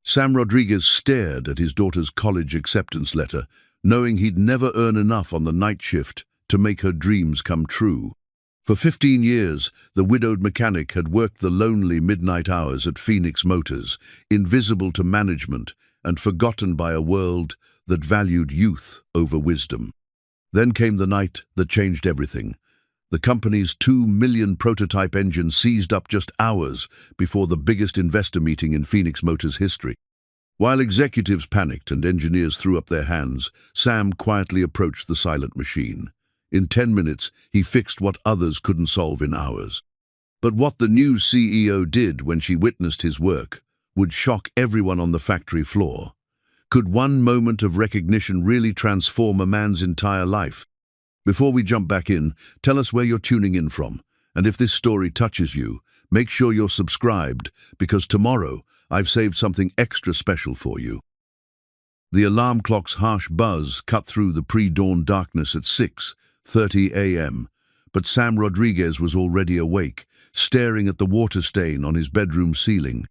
Sam Rodriguez stared at his daughter's college acceptance letter, knowing he'd never earn enough on the night shift to make her dreams come true. For 15 years, the widowed mechanic had worked the lonely midnight hours at Phoenix Motors, invisible to management and forgotten by a world that valued youth over wisdom. Then came the night that changed everything. The company's 2 million prototype engine seized up just hours before the biggest investor meeting in Phoenix Motors history. While executives panicked and engineers threw up their hands, Sam quietly approached the silent machine. In 10 minutes, he fixed what others couldn't solve in hours. But what the new CEO did when she witnessed his work would shock everyone on the factory floor. Could one moment of recognition really transform a man's entire life? Before we jump back in, tell us where you're tuning in from. And if this story touches you, make sure you're subscribed, because tomorrow I've saved something extra special for you. The alarm clock's harsh buzz cut through the pre-dawn darkness at 6:30 a.m., but Sam Rodriguez was already awake, staring at the water stain on his bedroom ceiling.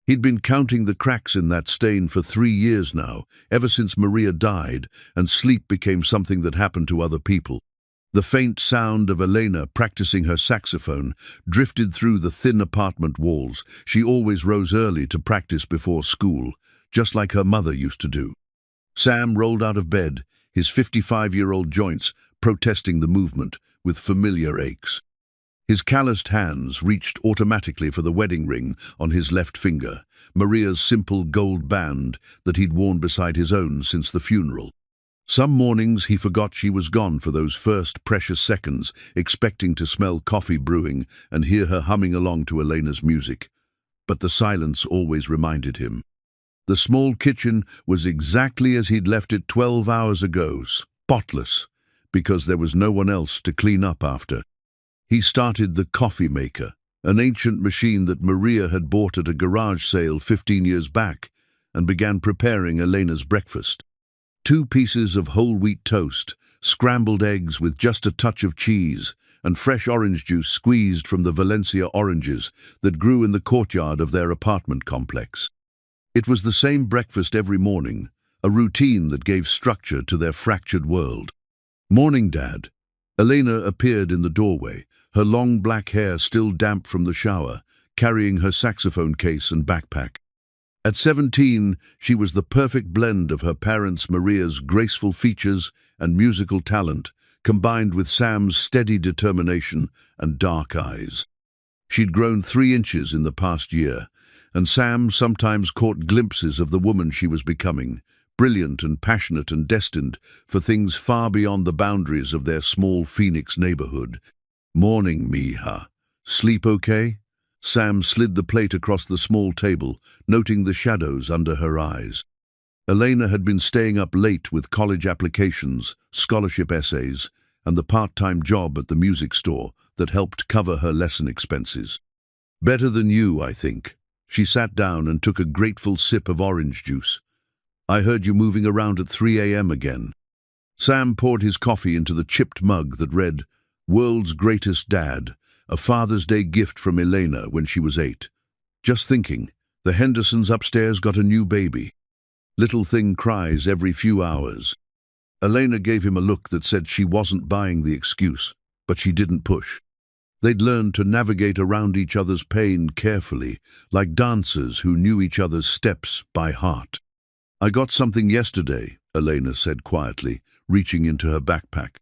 He'd been counting the cracks in that stain for 3 years now, ever since Maria died and sleep became something that happened to other people. The faint sound of Elena practicing her saxophone drifted through the thin apartment walls. She always rose early to practice before school, just like her mother used to do. Sam rolled out of bed, his 55-year-old joints protesting the movement with familiar aches. His calloused hands reached automatically for the wedding ring on his left finger, Maria's simple gold band that he'd worn beside his own since the funeral. Some mornings he forgot she was gone for those first precious seconds, expecting to smell coffee brewing and hear her humming along to Elena's music. But the silence always reminded him. The small kitchen was exactly as he'd left it 12 hours ago, spotless, because there was no one else to clean up after. He started the coffee maker, an ancient machine that Maria had bought at a garage sale 15 years back, and began preparing Elena's breakfast. 2 pieces of whole wheat toast, scrambled eggs with just a touch of cheese, and fresh orange juice squeezed from the Valencia oranges that grew in the courtyard of their apartment complex. It was the same breakfast every morning, a routine that gave structure to their fractured world. "Morning, Dad." Elena appeared in the doorway, her long black hair still damp from the shower, carrying her saxophone case and backpack. At 17, she was the perfect blend of her parents Maria's graceful features and musical talent, combined with Sam's steady determination and dark eyes. She'd grown 3 inches in the past year, and Sam sometimes caught glimpses of the woman she was becoming, brilliant and passionate and destined for things far beyond the boundaries of their small Phoenix neighborhood. "Morning, mija. Sleep okay?" Sam slid the plate across the small table, noting the shadows under her eyes. Elena had been staying up late with college applications, scholarship essays, and the part-time job at the music store that helped cover her lesson expenses. "Better than you, I think." She sat down and took a grateful sip of orange juice. "I heard you moving around at 3 a.m. again." Sam poured his coffee into the chipped mug that read, "World's Greatest Dad, a Father's Day gift from Elena when she was 8. Just thinking, the Hendersons upstairs got a new baby. Little thing cries every few hours." Elena gave him a look that said she wasn't buying the excuse, but she didn't push. They'd learned to navigate around each other's pain carefully, like dancers who knew each other's steps by heart. "I got something yesterday," Elena said quietly, reaching into her backpack.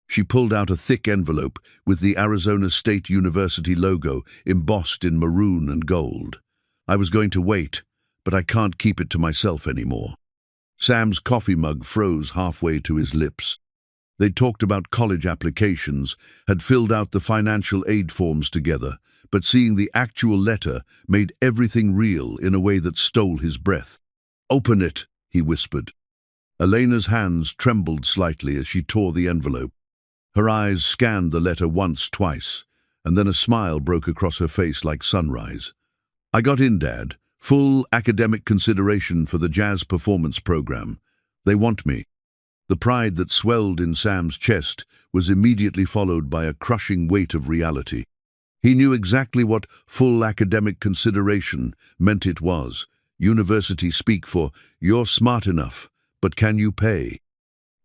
She pulled out a thick envelope with the Arizona State University logo embossed in maroon and gold. "I was going to wait, but I can't keep it to myself anymore." Sam's coffee mug froze halfway to his lips. They'd talked about college applications, had filled out the financial aid forms together, but seeing the actual letter made everything real in a way that stole his breath. "Open it," he whispered. Elena's hands trembled slightly as she tore the envelope. Her eyes scanned the letter once, twice, and then a smile broke across her face like sunrise. "I got in, Dad. Full academic consideration for the jazz performance program. They want me." The pride that swelled in Sam's chest was immediately followed by a crushing weight of reality. He knew exactly what full academic consideration meant. It was University speak for "you're smart enough, but can you pay?"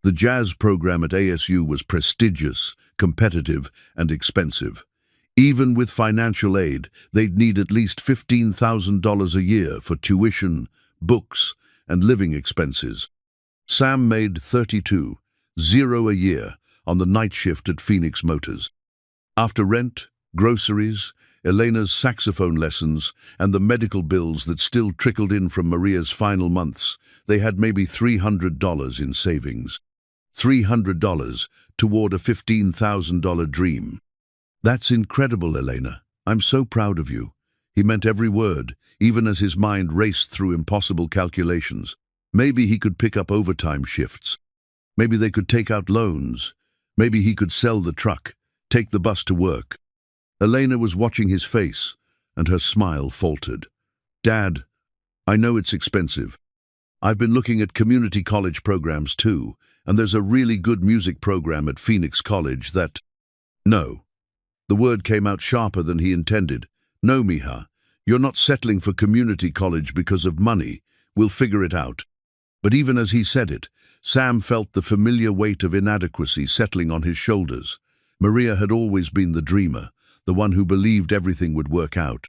The jazz program at ASU was prestigious, competitive, and expensive. Even with financial aid, they'd need at least $15,000 a year for tuition, books, and living expenses. Sam made 32,000 a year on the night shift at Phoenix Motors. After rent, groceries, Elena's saxophone lessons, and the medical bills that still trickled in from Maria's final months, they had maybe $300 in savings. $300 toward a $15,000 dream. "That's incredible, Elena. I'm so proud of you." He meant every word, even as his mind raced through impossible calculations. Maybe he could pick up overtime shifts. Maybe they could take out loans. Maybe he could sell the truck, take the bus to work. Elena was watching his face, and her smile faltered. "Dad, I know it's expensive. I've been looking at community college programs too, and there's a really good music program at Phoenix College that—" "No." The word came out sharper than he intended. "No, Mija, you're not settling for community college because of money. We'll figure it out." But even as he said it, Sam felt the familiar weight of inadequacy settling on his shoulders. Maria had always been the dreamer, the one who believed everything would work out.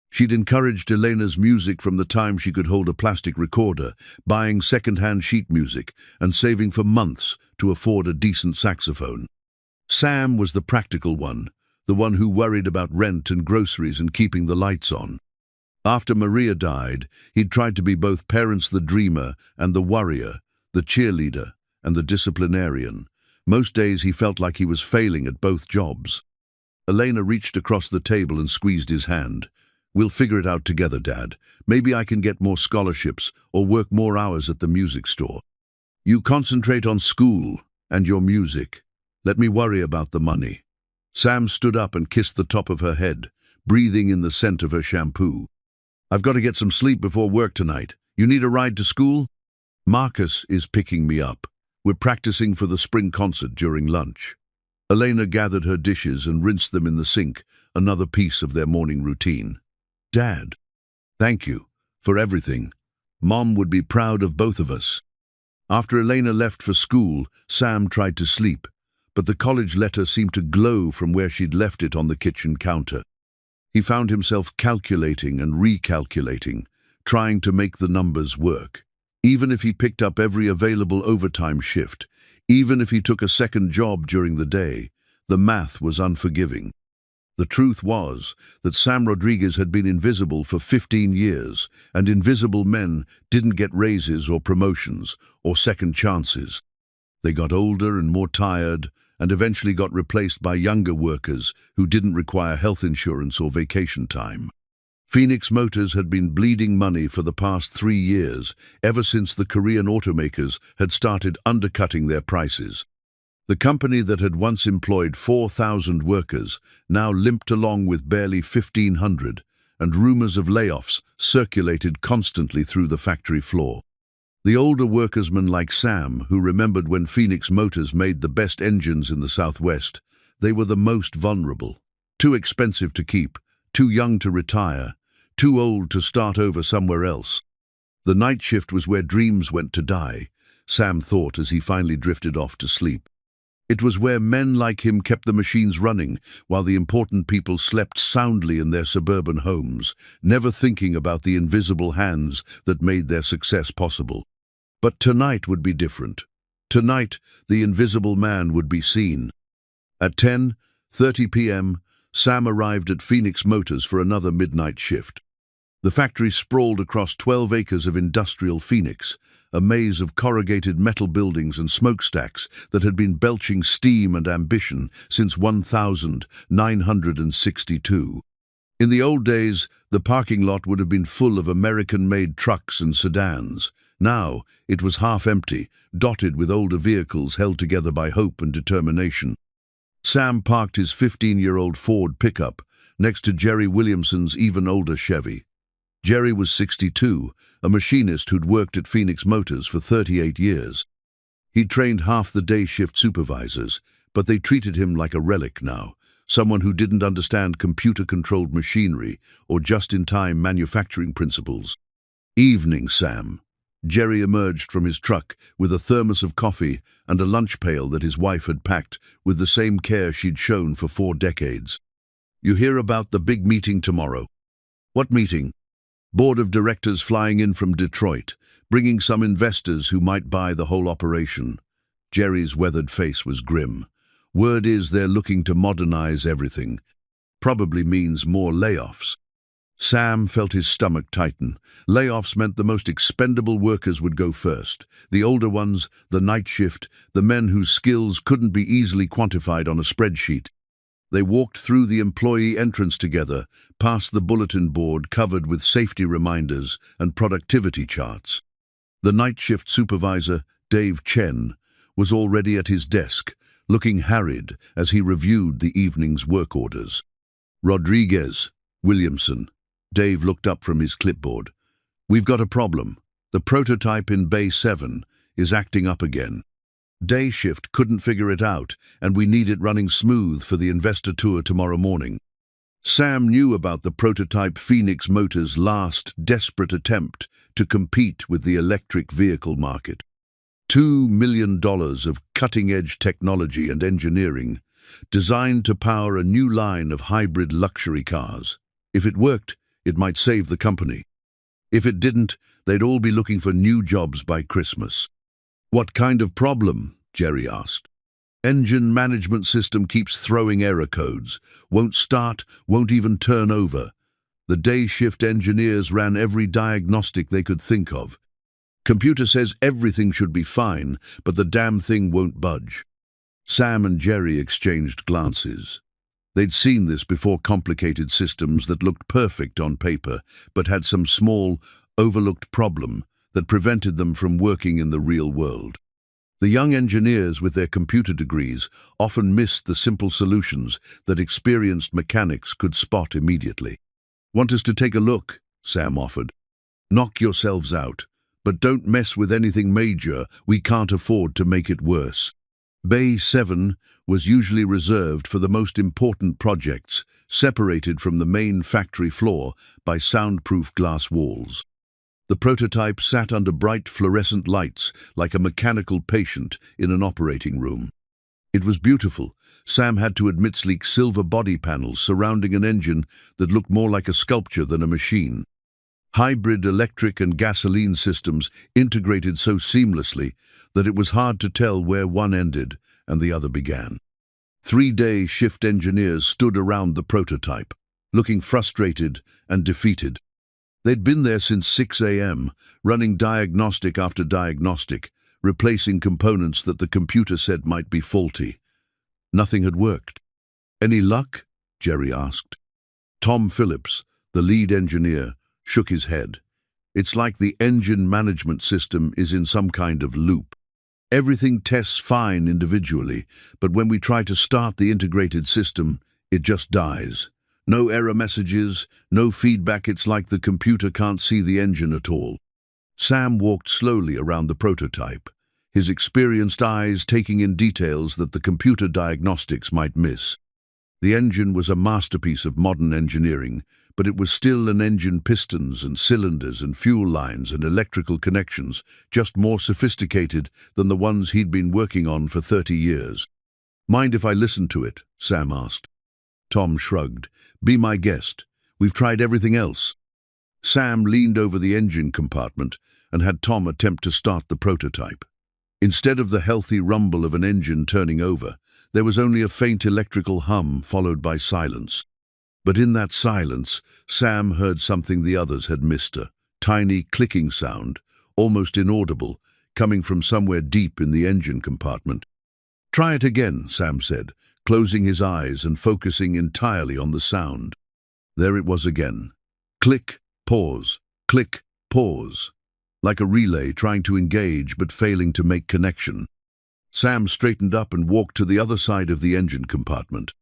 She'd encouraged Elena's music from the time she could hold a plastic recorder, buying second-hand sheet music and saving for months to afford a decent saxophone. Sam was the practical one, the one who worried about rent and groceries and keeping the lights on. After Maria died, he'd tried to be both parents the dreamer and the worrier, the cheerleader and the disciplinarian. Most days he felt like he was failing at both jobs. Elena reached across the table and squeezed his hand. "We'll figure it out together, Dad. Maybe I can get more scholarships or work more hours at the music store. You concentrate on school and your music. Let me worry about the money." Sam stood up and kissed the top of her head, breathing in the scent of her shampoo. "I've got to get some sleep before work tonight. You need a ride to school?" "Marcus is picking me up. We're practicing for the spring concert during lunch." Elena gathered her dishes and rinsed them in the sink, another piece of their morning routine. "Dad, thank you for everything. Mom would be proud of both of us." After Elena left for school, Sam tried to sleep, but the college letter seemed to glow from where she'd left it on the kitchen counter. He found himself calculating and recalculating, trying to make the numbers work. Even if he picked up every available overtime shift, even if he took a second job during the day, the math was unforgiving. The truth was that Sam Rodriguez had been invisible for 15 years, and invisible men didn't get raises or promotions or second chances. They got older and more tired, and eventually got replaced by younger workers who didn't require health insurance or vacation time. Phoenix Motors had been bleeding money for the past 3 years, ever since the Korean automakers had started undercutting their prices. The company that had once employed 4,000 workers now limped along with barely 1,500, and rumors of layoffs circulated constantly through the factory floor. The older workersmen like Sam, who remembered when Phoenix Motors made the best engines in the Southwest, they were the most vulnerable. Too expensive to keep, too young to retire, too old to start over somewhere else. The night shift was where dreams went to die, Sam thought as he finally drifted off to sleep. It was where men like him kept the machines running, while the important people slept soundly in their suburban homes, never thinking about the invisible hands that made their success possible. But tonight would be different. Tonight, the invisible man would be seen. At 10:30 p.m., Sam arrived at Phoenix Motors for another midnight shift. The factory sprawled across 12 acres of industrial Phoenix, a maze of corrugated metal buildings and smokestacks that had been belching steam and ambition since 1962. In the old days, the parking lot would have been full of American-made trucks and sedans. Now, it was half empty, dotted with older vehicles held together by hope and determination. Sam parked his 15-year-old Ford pickup next to Jerry Williamson's even older Chevy. Jerry was 62, a machinist who'd worked at Phoenix Motors for 38 years. He'd trained half the day shift supervisors, but they treated him like a relic now, someone who didn't understand computer-controlled machinery or just-in-time manufacturing principles. Evening, Sam. Jerry emerged from his truck with a thermos of coffee and a lunch pail that his wife had packed with the same care she'd shown for 4 decades. You hear about the big meeting tomorrow. What meeting? Board of directors flying in from Detroit, bringing some investors who might buy the whole operation. Jerry's weathered face was grim. Word is they're looking to modernize everything. Probably means more layoffs. Sam felt his stomach tighten. Layoffs meant the most expendable workers would go first. The older ones, the night shift, the men whose skills couldn't be easily quantified on a spreadsheet. They walked through the employee entrance together, past the bulletin board covered with safety reminders and productivity charts. The night shift supervisor, Dave Chen, was already at his desk, looking harried as he reviewed the evening's work orders. Rodriguez, Williamson. Dave looked up from his clipboard. We've got a problem. The prototype in Bay 7 is acting up again. Day shift couldn't figure it out, and we need it running smooth for the investor tour tomorrow morning. Sam knew about the prototype Phoenix Motors' last desperate attempt to compete with the electric vehicle market. $2 million of cutting-edge technology and engineering designed to power a new line of hybrid luxury cars. If it worked, it might save the company. If it didn't, they'd all be looking for new jobs by Christmas. What kind of problem? Jerry asked. Engine management system keeps throwing error codes. Won't start, won't even turn over. The day shift engineers ran every diagnostic they could think of. Computer says everything should be fine, but the damn thing won't budge. Sam and Jerry exchanged glances. They'd seen this before: complicated systems that looked perfect on paper, but had some small, overlooked problem that prevented them from working in the real world. The young engineers with their computer degrees often missed the simple solutions that experienced mechanics could spot immediately. Want us to take a look? Sam offered. Knock yourselves out, but don't mess with anything major. We can't afford to make it worse. Bay 7 was usually reserved for the most important projects, separated from the main factory floor by soundproof glass walls. The prototype sat under bright fluorescent lights like a mechanical patient in an operating room. It was beautiful. Sam had to admit sleek silver body panels surrounding an engine that looked more like a sculpture than a machine. Hybrid electric and gasoline systems integrated so seamlessly that it was hard to tell where one ended and the other began. 3-day shift engineers stood around the prototype, looking frustrated and defeated. They'd been there since 6 a.m., running diagnostic after diagnostic, replacing components that the computer said might be faulty. Nothing had worked. Any luck? Jerry asked. Tom Phillips, the lead engineer, shook his head. It's like the engine management system is in some kind of loop. Everything tests fine individually, but when we try to start the integrated system, it just dies. No error messages, no feedback. It's like the computer can't see the engine at all. Sam walked slowly around the prototype, his experienced eyes taking in details that the computer diagnostics might miss. The engine was a masterpiece of modern engineering, but it was still an engine: pistons and cylinders and fuel lines and electrical connections, just more sophisticated than the ones he'd been working on for 30 years. Mind if I listen to it? Sam asked. Tom shrugged. Be my guest. We've tried everything else. Sam leaned over the engine compartment and had Tom attempt to start the prototype. Instead of the healthy rumble of an engine turning over, there was only a faint electrical hum followed by silence. But in that silence, Sam heard something the others had missed: a tiny clicking sound, almost inaudible, coming from somewhere deep in the engine compartment. Try it again, Sam said, closing his eyes and focusing entirely on the sound. There it was again. Click, pause, click, pause. Like a relay trying to engage but failing to make connection. Sam straightened up and walked to the other side of the engine compartment.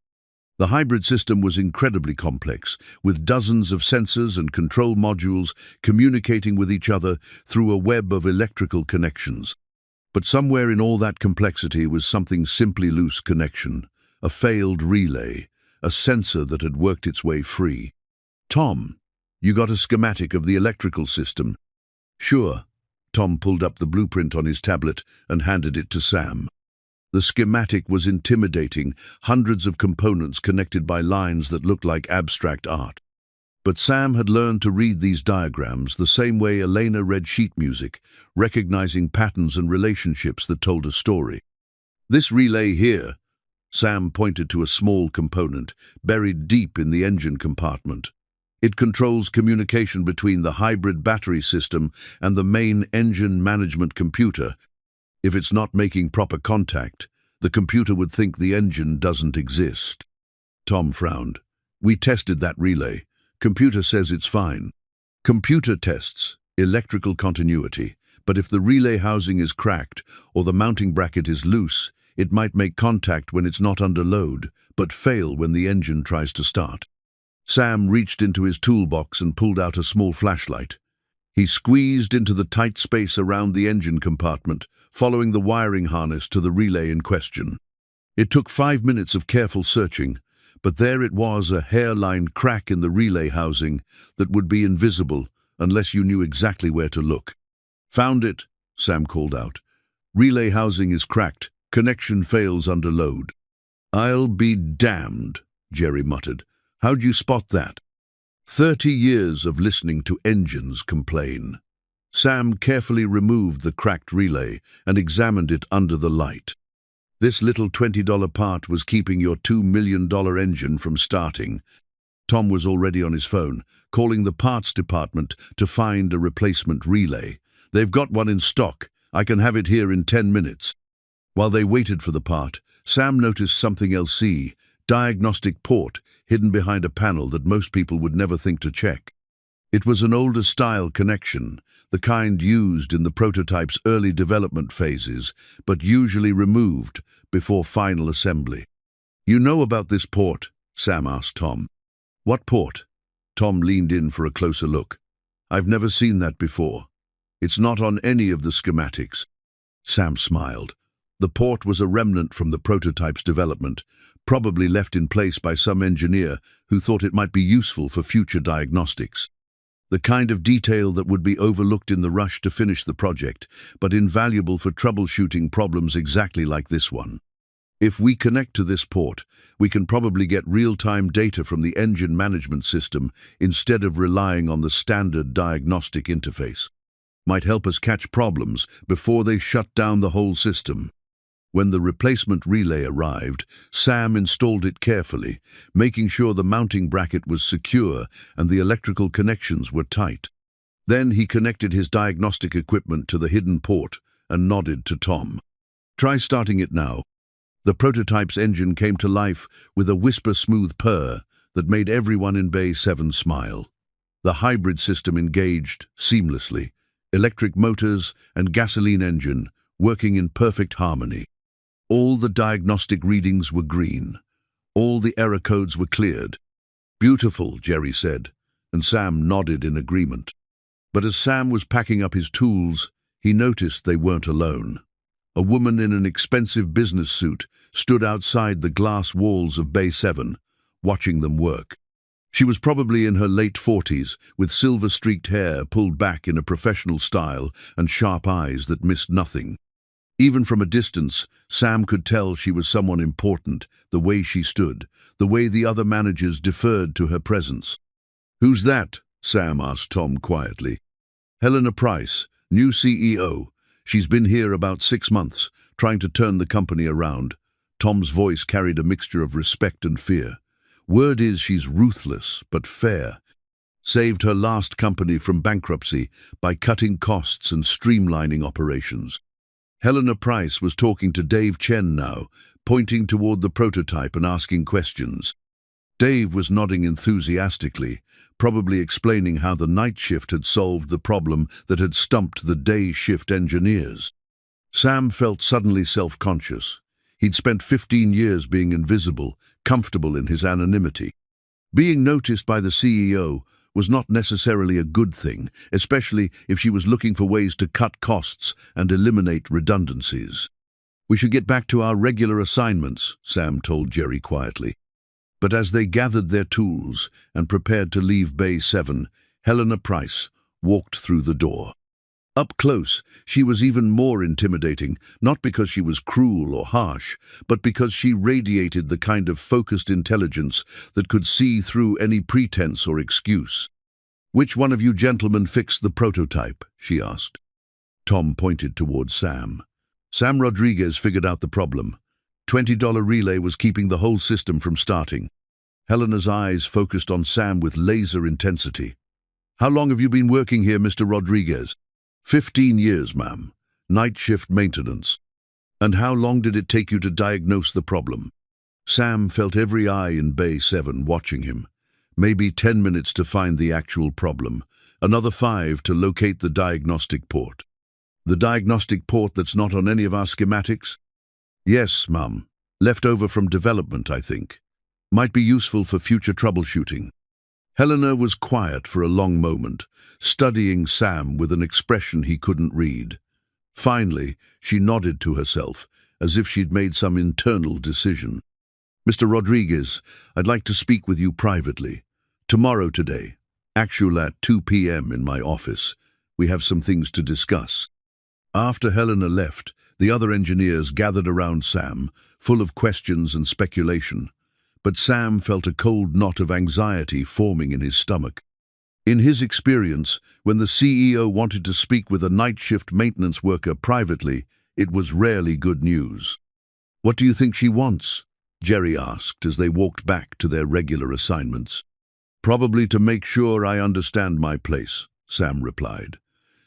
The hybrid system was incredibly complex, with dozens of sensors and control modules communicating with each other through a web of electrical connections. But somewhere in all that complexity was something simply: loose connection, a failed relay, a sensor that had worked its way free. Tom, you got a schematic of the electrical system? Sure. Tom pulled up the blueprint on his tablet and handed it to Sam. The schematic was intimidating, hundreds of components connected by lines that looked like abstract art. But Sam had learned to read these diagrams the same way Elena read sheet music, recognizing patterns and relationships that told a story. This relay here, Sam pointed to a small component buried deep in the engine compartment. It controls communication between the hybrid battery system and the main engine management computer. If it's not making proper contact, the computer would think the engine doesn't exist. Tom frowned. We tested that relay. Computer says it's fine. Computer tests electrical continuity, but if the relay housing is cracked or the mounting bracket is loose, it might make contact when it's not under load, but fail when the engine tries to start. Sam reached into his toolbox and pulled out a small flashlight. He squeezed into the tight space around the engine compartment, following the wiring harness to the relay in question. It took 5 minutes of careful searching, but there it was, a hairline crack in the relay housing that would be invisible unless you knew exactly where to look. Found it, Sam called out. Relay housing is cracked. Connection fails under load. I'll be damned, Jerry muttered. How'd you spot that? 30 years of listening to engines complain. Sam carefully removed the cracked relay and examined it under the light. This little $20 part was keeping your $2 million engine from starting. Tom was already on his phone, calling the parts department to find a replacement relay. They've got one in stock. I can have it here in 10 minutes. While they waited for the part, Sam noticed something else. Diagnostic port hidden behind a panel that most people would never think to check. It was an older style connection, the kind used in the prototype's early development phases, but usually removed before final assembly. You know about this port? Sam asked Tom. What port? Tom leaned in for a closer look. I've never seen that before. It's not on any of the schematics. Sam smiled. The port was a remnant from the prototype's development, probably left in place by some engineer who thought it might be useful for future diagnostics. The kind of detail that would be overlooked in the rush to finish the project, but invaluable for troubleshooting problems exactly like this one. If we connect to this port, we can probably get real-time data from the engine management system instead of relying on the standard diagnostic interface. Might help us catch problems before they shut down the whole system. When the replacement relay arrived, Sam installed it carefully, making sure the mounting bracket was secure and the electrical connections were tight. Then he connected his diagnostic equipment to the hidden port and nodded to Tom. Try starting it now. The prototype's engine came to life with a whisper-smooth purr that made everyone in Bay 7 smile. The hybrid system engaged seamlessly, electric motors and gasoline engine working in perfect harmony. All the diagnostic readings were green. All the error codes were cleared. Beautiful, Jerry said, and Sam nodded in agreement. But as Sam was packing up his tools, he noticed they weren't alone. A woman in an expensive business suit stood outside the glass walls of Bay 7, watching them work. She was probably in her late 40s, with silver-streaked hair pulled back in a professional style and sharp eyes that missed nothing. Even from a distance, Sam could tell she was someone important, the way she stood, the way the other managers deferred to her presence. "Who's that?" Sam asked Tom quietly. "Helena Price, new CEO. She's been here about 6 months, trying to turn the company around." Tom's voice carried a mixture of respect and fear. "Word is she's ruthless, but fair. Saved her last company from bankruptcy by cutting costs and streamlining operations." Helena Price was talking to Dave Chen now, pointing toward the prototype and asking questions. Dave was nodding enthusiastically, probably explaining how the night shift had solved the problem that had stumped the day shift engineers. Sam felt suddenly self-conscious. He'd spent 15 years being invisible, comfortable in his anonymity. Being noticed by the CEO was not necessarily a good thing, especially if she was looking for ways to cut costs and eliminate redundancies. "We should get back to our regular assignments," Sam told Jerry quietly. But as they gathered their tools and prepared to leave Bay 7, Helena Price walked through the door. Up close, she was even more intimidating, not because she was cruel or harsh, but because she radiated the kind of focused intelligence that could see through any pretense or excuse. "Which one of you gentlemen fixed the prototype?" she asked. Tom pointed towards Sam. Sam Rodriguez figured out the problem. $20 relay was keeping the whole system from starting. Helena's eyes focused on Sam with laser intensity. "How long have you been working here, Mr. Rodriguez?" 15 years, ma'am. Night shift maintenance." "And how long did it take you to diagnose the problem?" Sam felt every eye in Bay 7 watching him. Maybe 10 minutes to find the actual problem. Another 5 to locate the diagnostic port. "The diagnostic port that's not on any of our schematics?" "Yes, ma'am. Left over from development, I think. Might be useful for future troubleshooting." Helena was quiet for a long moment, studying Sam with an expression he couldn't read. Finally, she nodded to herself, as if she'd made some internal decision. "Mr. Rodriguez, I'd like to speak with you privately. Tomorrow today. Actual at 2 p.m. in my office. We have some things to discuss." After Helena left, the other engineers gathered around Sam, full of questions and speculation. But Sam felt a cold knot of anxiety forming in his stomach. In his experience, when the CEO wanted to speak with a night shift maintenance worker privately, it was rarely good news. "What do you think she wants?" Jerry asked as they walked back to their regular assignments. "Probably to make sure I understand my place," Sam replied.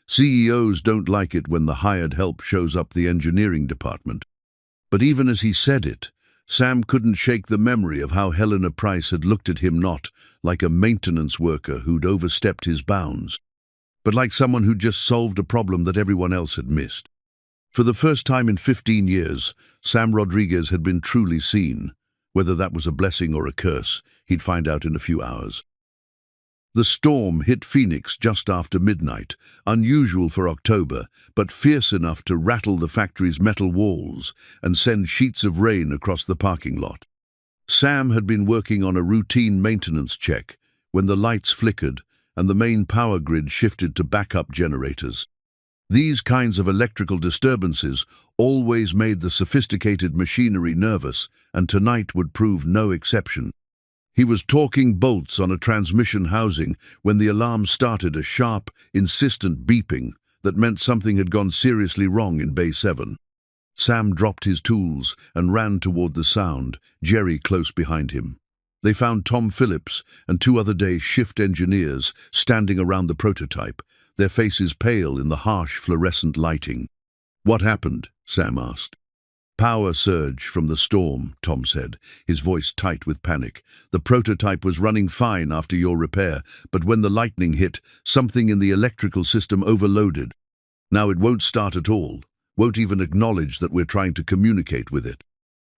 "CEOs don't like it when the hired help shows up the engineering department." But even as he said it, Sam couldn't shake the memory of how Helena Price had looked at him not like a maintenance worker who'd overstepped his bounds, but like someone who'd just solved a problem that everyone else had missed. For the first time in 15 years, Sam Rodriguez had been truly seen. Whether that was a blessing or a curse, he'd find out in a few hours. The storm hit Phoenix just after midnight, unusual for October, but fierce enough to rattle the factory's metal walls and send sheets of rain across the parking lot. Sam had been working on a routine maintenance check when the lights flickered and the main power grid shifted to backup generators. These kinds of electrical disturbances always made the sophisticated machinery nervous, and tonight would prove no exception. He was torquing bolts on a transmission housing when the alarm started a sharp, insistent beeping that meant something had gone seriously wrong in Bay 7. Sam dropped his tools and ran toward the sound, Jerry close behind him. They found Tom Phillips and 2 other day shift engineers standing around the prototype, their faces pale in the harsh fluorescent lighting. "What happened?" Sam asked. "Power surge from the storm," Tom said, his voice tight with panic. "The prototype was running fine after your repair, but when the lightning hit, something in the electrical system overloaded. Now it won't start at all, won't even acknowledge that we're trying to communicate with it."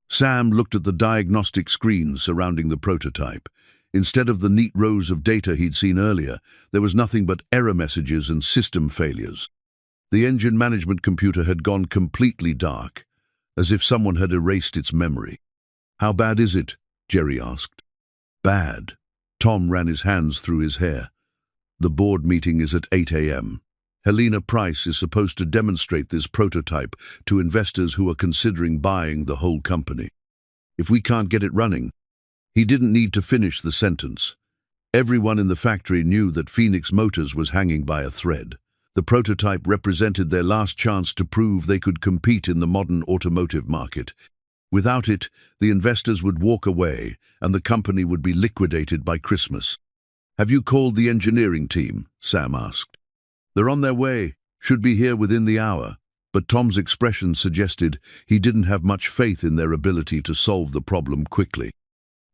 Sam looked at the diagnostic screens surrounding the prototype. Instead of the neat rows of data he'd seen earlier, there was nothing but error messages and system failures. The engine management computer had gone completely dark, as if someone had erased its memory. "How bad is it?" Jerry asked. "Bad." Tom ran his hands through his hair. "The board meeting is at 8 a.m. Helena Price is supposed to demonstrate this prototype to investors who are considering buying the whole company. If we can't get it running..." He didn't need to finish the sentence. Everyone in the factory knew that Phoenix Motors was hanging by a thread. The prototype represented their last chance to prove they could compete in the modern automotive market. Without it, the investors would walk away and the company would be liquidated by Christmas. "Have you called the engineering team?" Sam asked. "They're on their way, should be here within the hour." But Tom's expression suggested he didn't have much faith in their ability to solve the problem quickly.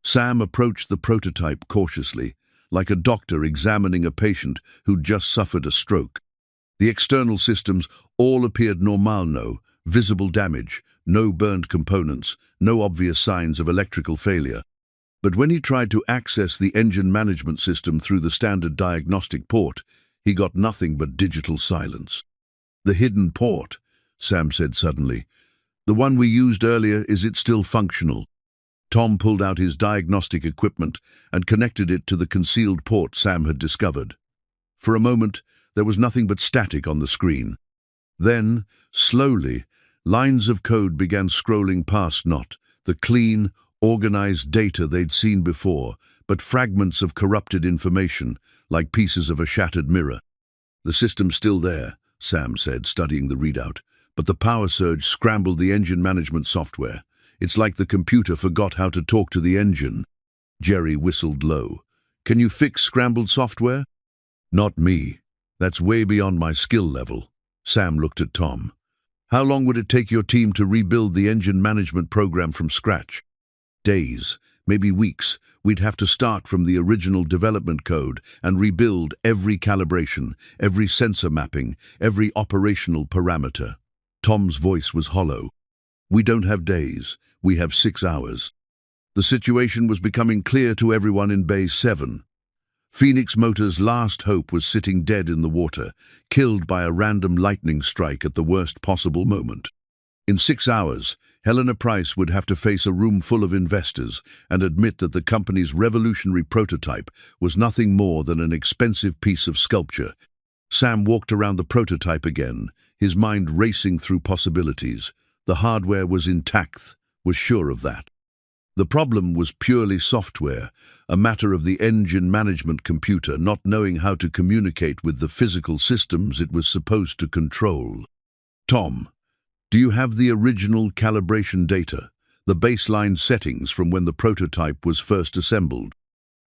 Sam approached the prototype cautiously, like a doctor examining a patient who'd just suffered a stroke. The external systems all appeared normal, no visible damage, no burned components, no obvious signs of electrical failure. But when he tried to access the engine management system through the standard diagnostic port, he got nothing but digital silence. "The hidden port," Sam said suddenly. "The one we used earlier, is it still functional?" Tom pulled out his diagnostic equipment and connected it to the concealed port Sam had discovered. For a moment, There was nothing but static on the screen. Then, slowly, lines of code began scrolling past not the clean, organized data they'd seen before, but fragments of corrupted information, like pieces of a shattered mirror. "The system's still there," Sam said, studying the readout, "but the power surge scrambled the engine management software. It's like the computer forgot how to talk to the engine." Jerry whistled low. "Can you fix scrambled software?" "Not me. That's way beyond my skill level." Sam looked at Tom. "How long would it take your team to rebuild the engine management program from scratch?" "Days, maybe weeks. We'd have to start from the original development code and rebuild every calibration, every sensor mapping, every operational parameter." Tom's voice was hollow. "We don't have days. We have 6 hours." The situation was becoming clear to everyone in Bay 7. Phoenix Motor's last hope was sitting dead in the water, killed by a random lightning strike at the worst possible moment. In 6 hours, Helena Price would have to face a room full of investors and admit that the company's revolutionary prototype was nothing more than an expensive piece of sculpture. Sam walked around the prototype again, his mind racing through possibilities. The hardware was intact, was sure of that. The problem was purely software, a matter of the engine management computer not knowing how to communicate with the physical systems it was supposed to control. "Tom, do you have the original calibration data, the baseline settings from when the prototype was first assembled?"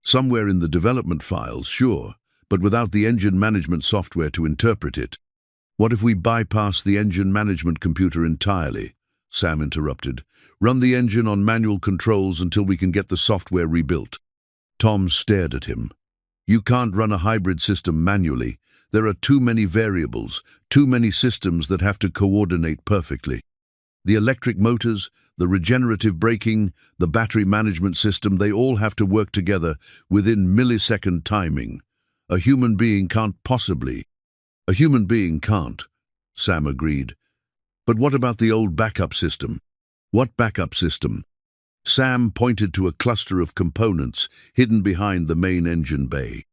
"Somewhere in the development files, sure, but without the engine management software to interpret it." "What if we bypass the engine management computer entirely?" Sam interrupted. "Run the engine on manual controls until we can get the software rebuilt." Tom stared at him. "You can't run a hybrid system manually. There are too many variables, too many systems that have to coordinate perfectly. The electric motors, the regenerative braking, the battery management system, they all have to work together within millisecond timing. A human being can't possibly." "A human being can't," Sam agreed. "But what about the old backup system?" "What backup system?" Sam pointed to a cluster of components hidden behind the main engine bay.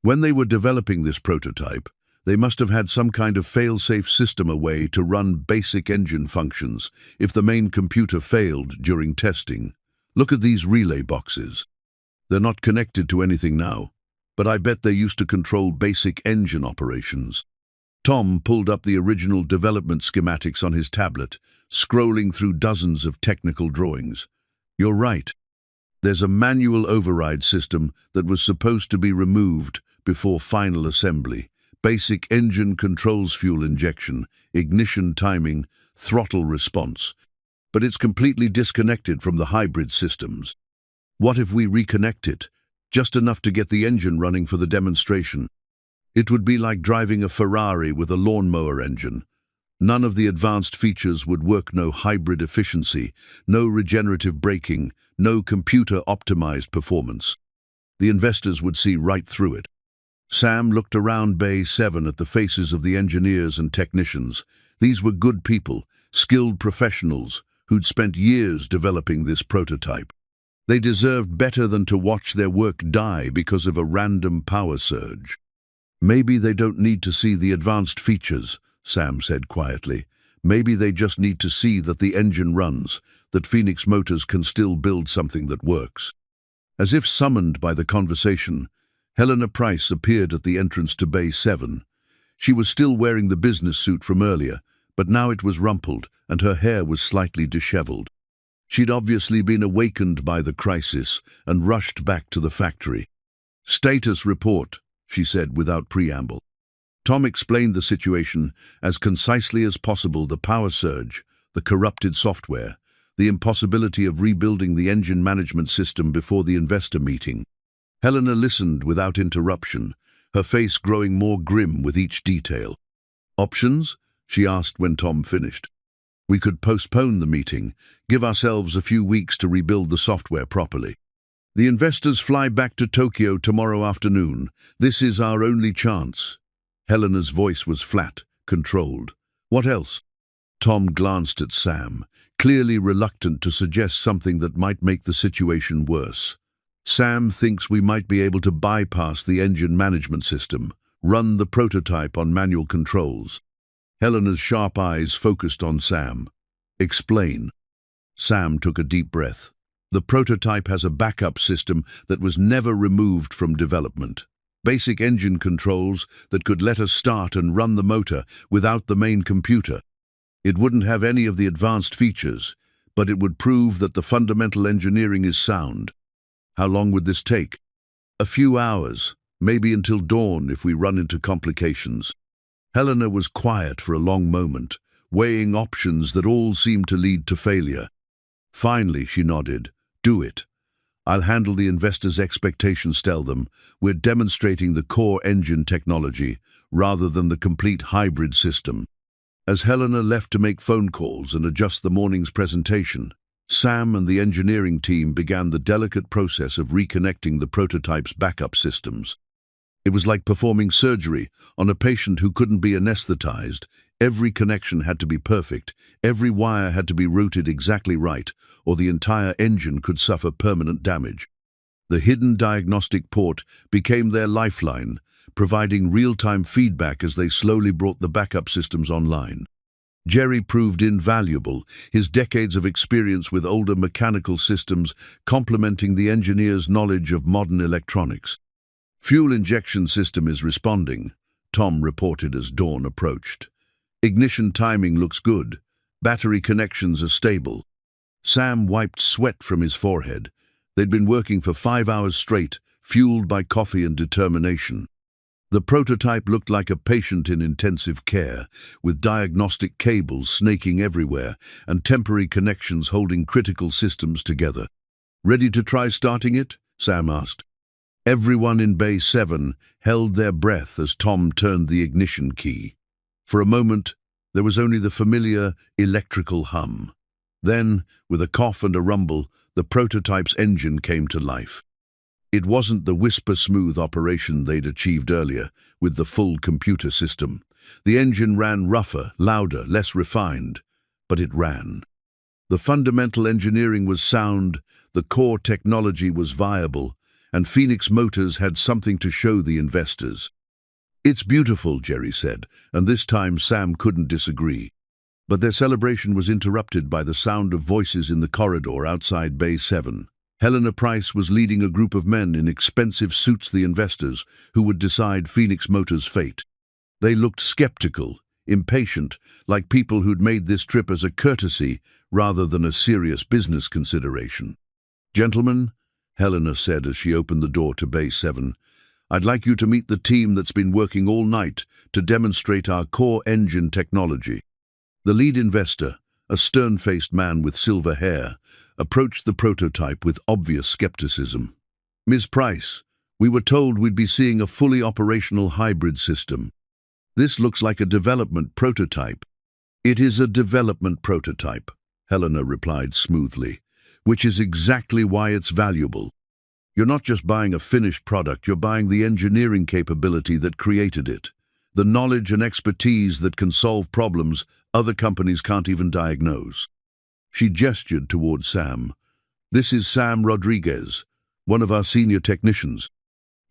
"When they were developing this prototype, they must have had some kind of fail-safe system, a way to run basic engine functions if the main computer failed during testing. Look at these relay boxes. They're not connected to anything now, but I bet they used to control basic engine operations." Tom pulled up the original development schematics on his tablet, scrolling through dozens of technical drawings. "You're right. There's a manual override system that was supposed to be removed before final assembly. Basic engine controls, fuel injection, ignition timing, throttle response. But it's completely disconnected from the hybrid systems. What if we reconnect it, just enough to get the engine running for the demonstration? It would be like driving a Ferrari with a lawnmower engine. None of the advanced features would work, no hybrid efficiency, no regenerative braking, no computer-optimized performance. The investors would see right through it." Sam looked around Bay 7 at the faces of the engineers and technicians. These were good people, skilled professionals, who'd spent years developing this prototype. They deserved better than to watch their work die because of a random power surge. "Maybe they don't need to see the advanced features," Sam said quietly. "Maybe they just need to see that the engine runs, that Phoenix Motors can still build something that works." As if summoned by the conversation, Helena Price appeared at the entrance to Bay 7. She was still wearing the business suit from earlier, but now it was rumpled and her hair was slightly disheveled. She'd obviously been awakened by the crisis and rushed back to the factory. "Status report," she said without preamble. Tom explained the situation as concisely as possible: the power surge, the corrupted software, the impossibility of rebuilding the engine management system before the investor meeting. Helena listened without interruption, her face growing more grim with each detail. "Options?" she asked when Tom finished. "We could postpone the meeting, give ourselves a few weeks to rebuild the software properly. The investors fly back to Tokyo tomorrow afternoon. This is our only chance." Helena's voice was flat, controlled. "What else?" Tom glanced at Sam, clearly reluctant to suggest something that might make the situation worse. "Sam thinks we might be able to bypass the engine management system, Run the prototype on manual controls. Helena's sharp eyes focused on Sam. Explain. Sam took a deep breath. The prototype has a backup system that was never removed from development. Basic engine controls that could let us start and run the motor without the main computer. It wouldn't have any of the advanced features, but it would prove that the fundamental engineering is sound. How long would this take? A few hours, maybe until dawn if we run into complications. Helena was quiet for a long moment, weighing options that all seemed to lead to failure. Finally, she nodded. Do it. I'll handle the investors' expectations. Tell them we're demonstrating the core engine technology rather than the complete hybrid system. As Helena left to make phone calls and adjust the morning's presentation, Sam and the engineering team began the delicate process of reconnecting the prototype's backup systems. It was like performing surgery on a patient who couldn't be anesthetized. Every connection had to be perfect, every wire had to be routed exactly right, or the entire engine could suffer permanent damage. The hidden diagnostic port became their lifeline, providing real-time feedback as they slowly brought the backup systems online. Jerry proved invaluable, his decades of experience with older mechanical systems complementing the engineer's knowledge of modern electronics. Fuel injection system is responding, Tom reported as dawn approached. Ignition timing looks good. Battery connections are stable. Sam wiped sweat from his forehead. They'd been working for 5 hours straight, fueled by coffee and determination. The prototype looked like a patient in intensive care, with diagnostic cables snaking everywhere and temporary connections holding critical systems together. Ready to try starting it? Sam asked. Everyone in Bay 7 held their breath as Tom turned the ignition key. For a moment, there was only the familiar electrical hum. Then, with a cough and a rumble, the prototype's engine came to life. It wasn't the whisper-smooth operation they'd achieved earlier, with the full computer system. The engine ran rougher, louder, less refined, but it ran. The fundamental engineering was sound, the core technology was viable, and Phoenix Motors had something to show the investors. It's beautiful, Jerry said, and this time Sam couldn't disagree. But their celebration was interrupted by the sound of voices in the corridor outside Bay 7. Helena Price was leading a group of men in expensive suits, the investors, who would decide Phoenix Motors' fate. They looked skeptical, impatient, like people who'd made this trip as a courtesy rather than a serious business consideration. Gentlemen, Helena said as she opened the door to Bay 7, I'd like you to meet the team that's been working all night to demonstrate our core engine technology. The lead investor, a stern-faced man with silver hair, approached the prototype with obvious skepticism. Ms. Price, we were told we'd be seeing a fully operational hybrid system. This looks like a development prototype. It is a development prototype, Helena replied smoothly, which is exactly why it's valuable. You're not just buying a finished product, you're buying the engineering capability that created it, the knowledge and expertise that can solve problems other companies can't even diagnose. She gestured toward Sam. This is Sam Rodriguez, one of our senior technicians.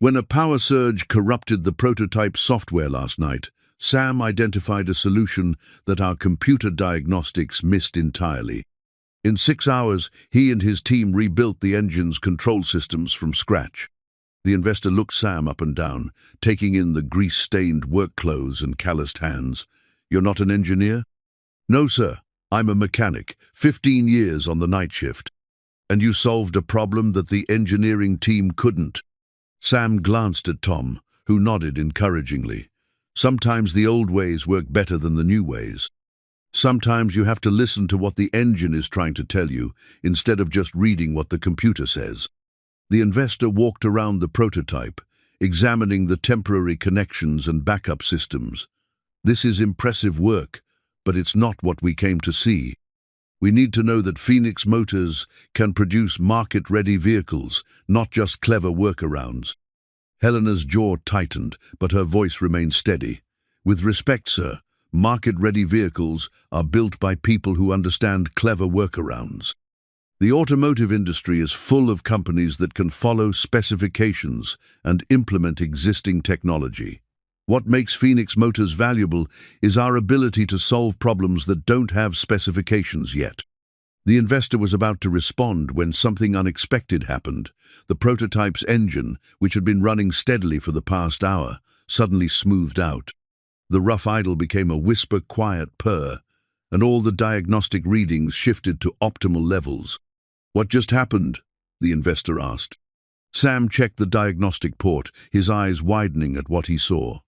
When a power surge corrupted the prototype software last night, Sam identified a solution that our computer diagnostics missed entirely. In 6 hours, he and his team rebuilt the engine's control systems from scratch. The investor looked Sam up and down, taking in the grease-stained work clothes and calloused hands. You're not an engineer? No, sir. I'm a mechanic, 15 years on the night shift. And you solved a problem that the engineering team couldn't. Sam glanced at Tom, who nodded encouragingly. Sometimes the old ways work better than the new ways. Sometimes you have to listen to what the engine is trying to tell you, instead of just reading what the computer says. The investor walked around the prototype, examining the temporary connections and backup systems. This is impressive work, but it's not what we came to see. We need to know that Phoenix Motors can produce market-ready vehicles, not just clever workarounds. Helena's jaw tightened, but her voice remained steady. With respect, sir, market-ready vehicles are built by people who understand clever workarounds. The automotive industry is full of companies that can follow specifications and implement existing technology. What makes Phoenix Motors valuable is our ability to solve problems that don't have specifications yet. The investor was about to respond when something unexpected happened. The prototype's engine, which had been running steadily for the past hour, suddenly smoothed out. The rough idle became a whisper, quiet purr, and all the diagnostic readings shifted to optimal levels. "What just happened?" the investor asked. Sam checked the diagnostic port, his eyes widening at what he saw.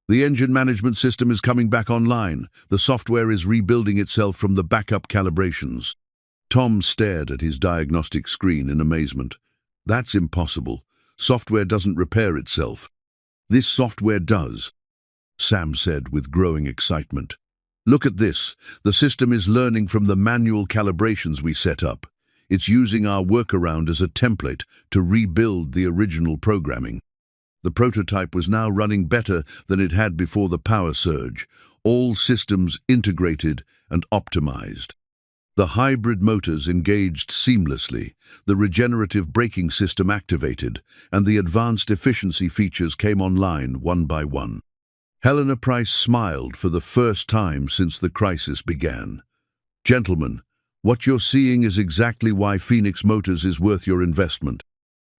"The engine management system is coming back online. The software is rebuilding itself from the backup calibrations." Tom stared at his diagnostic screen in amazement. "That's impossible. Software doesn't repair itself." "This software does," Sam said with growing excitement. "Look at this. The system is learning from the manual calibrations we set up. It's using our workaround as a template to rebuild the original programming." The prototype was now running better than it had before the power surge, all systems integrated and optimized. The hybrid motors engaged seamlessly, the regenerative braking system activated, and the advanced efficiency features came online one by one. Helena Price smiled for the first time since the crisis began. "Gentlemen, what you're seeing is exactly why Phoenix Motors is worth your investment.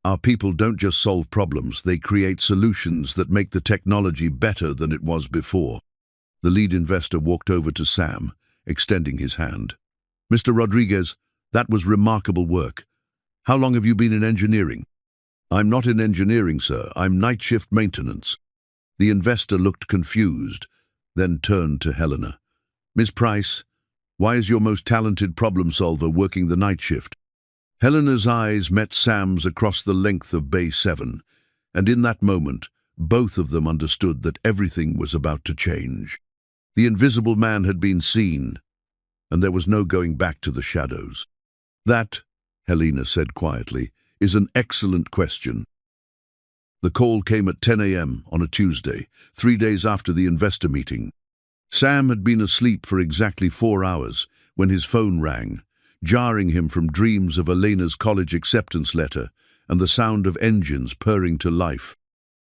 Our people don't just solve problems, they create solutions that make the technology better than it was before." The lead investor walked over to Sam, extending his hand. "Mr. Rodriguez, that was remarkable work. How long have you been in engineering?" "I'm not in engineering, sir. I'm night shift maintenance." The investor looked confused, then turned to Helena. "Miss Price, why is your most talented problem solver working the night shift?" Helena's eyes met Sam's across the length of Bay 7, and in that moment, both of them understood that everything was about to change. The invisible man had been seen, and there was no going back to the shadows. "That," Helena said quietly, "is an excellent question." The call came at 10 a.m. on a Tuesday, 3 days after the investor meeting. Sam had been asleep for exactly 4 hours when his phone rang, jarring him from dreams of Elena's college acceptance letter and the sound of engines purring to life.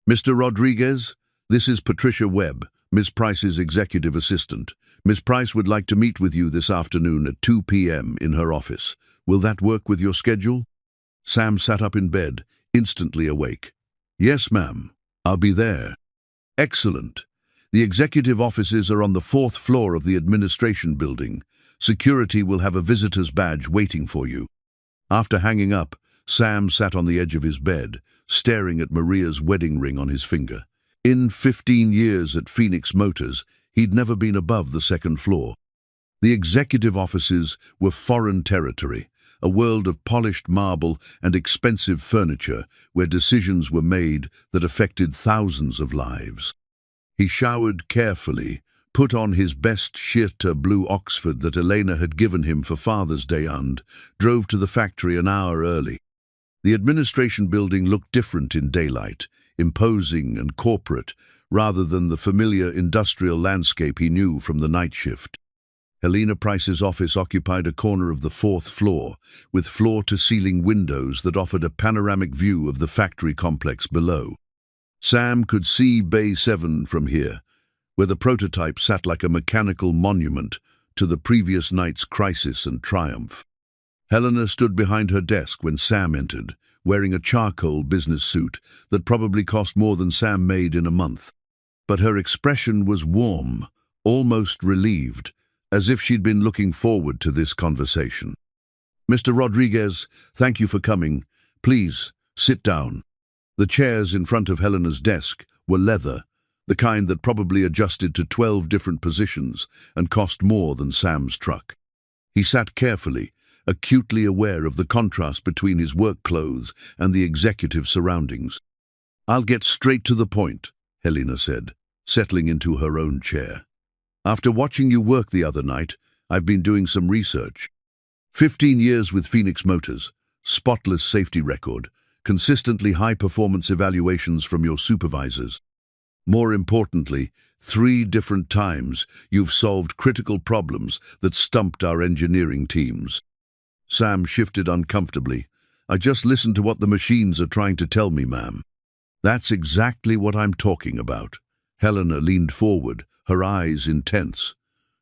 "Mr. Rodriguez, this is Patricia Webb, Miss Price's executive assistant. Miss Price would like to meet with you this afternoon at 2 p.m. in her office. Will that work with your schedule?" Sam sat up in bed, instantly awake. "Yes, ma'am. I'll be there." "Excellent. The executive offices are on the 4th floor of the administration building. Security will have a visitor's badge waiting for you." After hanging up, Sam sat on the edge of his bed, staring at Maria's wedding ring on his finger. In 15 years at Phoenix Motors, he'd never been above the 2nd floor. The executive offices were foreign territory, a world of polished marble and expensive furniture where decisions were made that affected thousands of lives. He showered carefully, put on his best shirta blue Oxford that Elena had given him for Father's Day and drove to the factory an hour early. The administration building looked different in daylight, imposing and corporate, rather than the familiar industrial landscape he knew from the night shift. Helena Price's office occupied a corner of the 4th floor, with floor-to-ceiling windows that offered a panoramic view of the factory complex below. Sam could see Bay 7 from here, where the prototype sat like a mechanical monument to the previous night's crisis and triumph. Helena stood behind her desk when Sam entered, wearing a charcoal business suit that probably cost more than Sam made in a month. But her expression was warm, almost relieved, as if she'd been looking forward to this conversation. "Mr. Rodriguez, thank you for coming. Please, sit down." The chairs in front of Helena's desk were leather, the kind that probably adjusted to 12 different positions and cost more than Sam's truck. He sat carefully, acutely aware of the contrast between his work clothes and the executive surroundings. "I'll get straight to the point," Helena said, settling into her own chair. "After watching you work the other night, I've been doing some research. 15 years with Phoenix Motors, spotless safety record, consistently high-performance evaluations from your supervisors. More importantly, 3 different times you've solved critical problems that stumped our engineering teams." Sam shifted uncomfortably. "I just listened to what the machines are trying to tell me, ma'am." "That's exactly what I'm talking about," Helena leaned forward, her eyes intense.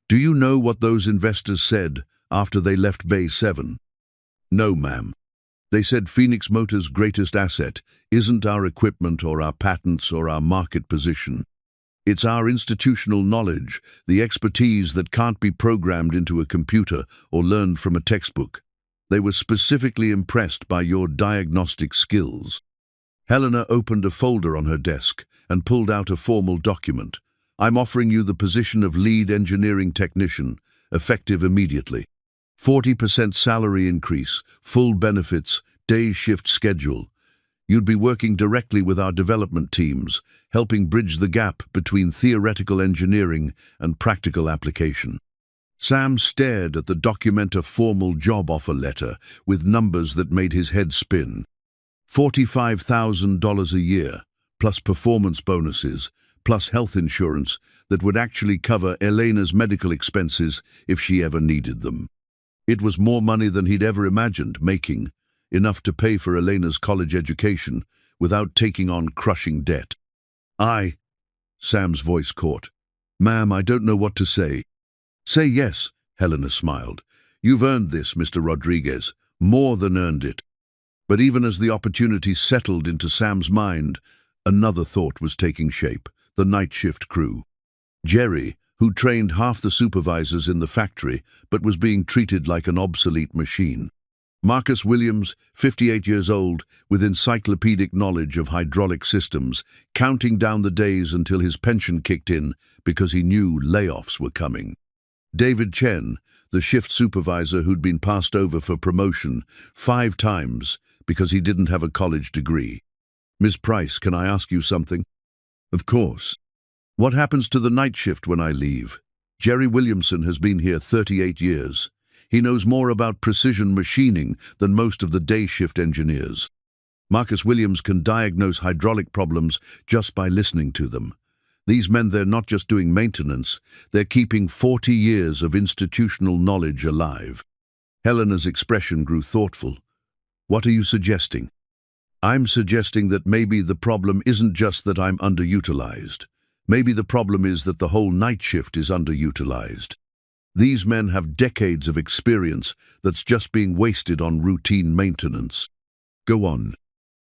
Do you know what those investors said after they left Bay 7? No, ma'am. They said Phoenix Motors' greatest asset isn't our equipment or our patents or our market position. It's our institutional knowledge, the expertise that can't be programmed into a computer or learned from a textbook. They were specifically impressed by your diagnostic skills. Helena opened a folder on her desk and pulled out a formal document. I'm offering you the position of lead engineering technician, effective immediately. 40% salary increase, full benefits, day shift schedule. You'd be working directly with our development teams, helping bridge the gap between theoretical engineering and practical application. Sam stared at the document, a formal job offer letter with numbers that made his head spin. $45,000 a year, plus performance bonuses, plus health insurance that would actually cover Elena's medical expenses if she ever needed them. It was more money than he'd ever imagined making, enough to pay for Elena's college education without taking on crushing debt. Sam's voice caught. Ma'am, I don't know what to say. Say yes, Helena smiled. You've earned this, Mr. Rodriguez, more than earned it. But even as the opportunity settled into Sam's mind, another thought was taking shape, the night shift crew. Jerry, who trained half the supervisors in the factory but was being treated like an obsolete machine. Marcus Williams, 58 years old, with encyclopedic knowledge of hydraulic systems, counting down the days until his pension kicked in because he knew layoffs were coming. David Chen, the shift supervisor who'd been passed over for promotion 5 times because he didn't have a college degree. Miss Price, can I ask you something? Of course. What happens to the night shift when I leave? Jerry Williamson has been here 38 years. He knows more about precision machining than most of the day shift engineers. Marcus Williams can diagnose hydraulic problems just by listening to them. These men, they're not just doing maintenance, they're keeping 40 years of institutional knowledge alive. Helena's expression grew thoughtful. What are you suggesting? I'm suggesting that maybe the problem isn't just that I'm underutilized. Maybe the problem is that the whole night shift is underutilized. These men have decades of experience that's just being wasted on routine maintenance. Go on.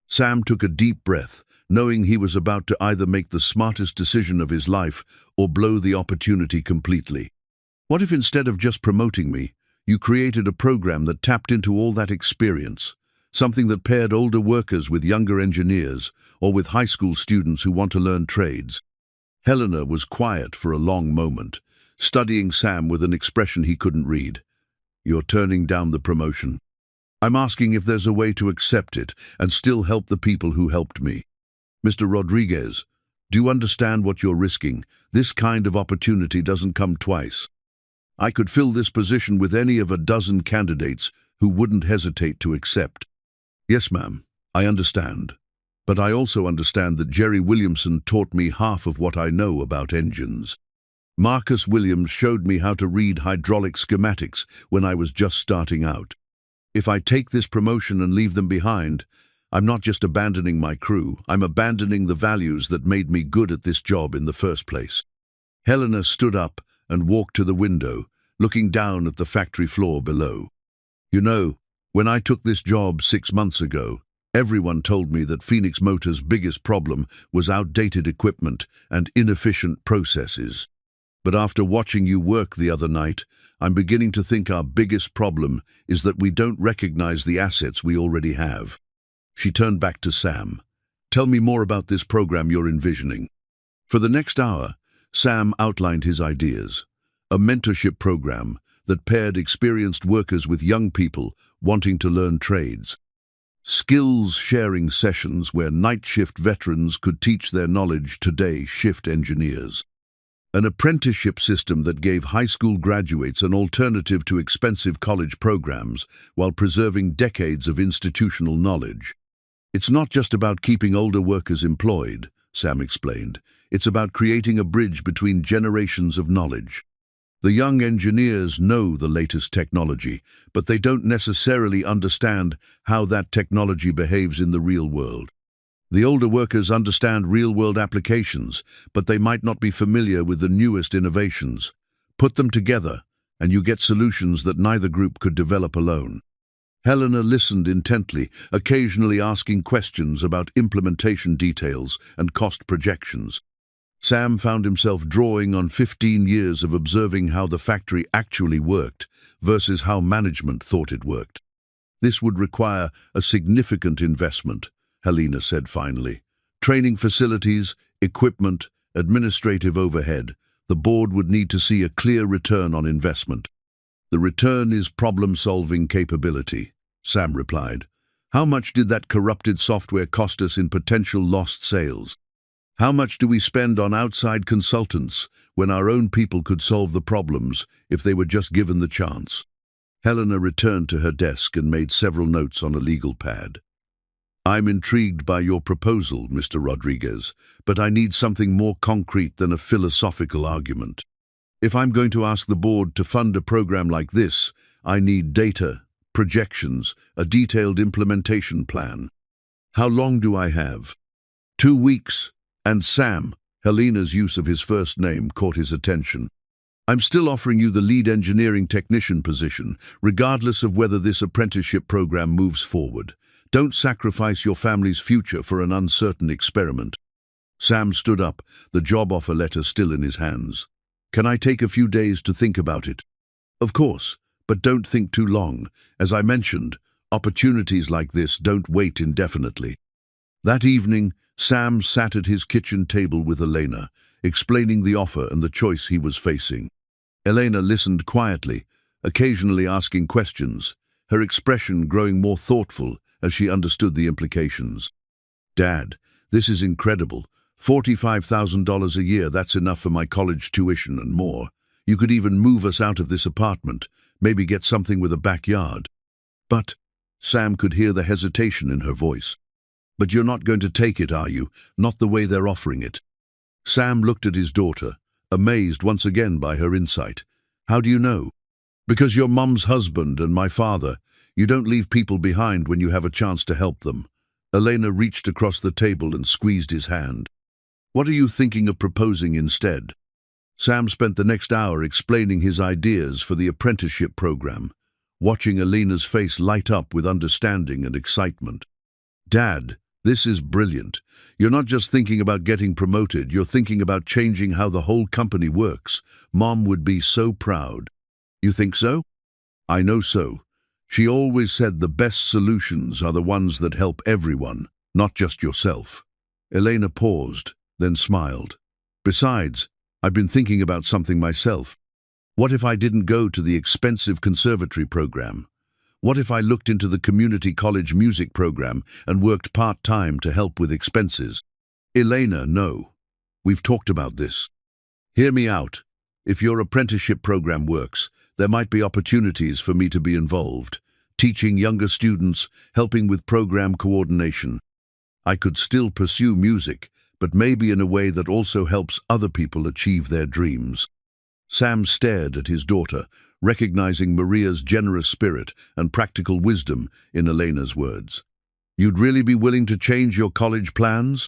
Sam took a deep breath, knowing he was about to either make the smartest decision of his life or blow the opportunity completely. What if instead of just promoting me, you created a program that tapped into all that experience? Something that paired older workers with younger engineers or with high school students who want to learn trades? Helena was quiet for a long moment, studying Sam with an expression he couldn't read. You're turning down the promotion. I'm asking if there's a way to accept it and still help the people who helped me. Mr. Rodriguez, do you understand what you're risking? This kind of opportunity doesn't come twice. I could fill this position with any of a dozen candidates who wouldn't hesitate to accept. Yes, ma'am, I understand. But I also understand that Jerry Williamson taught me half of what I know about engines. Marcus Williams showed me how to read hydraulic schematics when I was just starting out. If I take this promotion and leave them behind, I'm not just abandoning my crew, I'm abandoning the values that made me good at this job in the first place. Helena stood up and walked to the window, looking down at the factory floor below. You know, when I took this job 6 months ago, everyone told me that Phoenix Motors' biggest problem was outdated equipment and inefficient processes. But after watching you work the other night, I'm beginning to think our biggest problem is that we don't recognize the assets we already have. She turned back to Sam. Tell me more about this program you're envisioning. For the next hour, Sam outlined his ideas. A mentorship program that paired experienced workers with young people wanting to learn trades. Skills-sharing sessions where night shift veterans could teach their knowledge to day shift engineers. An apprenticeship system that gave high school graduates an alternative to expensive college programs while preserving decades of institutional knowledge. It's not just about keeping older workers employed, Sam explained. It's about creating a bridge between generations of knowledge. The young engineers know the latest technology, but they don't necessarily understand how that technology behaves in the real world. The older workers understand real-world applications, but they might not be familiar with the newest innovations. Put them together, and you get solutions that neither group could develop alone. Helena listened intently, occasionally asking questions about implementation details and cost projections. Sam found himself drawing on 15 years of observing how the factory actually worked versus how management thought it worked. This would require a significant investment, Helena said finally. Training facilities, equipment, administrative overhead. The board would need to see a clear return on investment. The return is problem-solving capability, Sam replied. How much did that corrupted software cost us in potential lost sales? How much do we spend on outside consultants when our own people could solve the problems if they were just given the chance? Helena returned to her desk and made several notes on a legal pad. I'm intrigued by your proposal, Mr. Rodriguez, but I need something more concrete than a philosophical argument. If I'm going to ask the board to fund a program like this, I need data, projections, a detailed implementation plan. How long do I have? 2 weeks. And Sam, Helena's use of his first name, caught his attention. I'm still offering you the lead engineering technician position, regardless of whether this apprenticeship program moves forward. Don't sacrifice your family's future for an uncertain experiment. Sam stood up, the job offer letter still in his hands. Can I take a few days to think about it? Of course, but don't think too long. As I mentioned, opportunities like this don't wait indefinitely. That evening, Sam sat at his kitchen table with Elena, explaining the offer and the choice he was facing. Elena listened quietly, occasionally asking questions, her expression growing more thoughtful as she understood the implications. Dad, this is incredible. $45,000 a year, that's enough for my college tuition and more. You could even move us out of this apartment, maybe get something with a backyard. But, Sam could hear the hesitation in her voice. But you're not going to take it, are you? Not the way they're offering it. Sam looked at his daughter, amazed once again by her insight. How do you know? Because you're Mum's husband and my father. You don't leave people behind when you have a chance to help them. Elena reached across the table and squeezed his hand. What are you thinking of proposing instead? Sam spent the next hour explaining his ideas for the apprenticeship program, watching Elena's face light up with understanding and excitement. Dad, this is brilliant. You're not just thinking about getting promoted, you're thinking about changing how the whole company works. Mom would be so proud. You think so? I know so. She always said the best solutions are the ones that help everyone, not just yourself. Elena paused, then smiled. Besides, I've been thinking about something myself. What if I didn't go to the expensive conservatory program? What if I looked into the community college music program and worked part-time to help with expenses? Elena, no. We've talked about this. Hear me out. If your apprenticeship program works, there might be opportunities for me to be involved, teaching younger students, helping with program coordination. I could still pursue music, but maybe in a way that also helps other people achieve their dreams. Sam stared at his daughter, recognizing Maria's generous spirit and practical wisdom in Elena's words. You'd really be willing to change your college plans?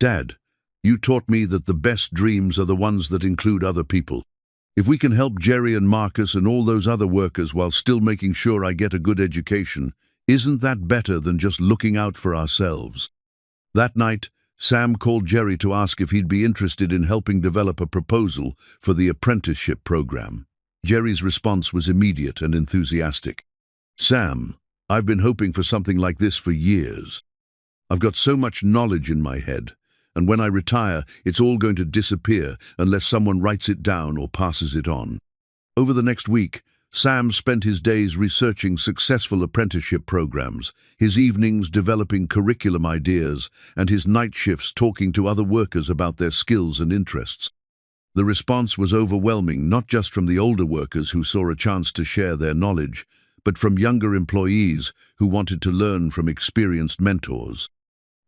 Dad, you taught me that the best dreams are the ones that include other people. If we can help Jerry and Marcus and all those other workers while still making sure I get a good education, isn't that better than just looking out for ourselves? That night, Sam called Jerry to ask if he'd be interested in helping develop a proposal for the apprenticeship program. Jerry's response was immediate and enthusiastic. Sam, I've been hoping for something like this for years. I've got so much knowledge in my head, and when I retire, it's all going to disappear unless someone writes it down or passes it on. Over the next week, Sam spent his days researching successful apprenticeship programs, his evenings developing curriculum ideas, and his night shifts talking to other workers about their skills and interests. The response was overwhelming, not just from the older workers who saw a chance to share their knowledge, but from younger employees who wanted to learn from experienced mentors.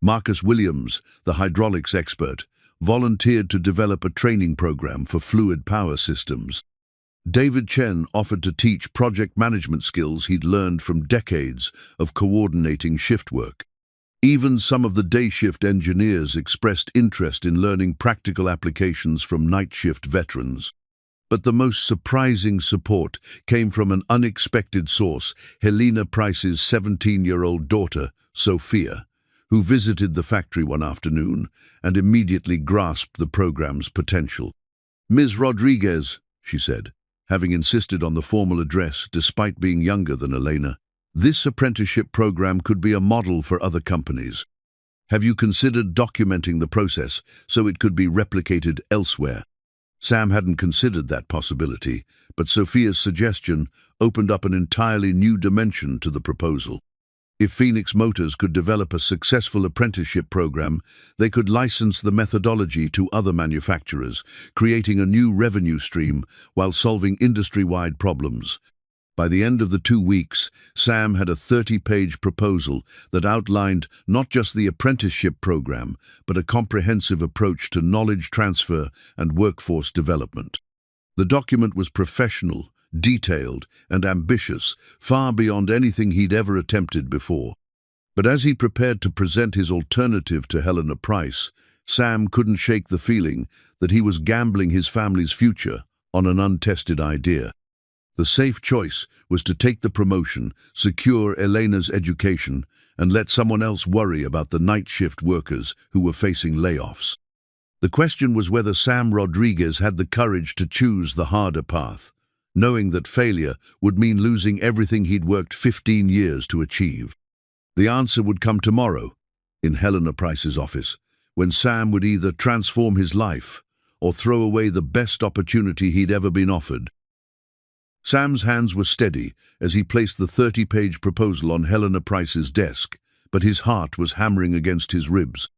Marcus Williams, the hydraulics expert, volunteered to develop a training program for fluid power systems. David Chen offered to teach project management skills he'd learned from decades of coordinating shift work. Even some of the day shift engineers expressed interest in learning practical applications from night shift veterans. But the most surprising support came from an unexpected source, Helena Price's 17-year-old daughter, Sophia, who visited the factory one afternoon and immediately grasped the program's potential. "Ms. Rodriguez," she said, having insisted on the formal address despite being younger than Elena, "this apprenticeship program could be a model for other companies. Have you considered documenting the process so it could be replicated elsewhere?" Sam hadn't considered that possibility, but Sophia's suggestion opened up an entirely new dimension to the proposal. If Phoenix Motors could develop a successful apprenticeship program, they could license the methodology to other manufacturers, creating a new revenue stream while solving industry-wide problems. By the end of the 2 weeks, Sam had a 30-page proposal that outlined not just the apprenticeship program, but a comprehensive approach to knowledge transfer and workforce development. The document was professional, detailed, and ambitious, far beyond anything he'd ever attempted before. But as he prepared to present his alternative to Helena Price, Sam couldn't shake the feeling that he was gambling his family's future on an untested idea. The safe choice was to take the promotion, secure Elena's education, and let someone else worry about the night shift workers who were facing layoffs. The question was whether Sam Rodriguez had the courage to choose the harder path, knowing that failure would mean losing everything he'd worked 15 years to achieve. The answer would come tomorrow, in Helena Price's office, when Sam would either transform his life or throw away the best opportunity he'd ever been offered. Sam's hands were steady as he placed the 30-page proposal on Helena Price's desk, but his heart was hammering against his ribs.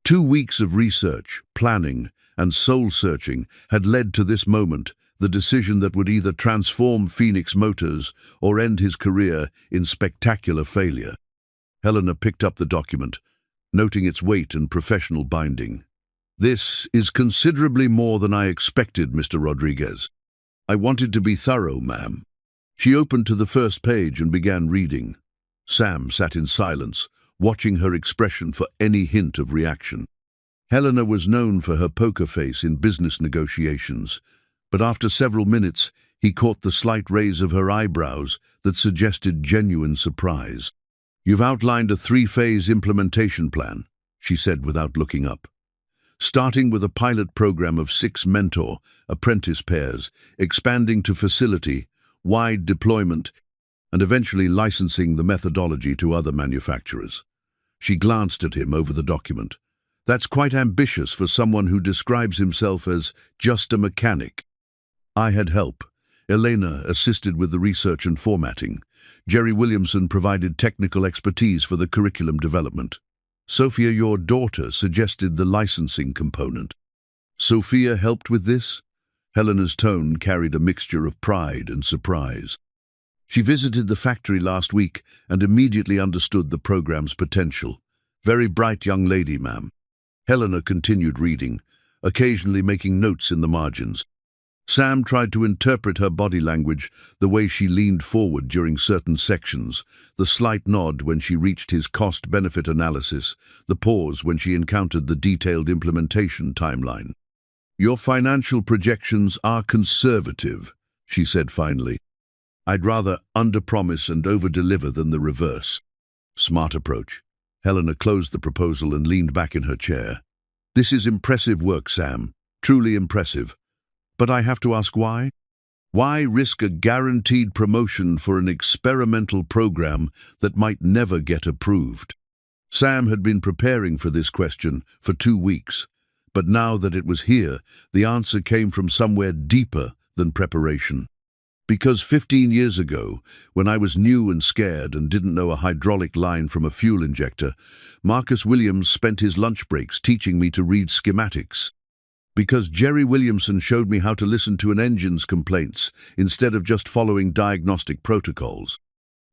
2 weeks of research, planning, and soul-searching had led to this moment, the decision that would either transform Phoenix Motors or end his career in spectacular failure. Helena picked up the document, noting its weight and professional binding. "This is considerably more than I expected, Mr. Rodriguez. I wanted to be thorough, ma'am." She opened to the first page and began reading. Sam sat in silence, watching her expression for any hint of reaction. Helena was known for her poker face in business negotiations, but after several minutes, he caught the slight raise of her eyebrows that suggested genuine surprise. "You've outlined a 3-phase implementation plan," she said without looking up. "Starting with a pilot program of 6 mentor-apprentice pairs, expanding to facility-wide deployment, and eventually licensing the methodology to other manufacturers." She glanced at him over the document. "That's quite ambitious for someone who describes himself as just a mechanic." "I had help. Elena assisted with the research and formatting. Jerry Williamson provided technical expertise for the curriculum development. Sophia, your daughter, suggested the licensing component." "Sophia helped with this?" Helena's tone carried a mixture of pride and surprise. "She visited the factory last week and immediately understood the program's potential. Very bright young lady, ma'am." Helena continued reading, occasionally making notes in the margins. Sam tried to interpret her body language, the way she leaned forward during certain sections, the slight nod when she reached his cost-benefit analysis, the pause when she encountered the detailed implementation timeline. "Your financial projections are conservative," she said finally. "I'd rather underpromise and overdeliver than the reverse." "Smart approach." Helena closed the proposal and leaned back in her chair. "This is impressive work, Sam. Truly impressive. But I have to ask why? Why risk a guaranteed promotion for an experimental program that might never get approved?" Sam had been preparing for this question for 2 weeks, but now that it was here, the answer came from somewhere deeper than preparation. Because 15 years ago, when I was new and scared and didn't know a hydraulic line from a fuel injector, Marcus Williams spent his lunch breaks teaching me to read schematics. Because Jerry Williamson showed me how to listen to an engine's complaints instead of just following diagnostic protocols.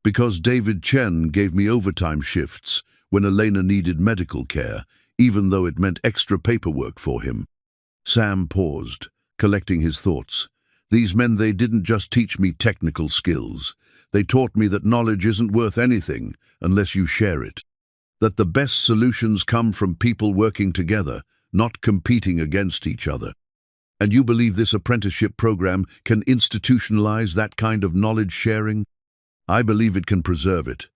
Because David Chen gave me overtime shifts when Elena needed medical care, even though it meant extra paperwork for him. Sam paused, collecting his thoughts. These men, they didn't just teach me technical skills. They taught me that knowledge isn't worth anything unless you share it. That the best solutions come from people working together, not competing against each other. And you believe this apprenticeship program can institutionalize that kind of knowledge sharing? I believe it can preserve it.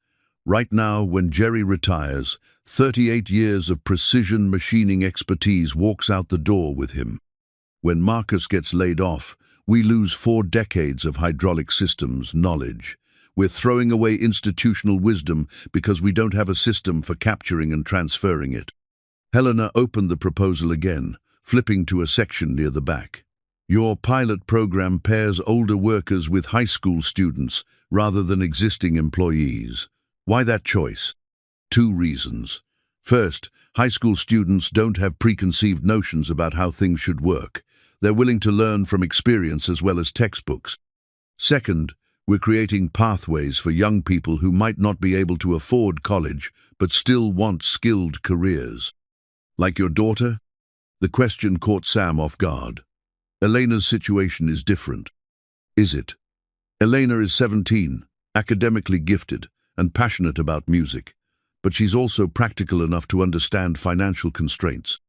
Right now, when Jerry retires, 38 years of precision machining expertise walks out the door with him. When Marcus gets laid off, we lose 4 decades of hydraulic systems knowledge. We're throwing away institutional wisdom because we don't have a system for capturing and transferring it. Helena opened the proposal again, flipping to a section near the back. Your pilot program pairs older workers with high school students rather than existing employees. Why that choice? 2 reasons. First, high school students don't have preconceived notions about how things should work. They're willing to learn from experience as well as textbooks. Second, we're creating pathways for young people who might not be able to afford college but still want skilled careers. Like your daughter? The question caught Sam off guard. Elena's situation is different. Is it? Elena is 17, academically gifted, and passionate about music, but she's also practical enough to understand financial constraints.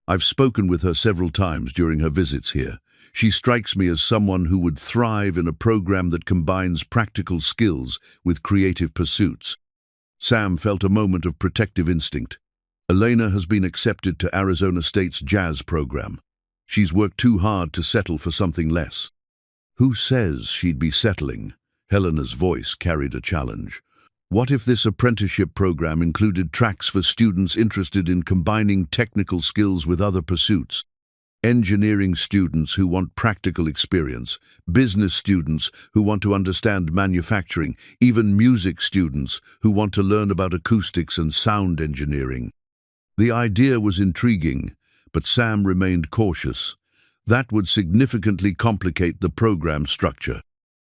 I've spoken with her several times during her visits here. She strikes me as someone who would thrive in a program that combines practical skills with creative pursuits. Sam felt a moment of protective instinct. Elena has been accepted to Arizona State's jazz program. She's worked too hard to settle for something less. Who says she'd be settling? Helena's voice carried a challenge. What if this apprenticeship program included tracks for students interested in combining technical skills with other pursuits? Engineering students who want practical experience, business students who want to understand manufacturing, even music students who want to learn about acoustics and sound engineering. The idea was intriguing, but Sam remained cautious. That would significantly complicate the program structure.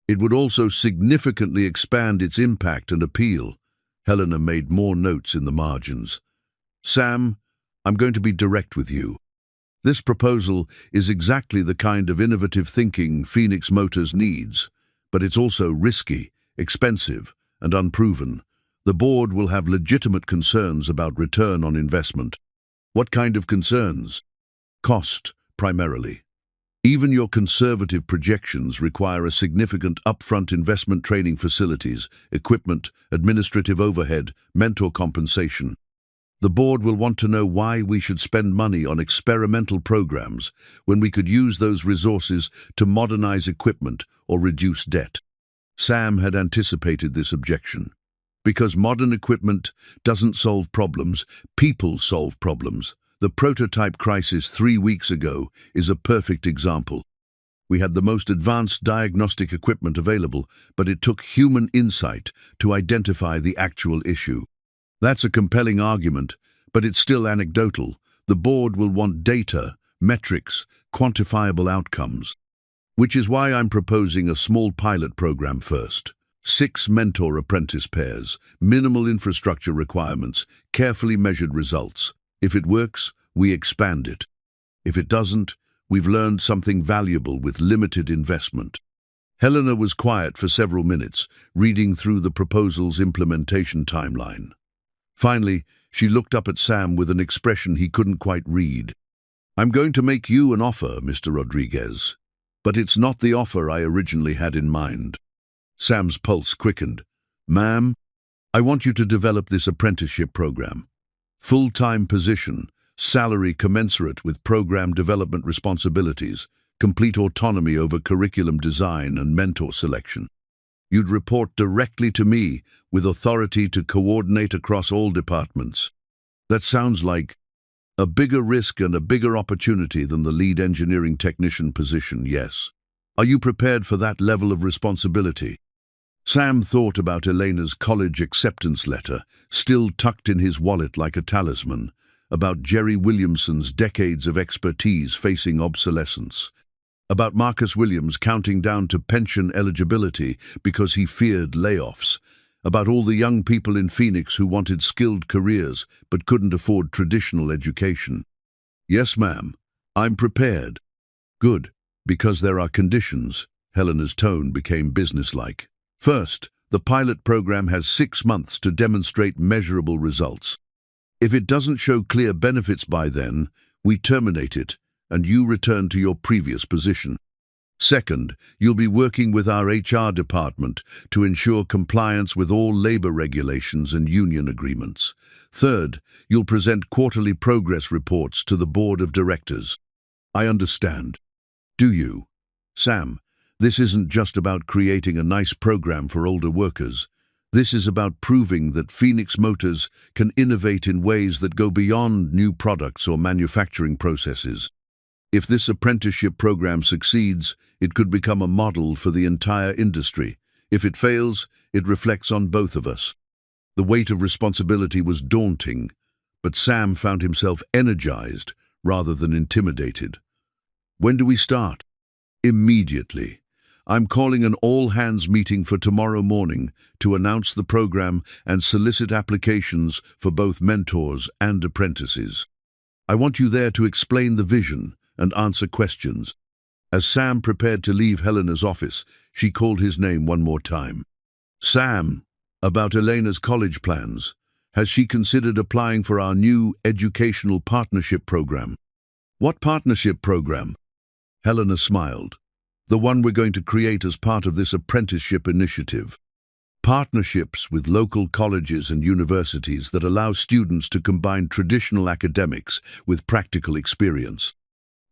It would also significantly expand its impact and appeal. Helena made more notes in the margins. Sam, I'm going to be direct with you. This proposal is exactly the kind of innovative thinking Phoenix Motors needs, but it's also risky, expensive, and unproven. The board will have legitimate concerns about return on investment. What kind of concerns? Cost, primarily. Even your conservative projections require a significant upfront investment: training facilities, equipment, administrative overhead, mentor compensation. The board will want to know why we should spend money on experimental programs when we could use those resources to modernize equipment or reduce debt. Sam had anticipated this objection. Because modern equipment doesn't solve problems, people solve problems. The prototype crisis 3 weeks ago is a perfect example. We had the most advanced diagnostic equipment available, but it took human insight to identify the actual issue. That's a compelling argument, but it's still anecdotal. The board will want data, metrics, quantifiable outcomes. Which is why I'm proposing a small pilot program first. 6 mentor-apprentice pairs, minimal infrastructure requirements, carefully measured results. If it works, we expand it. If it doesn't, we've learned something valuable with limited investment. Helena was quiet for several minutes, reading through the proposal's implementation timeline. Finally, she looked up at Sam with an expression he couldn't quite read. I'm going to make you an offer, Mr. Rodriguez, but it's not the offer I originally had in mind. Sam's pulse quickened. Ma'am, I want you to develop this apprenticeship program. Full-time position, salary commensurate with program development responsibilities, complete autonomy over curriculum design and mentor selection. You'd report directly to me with authority to coordinate across all departments. That sounds like a bigger risk and a bigger opportunity than the lead engineering technician position, yes. Are you prepared for that level of responsibility? Sam thought about Elena's college acceptance letter, still tucked in his wallet like a talisman, about Jerry Williamson's decades of expertise facing obsolescence, about Marcus Williams counting down to pension eligibility because he feared layoffs, about all the young people in Phoenix who wanted skilled careers but couldn't afford traditional education. Yes, ma'am, I'm prepared. Good, because there are conditions. Helena's tone became businesslike. First, The pilot program has 6 months to demonstrate measurable results. If it doesn't show clear benefits by then, we terminate it and you return to your previous position. Second, you'll be working with our HR department to ensure compliance with all labor regulations and union agreements. Third, you'll present quarterly progress reports to the board of directors. I understand. Do you? Sam, this isn't just about creating a nice program for older workers. This is about proving that Phoenix Motors can innovate in ways that go beyond new products or manufacturing processes. If this apprenticeship program succeeds, it could become a model for the entire industry. If it fails, it reflects on both of us. The weight of responsibility was daunting, but Sam found himself energized rather than intimidated. When do we start? Immediately. I'm calling an all-hands meeting for tomorrow morning to announce the program and solicit applications for both mentors and apprentices. I want you there to explain the vision and answer questions. As Sam prepared to leave Helena's office, she called his name one more time. Sam, about Elena's college plans. Has she considered applying for our new educational partnership program? What partnership program? Helena smiled. The one we're going to create as part of this apprenticeship initiative. Partnerships with local colleges and universities that allow students to combine traditional academics with practical experience.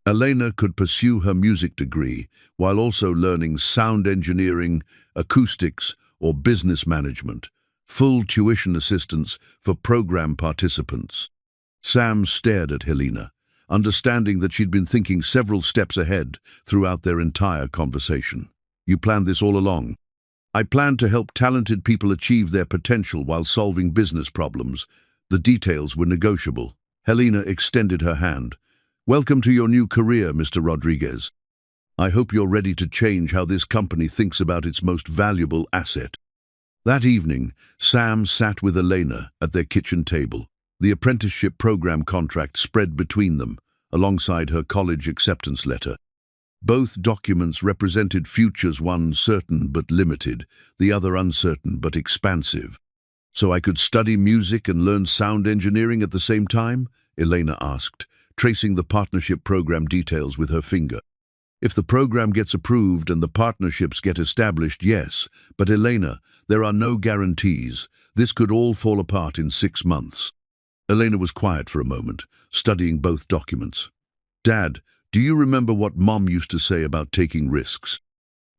Elena could pursue her music degree while also learning sound engineering, acoustics, or business management, full tuition assistance for program participants. Sam stared at Helena, understanding that she'd been thinking several steps ahead throughout their entire conversation. You planned this all along. I planned to help talented people achieve their potential while solving business problems. The details were negotiable. Helena extended her hand. Welcome to your new career, Mr. Rodriguez. I hope you're ready to change how this company thinks about its most valuable asset. That evening, Sam sat with Elena at their kitchen table. The apprenticeship program contract spread between them, alongside her college acceptance letter. Both documents represented futures, one certain but limited, the other uncertain but expansive. So I could study music and learn sound engineering at the same time? Elena asked, tracing the partnership program details with her finger. If the program gets approved and the partnerships get established, yes. But Elena, there are no guarantees. This could all fall apart in 6 months. Elena was quiet for a moment, studying both documents. Dad, do you remember what Mom used to say about taking risks?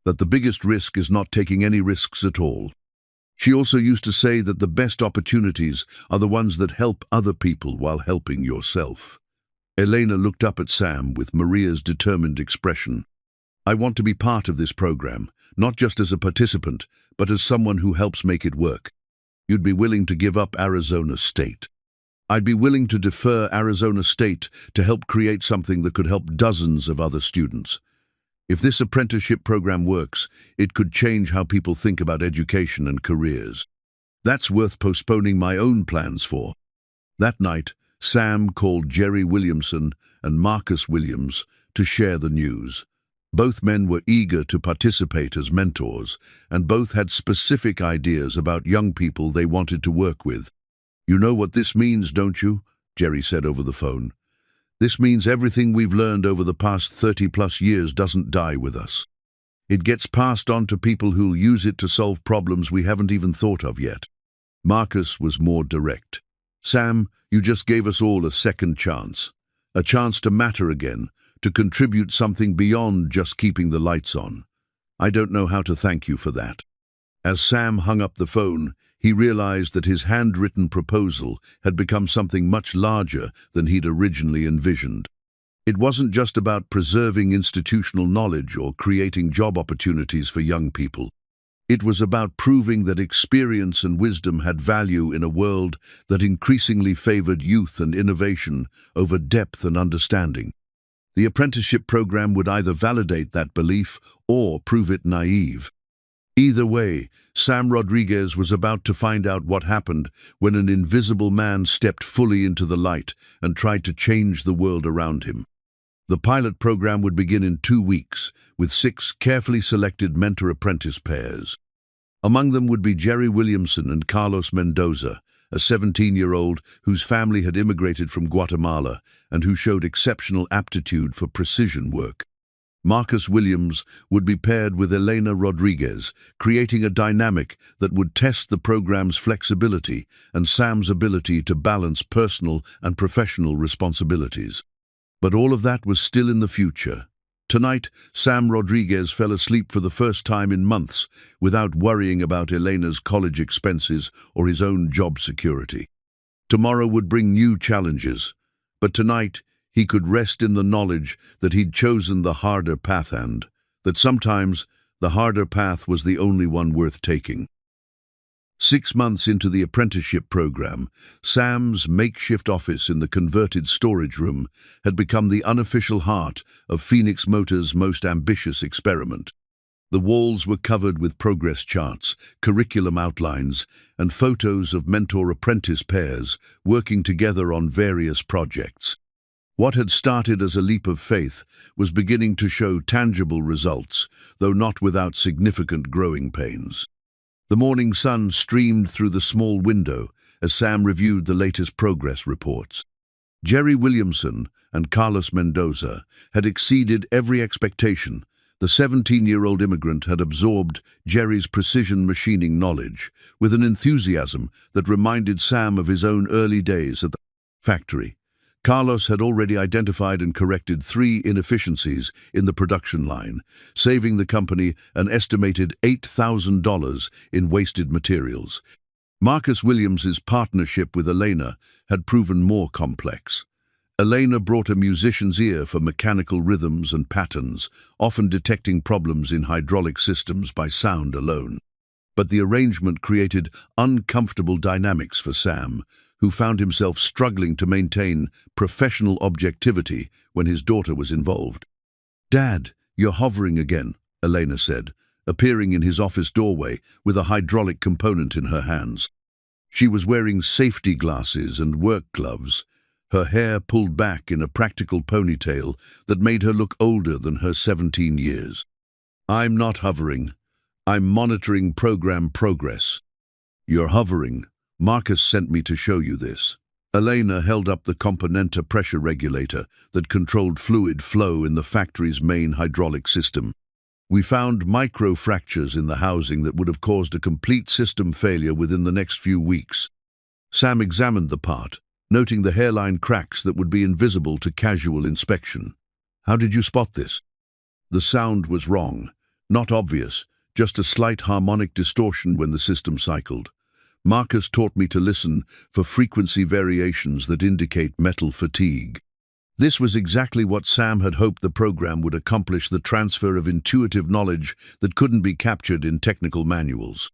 That the biggest risk is not taking any risks at all. She also used to say that the best opportunities are the ones that help other people while helping yourself. Elena looked up at Sam with Maria's determined expression. I want to be part of this program, not just as a participant, but as someone who helps make it work. You'd be willing to give up Arizona State. I'd be willing to defer Arizona State to help create something that could help dozens of other students. If this apprenticeship program works, it could change how people think about education and careers. That's worth postponing my own plans for. That night, Sam called Jerry Williamson and Marcus Williams to share the news. Both men were eager to participate as mentors, and both had specific ideas about young people they wanted to work with. You know what this means, don't you? Jerry said over the phone. This means everything we've learned over the past 30+ years doesn't die with us. It gets passed on to people who'll use it to solve problems we haven't even thought of yet. Marcus was more direct. Sam, you just gave us all a second chance. A chance to matter again, to contribute something beyond just keeping the lights on. I don't know how to thank you for that. As Sam hung up the phone, he realized that his handwritten proposal had become something much larger than he'd originally envisioned. It wasn't just about preserving institutional knowledge or creating job opportunities for young people. It was about proving that experience and wisdom had value in a world that increasingly favored youth and innovation over depth and understanding. The apprenticeship program would either validate that belief or prove it naive. Either way, Sam Rodriguez was about to find out what happened when an invisible man stepped fully into the light and tried to change the world around him. The pilot program would begin in 2 weeks, with 6 carefully selected mentor-apprentice pairs. Among them would be Jerry Williamson and Carlos Mendoza, a 17-year-old whose family had immigrated from Guatemala and who showed exceptional aptitude for precision work. Marcus Williams would be paired with Elena Rodriguez, creating a dynamic that would test the program's flexibility and Sam's ability to balance personal and professional responsibilities. But all of that was still in the future. Tonight, Sam Rodriguez fell asleep for the first time in months without worrying about Elena's college expenses or his own job security. Tomorrow would bring new challenges, but tonight he could rest in the knowledge that he'd chosen the harder path and that sometimes the harder path was the only one worth taking. 6 months into the apprenticeship program, Sam's makeshift office in the converted storage room had become the unofficial heart of Phoenix Motor's most ambitious experiment. The walls were covered with progress charts, curriculum outlines, and photos of mentor-apprentice pairs working together on various projects. What had started as a leap of faith was beginning to show tangible results, though not without significant growing pains. The morning sun streamed through the small window as Sam reviewed the latest progress reports. Jerry Williamson and Carlos Mendoza had exceeded every expectation. The 17-year-old immigrant had absorbed Jerry's precision machining knowledge with an enthusiasm that reminded Sam of his own early days at the factory. Carlos had already identified and corrected 3 inefficiencies in the production line, saving the company an estimated $8,000 in wasted materials. Marcus Williams's partnership with Elena had proven more complex. Elena brought a musician's ear for mechanical rhythms and patterns, often detecting problems in hydraulic systems by sound alone. But the arrangement created uncomfortable dynamics for Sam, who found himself struggling to maintain professional objectivity when his daughter was involved. "Dad, you're hovering again," Elena said, appearing in his office doorway with a hydraulic component in her hands. She was wearing safety glasses and work gloves, her hair pulled back in a practical ponytail that made her look older than her 17 years. "I'm not hovering. I'm monitoring program progress." "You're hovering. Marcus sent me to show you this." Elena held up the componenta pressure regulator that controlled fluid flow in the factory's main hydraulic system. "We found micro-fractures in the housing that would have caused a complete system failure within the next few weeks." Sam examined the part, noting the hairline cracks that would be invisible to casual inspection. "How did you spot this?" "The sound was wrong. Not obvious, just a slight harmonic distortion when the system cycled. Marcus taught me to listen for frequency variations that indicate metal fatigue." This was exactly what Sam had hoped the program would accomplish: the transfer of intuitive knowledge that couldn't be captured in technical manuals.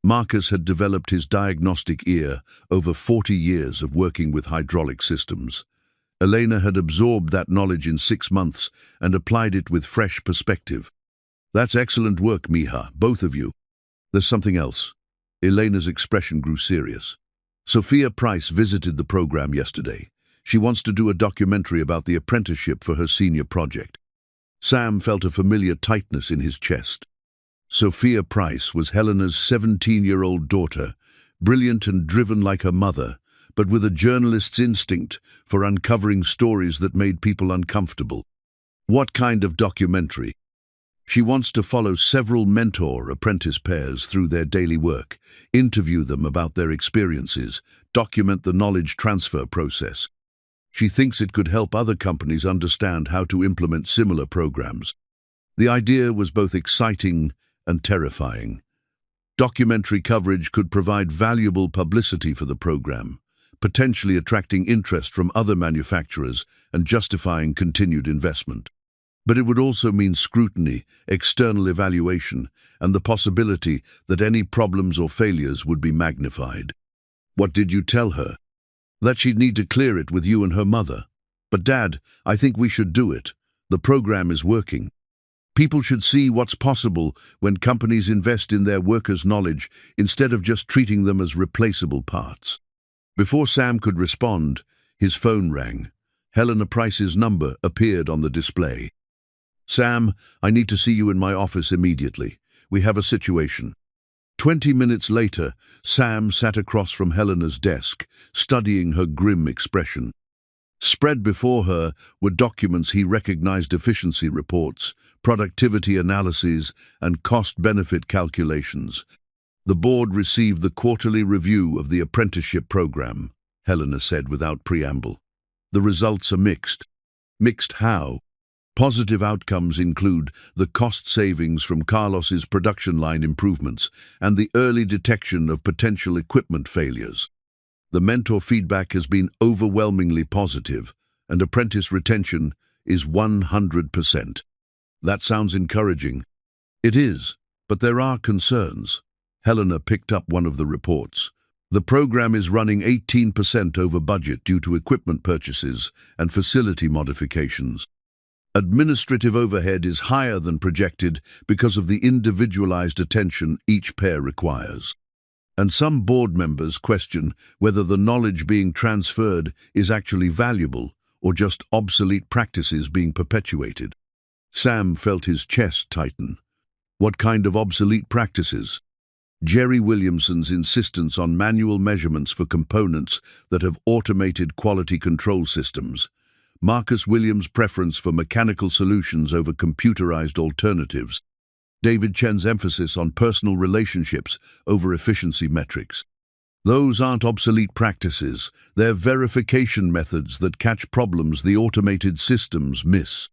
Marcus had developed his diagnostic ear over 40 years of working with hydraulic systems. Elena had absorbed that knowledge in 6 months and applied it with fresh perspective. "That's excellent work, Mija, both of you." "There's something else." Elena's expression grew serious. "Sophia Price visited the program yesterday. She wants to do a documentary about the apprenticeship for her senior project." Sam felt a familiar tightness in his chest. Sophia Price was Helena's 17-year-old daughter, brilliant and driven like her mother, but with a journalist's instinct for uncovering stories that made people uncomfortable. "What kind of documentary?" "She wants to follow several mentor-apprentice pairs through their daily work, interview them about their experiences, document the knowledge transfer process. She thinks it could help other companies understand how to implement similar programs." The idea was both exciting and terrifying. Documentary coverage could provide valuable publicity for the program, potentially attracting interest from other manufacturers and justifying continued investment. But it would also mean scrutiny, external evaluation, and the possibility that any problems or failures would be magnified. "What did you tell her?" "That she'd need to clear it with you and her mother." "But Dad, I think we should do it. The program is working. People should see what's possible when companies invest in their workers' knowledge instead of just treating them as replaceable parts." Before Sam could respond, his phone rang. Helena Price's number appeared on the display. "Sam, I need to see you in my office immediately. We have a situation." 20 minutes later, Sam sat across from Helena's desk, studying her grim expression. Spread before her were documents he recognized: efficiency reports, productivity analyses, and cost-benefit calculations. The board received the quarterly review of the apprenticeship program, Helena said without preamble. The results are mixed. Mixed how? Positive outcomes include the cost savings from Carlos's production line improvements and the early detection of potential equipment failures. The mentor feedback has been overwhelmingly positive, and apprentice retention is 100%. That sounds encouraging. It is, but there are concerns. Helena picked up one of the reports. The program is running 18% over budget due to equipment purchases and facility modifications. Administrative overhead is higher than projected because of the individualized attention each pair requires. And some board members question whether the knowledge being transferred is actually valuable or just obsolete practices being perpetuated. Sam felt his chest tighten. What kind of obsolete practices? Jerry Williamson's insistence on manual measurements for components that have automated quality control systems. Marcus Williams' preference for mechanical solutions over computerized alternatives. David Chen's emphasis on personal relationships over efficiency metrics. Those aren't obsolete practices, they're verification methods that catch problems the automated systems miss.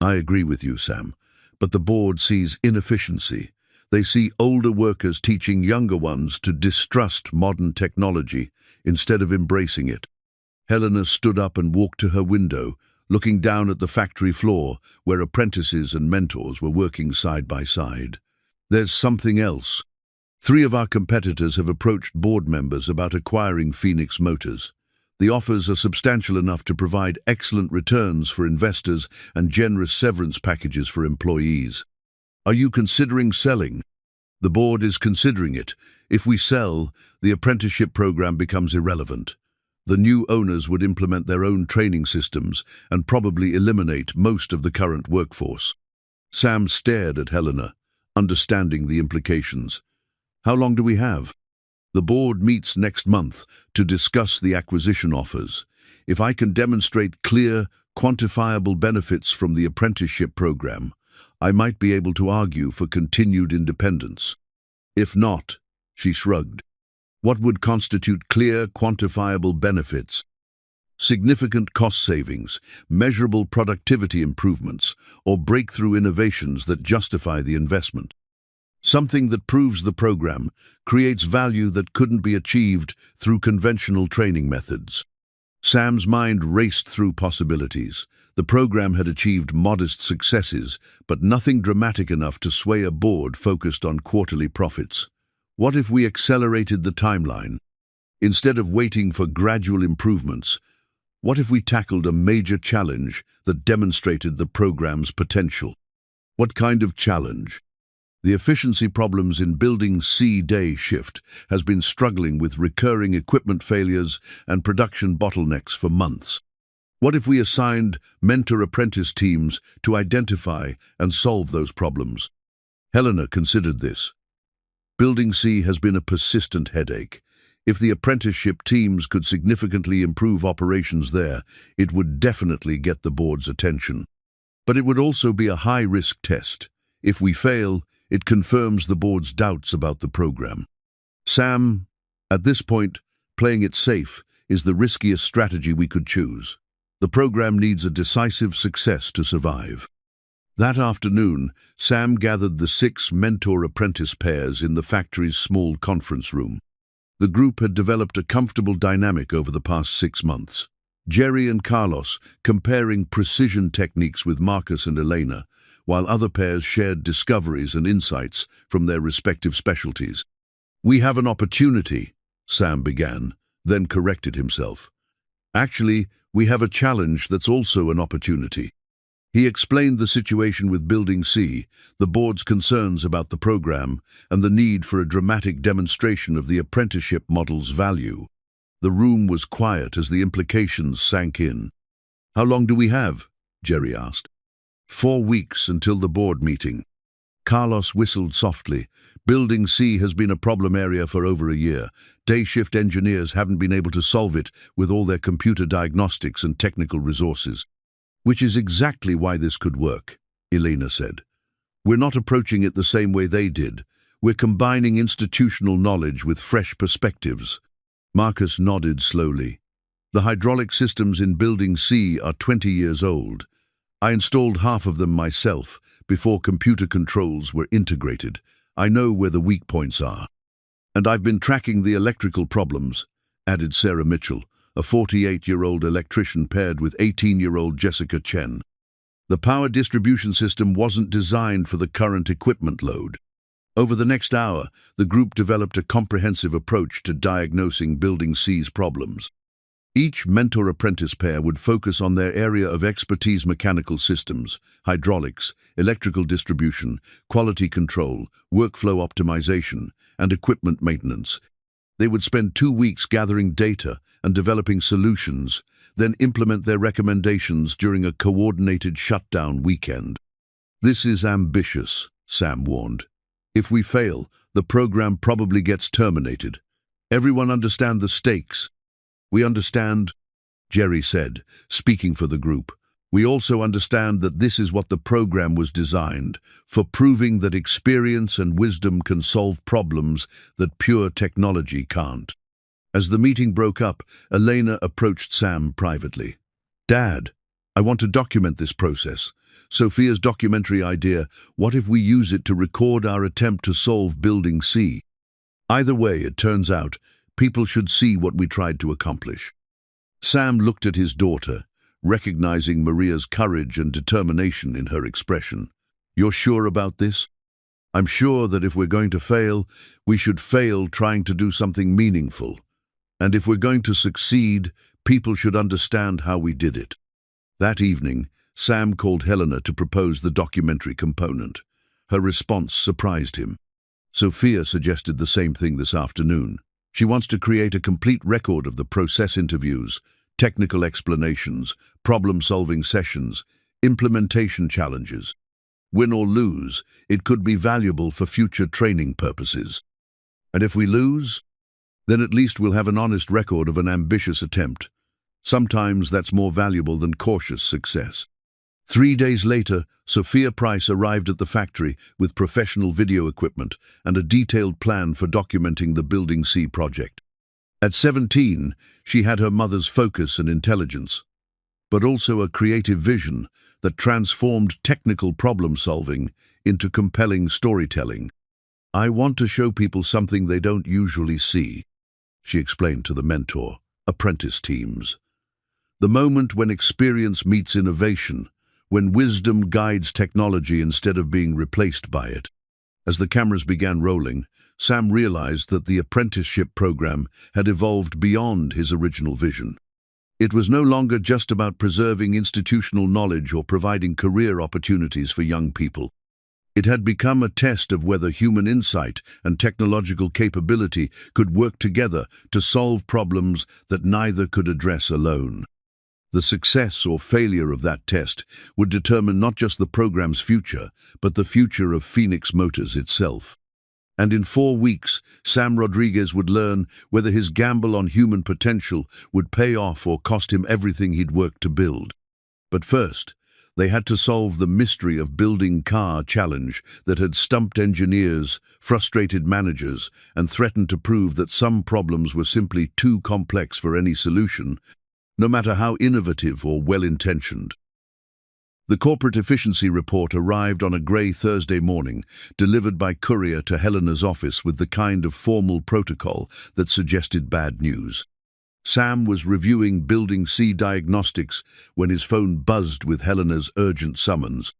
I agree with you, Sam, but the board sees inefficiency. They see older workers teaching younger ones to distrust modern technology instead of embracing it. Helena stood up and walked to her window, looking down at the factory floor where apprentices and mentors were working side by side. There's something else. 3 of our competitors have approached board members about acquiring Phoenix Motors. The offers are substantial enough to provide excellent returns for investors and generous severance packages for employees. Are you considering selling? The board is considering it. If we sell, the apprenticeship program becomes irrelevant. The new owners would implement their own training systems and probably eliminate most of the current workforce. Sam stared at Helena, understanding the implications. How long do we have? The board meets next month to discuss the acquisition offers. If I can demonstrate clear, quantifiable benefits from the apprenticeship program, I might be able to argue for continued independence. If not, she shrugged. What would constitute clear, quantifiable benefits? Significant cost savings, measurable productivity improvements, or breakthrough innovations that justify the investment. Something that proves the program creates value that couldn't be achieved through conventional training methods. Sam's mind raced through possibilities. The program had achieved modest successes, but nothing dramatic enough to sway a board focused on quarterly profits. What if we accelerated the timeline? Instead of waiting for gradual improvements, what if we tackled a major challenge that demonstrated the program's potential? What kind of challenge? The efficiency problems in Building C day shift has been struggling with recurring equipment failures and production bottlenecks for months. What if we assigned mentor-apprentice teams to identify and solve those problems? Helena considered this. Building C has been a persistent headache. If the apprenticeship teams could significantly improve operations there, it would definitely get the board's attention. But it would also be a high-risk test. If we fail, it confirms the board's doubts about the program. Sam, at this point, playing it safe is the riskiest strategy we could choose. The program needs a decisive success to survive. That afternoon, Sam gathered the 6 mentor-apprentice pairs in the factory's small conference room. The group had developed a comfortable dynamic over the past 6 months. Jerry and Carlos comparing precision techniques with Marcus and Elena, while other pairs shared discoveries and insights from their respective specialties. "We have an opportunity," Sam began, then corrected himself. "Actually, we have a challenge that's also an opportunity." He explained the situation with Building C, the board's concerns about the program, and the need for a dramatic demonstration of the apprenticeship model's value. The room was quiet as the implications sank in. "How long do we have?" Jerry asked. 4 weeks until the board meeting. Carlos whistled softly. Building C has been a problem area for over a year. Day shift engineers haven't been able to solve it with all their computer diagnostics and technical resources. Which is exactly why this could work, Elena said. We're not approaching it the same way they did. We're combining institutional knowledge with fresh perspectives. Marcus nodded slowly. The hydraulic systems in Building C are 20 years old. I installed half of them myself before computer controls were integrated. I know where the weak points are. And I've been tracking the electrical problems, added Sarah Mitchell, a 48-year-old electrician paired with 18-year-old Jessica Chen. The power distribution system wasn't designed for the current equipment load. Over the next hour, the group developed a comprehensive approach to diagnosing Building C's problems. Each mentor-apprentice pair would focus on their area of expertise: mechanical systems, hydraulics, electrical distribution, quality control, workflow optimization, and equipment maintenance. They would spend 2 weeks gathering data and developing solutions, then implement their recommendations during a coordinated shutdown weekend. This is ambitious, Sam warned. If we fail, the program probably gets terminated. Everyone understand the stakes? We understand, Jerry said, speaking for the group. We also understand that this is what the program was designed, for proving that experience and wisdom can solve problems that pure technology can't. As the meeting broke up, Elena approached Sam privately. Dad, I want to document this process. Sophia's documentary idea, what if we use it to record our attempt to solve Building C? Either way, it turns out, people should see what we tried to accomplish. Sam looked at his daughter, recognizing Maria's courage and determination in her expression. You're sure about this? I'm sure that if we're going to fail, we should fail trying to do something meaningful. And if we're going to succeed, people should understand how we did it. That evening, Sam called Helena to propose the documentary component. Her response surprised him. Sophia suggested the same thing this afternoon. She wants to create a complete record of the process interviews, technical explanations, problem-solving sessions, implementation challenges. Win or lose, it could be valuable for future training purposes. And if we lose, then at least we'll have an honest record of an ambitious attempt. Sometimes that's more valuable than cautious success. 3 days later, Sophia Price arrived at the factory with professional video equipment and a detailed plan for documenting the Building C project. At 17, she had her mother's focus and intelligence, but also a creative vision that transformed technical problem-solving into compelling storytelling. I want to show people something they don't usually see, she explained to the mentor, apprentice teams. The moment when experience meets innovation, when wisdom guides technology instead of being replaced by it. As the cameras began rolling, Sam realized that the apprenticeship program had evolved beyond his original vision. It was no longer just about preserving institutional knowledge or providing career opportunities for young people. It had become a test of whether human insight and technological capability could work together to solve problems that neither could address alone. The success or failure of that test would determine not just the program's future, but the future of Phoenix Motors itself. And in 4 weeks, Sam Rodriguez would learn whether his gamble on human potential would pay off or cost him everything he'd worked to build. But first, they had to solve the mystery of Building Car challenge that had stumped engineers, frustrated managers, and threatened to prove that some problems were simply too complex for any solution, no matter how innovative or well-intentioned. The corporate efficiency report arrived on a grey Thursday morning, delivered by courier to Helena's office with the kind of formal protocol that suggested bad news. Sam was reviewing Building C diagnostics when his phone buzzed with Helena's urgent summons.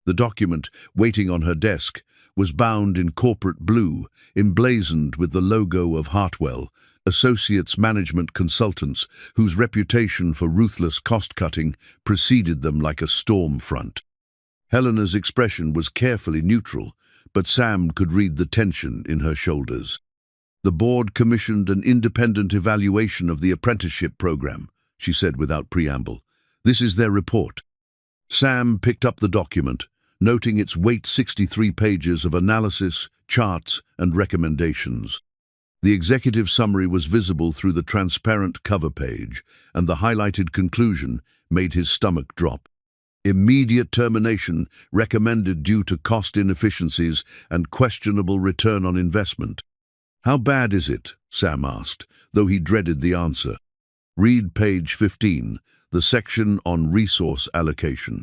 The document, waiting on her desk, was bound in corporate blue, emblazoned with the logo of Heartfelt, Associates Management Consultants, whose reputation for ruthless cost-cutting preceded them like a storm front. Helena's expression was carefully neutral, but Sam could read the tension in her shoulders. The board commissioned an independent evaluation of the apprenticeship program, she said without preamble. This is their report. Sam picked up the document, noting its weight 63 pages of analysis, charts, and recommendations. The executive summary was visible through the transparent cover page, and the highlighted conclusion made his stomach drop. Immediate termination recommended due to cost inefficiencies and questionable return on investment. "How bad is it?" Sam asked, though he dreaded the answer. "Read page 15, the section on resource allocation."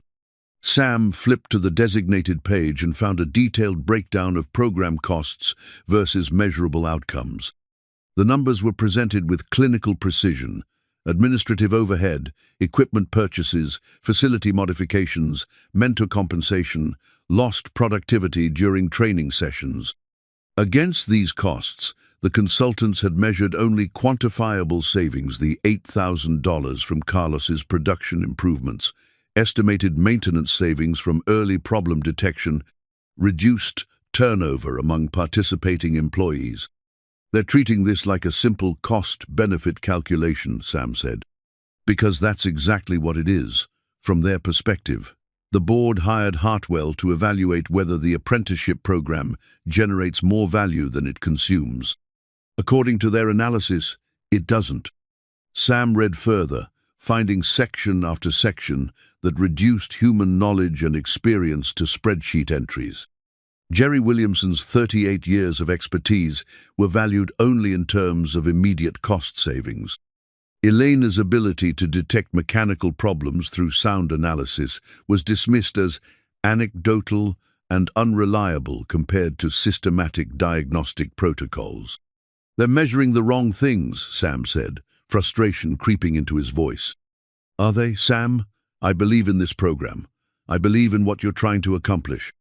Sam flipped to the designated page and found a detailed breakdown of program costs versus measurable outcomes. The numbers were presented with clinical precision: administrative overhead, equipment purchases, facility modifications, mentor compensation, lost productivity during training sessions. Against these costs, the consultants had measured only quantifiable savings: the $8,000 from Carlos's production improvements, estimated maintenance savings from early problem detection, reduced turnover among participating employees. "They're treating this like a simple cost-benefit calculation," Sam said. "Because that's exactly what it is, from their perspective." The board hired Heartfelt to evaluate whether the apprenticeship program generates more value than it consumes. According to their analysis, it doesn't. Sam read further, finding section after section that reduced human knowledge and experience to spreadsheet entries. Jerry Williamson's 38 years of expertise were valued only in terms of immediate cost savings. Elena's ability to detect mechanical problems through sound analysis was dismissed as anecdotal and unreliable compared to systematic diagnostic protocols. "They're measuring the wrong things," Sam said, frustration creeping into his voice. "Are they, Sam? I believe in this program. I believe in what you're trying to accomplish.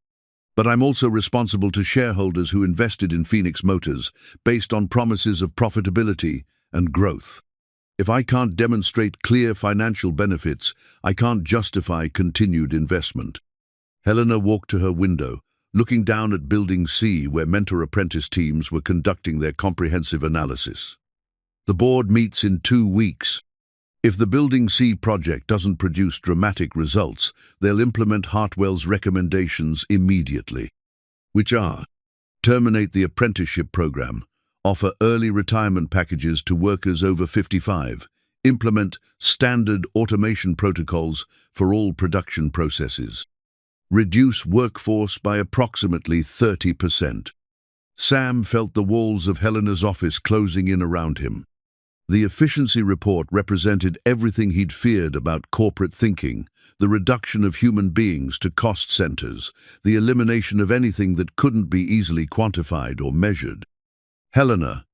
But I'm also responsible to shareholders who invested in Phoenix Motors based on promises of profitability and growth. If I can't demonstrate clear financial benefits, I can't justify continued investment." Helena walked to her window, looking down at Building C, where mentor-apprentice teams were conducting their comprehensive analysis. "The board meets in 2 weeks. If the Building C project doesn't produce dramatic results, they'll implement Heartfelt's recommendations immediately, which are: terminate the apprenticeship program, offer early retirement packages to workers over 55, implement standard automation protocols for all production processes, reduce workforce by approximately 30%. Sam felt the walls of Helena's office closing in around him. The efficiency report represented everything he'd feared about corporate thinking: the reduction of human beings to cost centers, the elimination of anything that couldn't be easily quantified or measured. "Helena,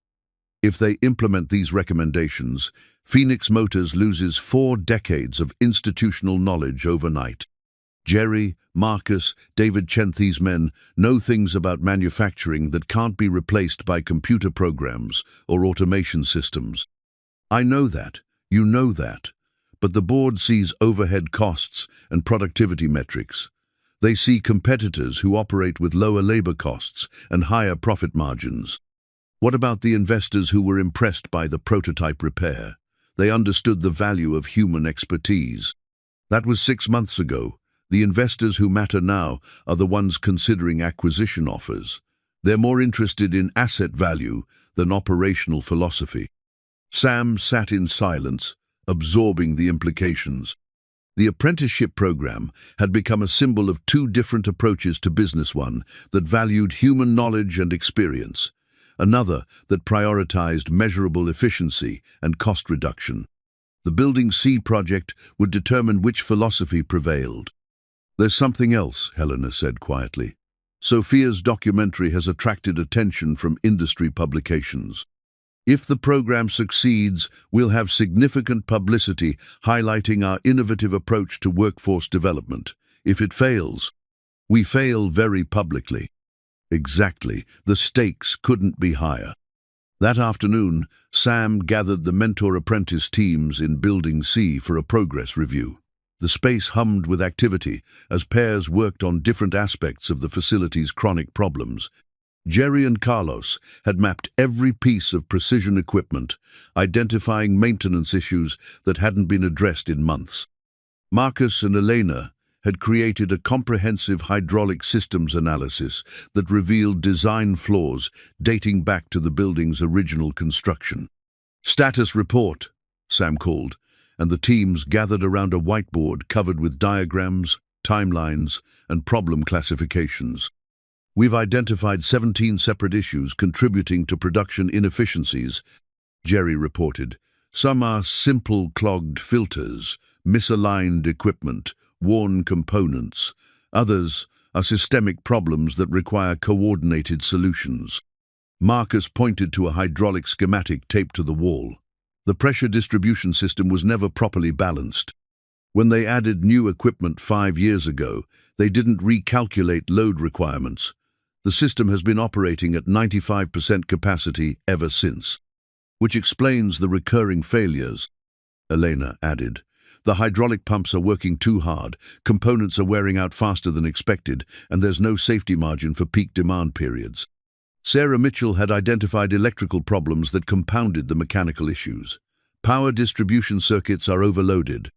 if they implement these recommendations, Phoenix Motors loses 4 decades of institutional knowledge overnight. Jerry, Marcus, David Chenthy's men know things about manufacturing that can't be replaced by computer programs or automation systems. I know that, you know that, but the board sees overhead costs and productivity metrics. They see competitors who operate with lower labor costs and higher profit margins. What about the investors who were impressed by the prototype repair? They understood the value of human expertise. That was 6 months ago. The investors who matter now are the ones considering acquisition offers. They're more interested in asset value than operational philosophy." Sam sat in silence, absorbing the implications. The apprenticeship program had become a symbol of 2 different approaches to business: one that valued human knowledge and experience, another that prioritized measurable efficiency and cost reduction. The Building C project would determine which philosophy prevailed. "There's something else," Helena said quietly. "Sophia's documentary has attracted attention from industry publications. If the program succeeds, we'll have significant publicity highlighting our innovative approach to workforce development. If it fails, we fail very publicly." Exactly. The stakes couldn't be higher. That afternoon, Sam gathered the mentor-apprentice teams in Building C for a progress review. The space hummed with activity as pairs worked on different aspects of the facility's chronic problems. Jerry and Carlos had mapped every piece of precision equipment, identifying maintenance issues that hadn't been addressed in months. Marcus and Elena had created a comprehensive hydraulic systems analysis that revealed design flaws dating back to the building's original construction. "Status report," Sam called, and the teams gathered around a whiteboard covered with diagrams, timelines, and problem classifications. "We've identified 17 separate issues contributing to production inefficiencies," Jerry reported. "Some are simple clogged filters, misaligned equipment, worn components. Others are systemic problems that require coordinated solutions." Marcus pointed to a hydraulic schematic taped to the wall. The pressure distribution system was never properly balanced. When they added new equipment 5 years ago, they didn't recalculate load requirements. The system has been operating at 95% capacity ever since, which explains the recurring failures, Elena added. "The hydraulic pumps are working too hard, components are wearing out faster than expected, and there's no safety margin for peak demand periods." Sarah Mitchell had identified electrical problems that compounded the mechanical issues. Power distribution circuits are overloaded.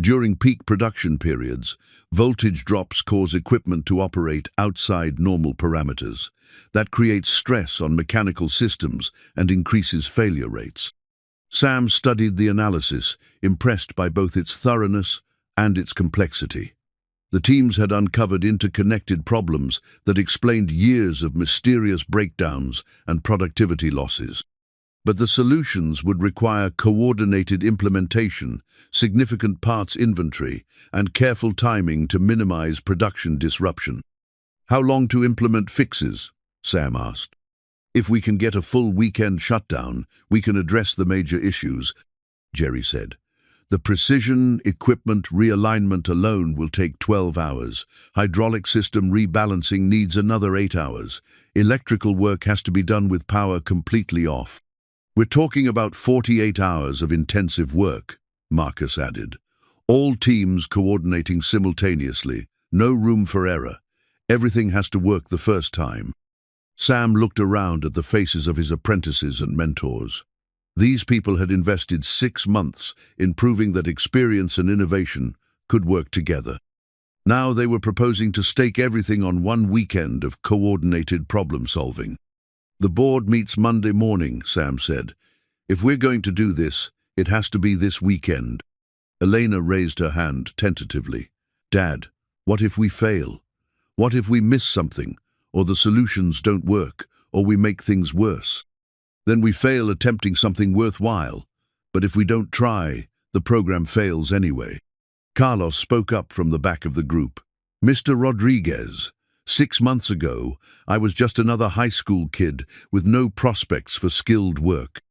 During peak production periods, voltage drops cause equipment to operate outside normal parameters. That creates stress on mechanical systems and increases failure rates. Sam studied the analysis, impressed by both its thoroughness and its complexity. The teams had uncovered interconnected problems that explained years of mysterious breakdowns and productivity losses. But the solutions would require coordinated implementation, significant parts inventory, and careful timing to minimize production disruption. "How long to implement fixes?" Sam asked. "If we can get a full weekend shutdown, we can address the major issues," Jerry said. "The precision equipment realignment alone will take 12 hours. Hydraulic system rebalancing needs another 8 hours. Electrical work has to be done with power completely off." "We're talking about 48 hours of intensive work," Marcus added. "All teams coordinating simultaneously, no room for error. Everything has to work the first time." Sam looked around at the faces of his apprentices and mentors. These people had invested 6 months in proving that experience and innovation could work together. Now they were proposing to stake everything on one weekend of coordinated problem-solving. "The board meets Monday morning," Sam said. "If we're going to do this, it has to be this weekend." Elena raised her hand tentatively. "Dad, what if we fail? What if we miss something, or the solutions don't work, or we make things worse? Then we fail attempting something worthwhile. But if we don't try, the program fails anyway." Carlos spoke up from the back of the group. "Mr. Rodriguez, 6 months ago, I was just another high school kid with no prospects for skilled work.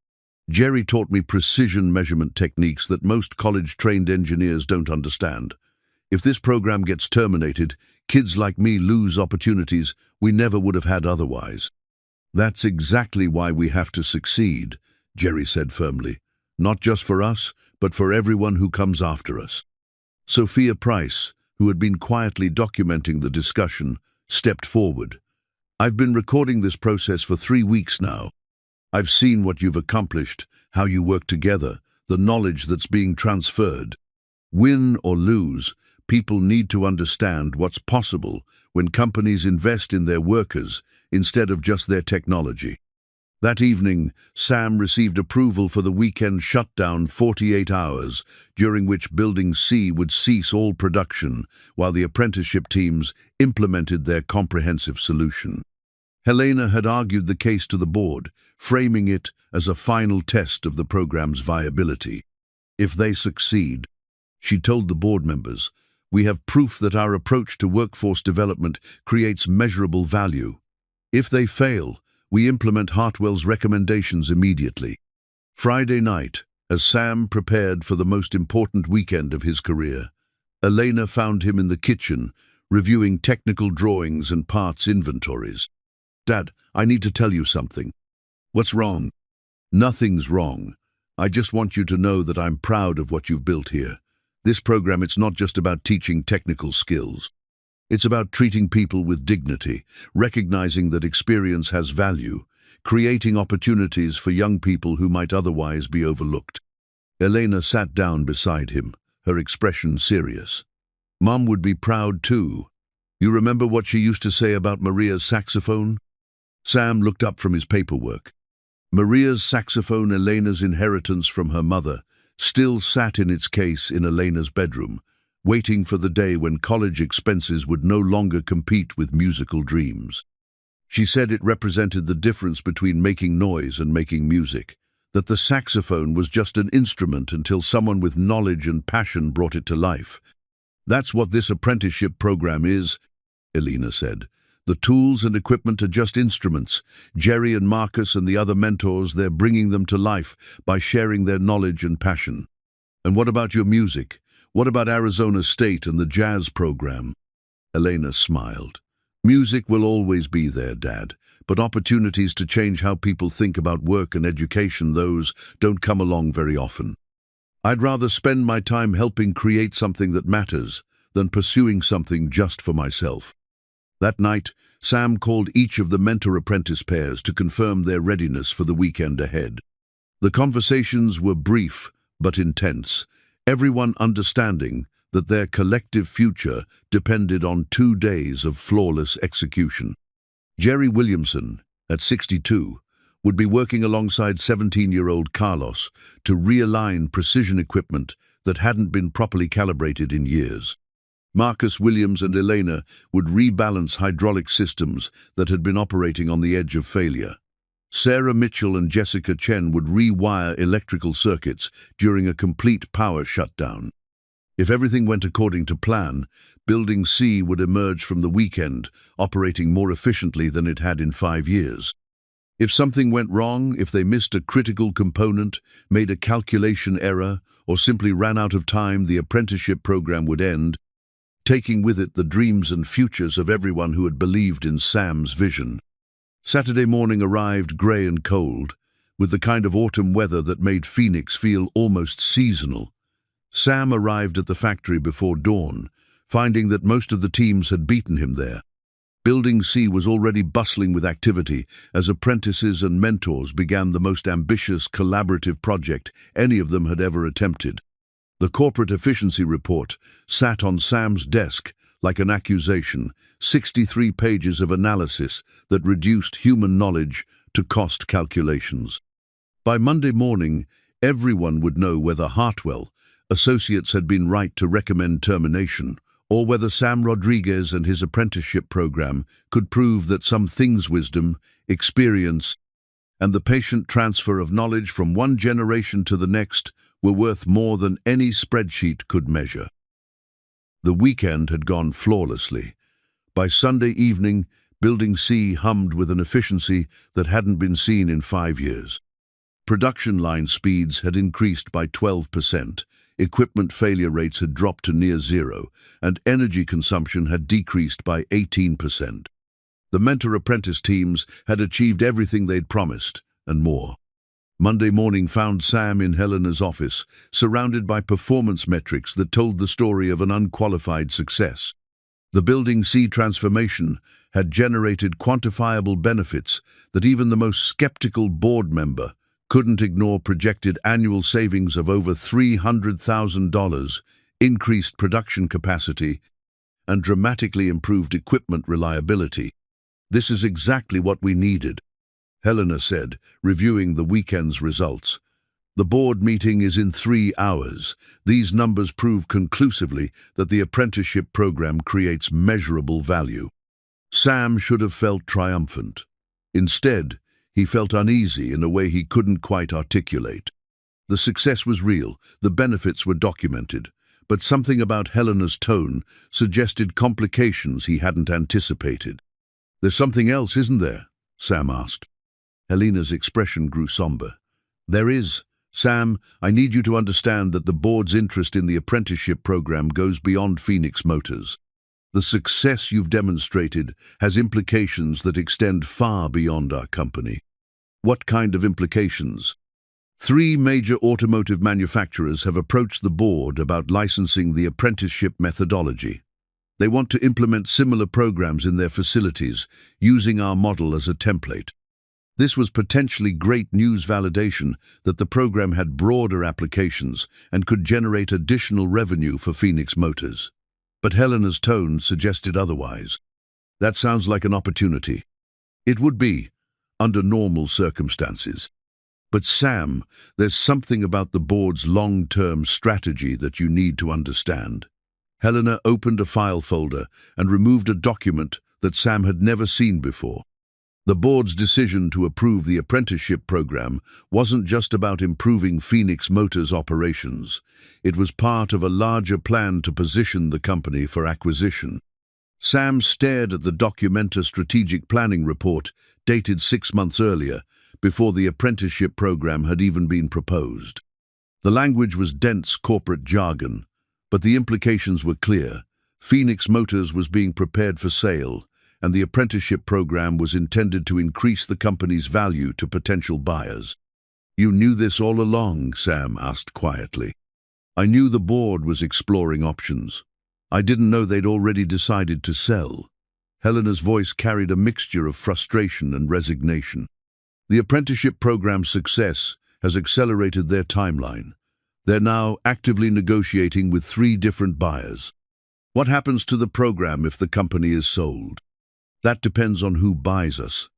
Jerry taught me precision measurement techniques that most college-trained engineers don't understand. If this program gets terminated, kids like me lose opportunities we never would have had otherwise." "That's exactly why we have to succeed," Jerry said firmly. "Not just for us, but for everyone who comes after us." Sophia Price, who had been quietly documenting the discussion, stepped forward. "I've been recording this process for 3 weeks now. I've seen what you've accomplished, how you work together, the knowledge that's being transferred. Win or lose, people need to understand what's possible when companies invest in their workers instead of just their technology." That evening, Sam received approval for the weekend shutdown 48 hours, during which Building C would cease all production while the apprenticeship teams implemented their comprehensive solution. Helena had argued the case to the board, framing it as a final test of the program's viability. "If they succeed," she told the board members, "we have proof that our approach to workforce development creates measurable value. If they fail, we implement Hartwell's recommendations immediately." Friday night, as Sam prepared for the most important weekend of his career, Elena found him in the kitchen, reviewing technical drawings and parts inventories. "Dad, I need to tell you something." "What's wrong?" "Nothing's wrong. I just want you to know that I'm proud of what you've built here. This program, it's not just about teaching technical skills. It's about treating people with dignity, recognizing that experience has value, creating opportunities for young people who might otherwise be overlooked." Elena sat down beside him, her expression serious. Mom would be proud too. You remember what she used to say about Maria's saxophone? Sam looked up from his paperwork. Maria's saxophone, Elena's inheritance from her mother, still sat in its case in Elena's bedroom, waiting for the day when college expenses would no longer compete with musical dreams. She said it represented the difference between making noise and making music, that the saxophone was just an instrument until someone with knowledge and passion brought it to life. That's what this apprenticeship program is, Elena said. The tools and equipment are just instruments. Jerry and Marcus and the other mentors, they're bringing them to life by sharing their knowledge and passion. And what about your music? What about Arizona State and the jazz program? Elena smiled. Music will always be there, Dad, but opportunities to change how people think about work and education, those don't come along very often. I'd rather spend my time helping create something that matters than pursuing something just for myself. That night, Sam called each of the mentor-apprentice pairs to confirm their readiness for the weekend ahead. The conversations were brief but intense, everyone understanding that their collective future depended on 2 days of flawless execution. Jerry Williamson, at 62, would be working alongside 17-year-old Carlos to realign precision equipment that hadn't been properly calibrated in years. Marcus Williams and Elena would rebalance hydraulic systems that had been operating on the edge of failure. Sarah Mitchell and Jessica Chen would rewire electrical circuits during a complete power shutdown. If everything went according to plan, Building C would emerge from the weekend operating more efficiently than it had in 5 years. If something went wrong, if they missed a critical component, made a calculation error, or simply ran out of time, the apprenticeship program would end, taking with it the dreams and futures of everyone who had believed in Sam's vision. Saturday morning arrived grey and cold, with the kind of autumn weather that made Phoenix feel almost seasonal. Sam arrived at the factory before dawn, finding that most of the teams had beaten him there. Building C was already bustling with activity as apprentices and mentors began the most ambitious collaborative project any of them had ever attempted. The corporate efficiency report sat on Sam's desk like an accusation, 63 pages of analysis that reduced human knowledge to cost calculations. By Monday morning, everyone would know whether Heartfelt associates had been right to recommend termination, or whether Sam Rodriguez and his apprenticeship program could prove that some things wisdom, experience, and the patient transfer of knowledge from one generation to the next were worth more than any spreadsheet could measure. The weekend had gone flawlessly. By Sunday evening, Building C hummed with an efficiency that hadn't been seen in 5 years. Production line speeds had increased by 12%, equipment failure rates had dropped to near zero, and energy consumption had decreased by 18%. The mentor-apprentice teams had achieved everything they'd promised, and more. Monday morning found Sam in Helena's office, surrounded by performance metrics that told the story of an unqualified success. The Building C transformation had generated quantifiable benefits that even the most skeptical board member couldn't ignore. Projected annual savings of over $300,000, increased production capacity, and dramatically improved equipment reliability. "This is exactly what we needed," Helena said, reviewing the weekend's results. "The board meeting is in 3 hours. These numbers prove conclusively that the apprenticeship program creates measurable value." Sam should have felt triumphant. Instead, he felt uneasy in a way he couldn't quite articulate. The success was real, the benefits were documented, but something about Helena's tone suggested complications he hadn't anticipated. "There's something else, isn't there?" Sam asked. Helena's expression grew somber. "There is. Sam, I need you to understand that the board's interest in the apprenticeship program goes beyond Phoenix Motors. The success you've demonstrated has implications that extend far beyond our company." "What kind of implications?" 3 major automotive manufacturers have approached the board about licensing the apprenticeship methodology. They want to implement similar programs in their facilities, using our model as a template. This was potentially great news validation that the program had broader applications and could generate additional revenue for Phoenix Motors. But Helena's tone suggested otherwise. That sounds like an opportunity. It would be, under normal circumstances. But Sam, there's something about the board's long-term strategy that you need to understand. Helena opened a file folder and removed a document that Sam had never seen before. The board's decision to approve the apprenticeship program wasn't just about improving Phoenix Motors' operations. It was part of a larger plan to position the company for acquisition. Sam stared at the Documenta strategic planning report dated 6 months earlier, before the apprenticeship program had even been proposed. The language was dense corporate jargon, but the implications were clear. Phoenix Motors was being prepared for sale, and the apprenticeship program was intended to increase the company's value to potential buyers. "You knew this all along?" Sam asked quietly. "I knew the board was exploring options. I didn't know they'd already decided to sell." Helena's voice carried a mixture of frustration and resignation. The apprenticeship program's success has accelerated their timeline. They're now actively negotiating with 3 different buyers. What happens to the program if the company is sold? That depends on who buys us.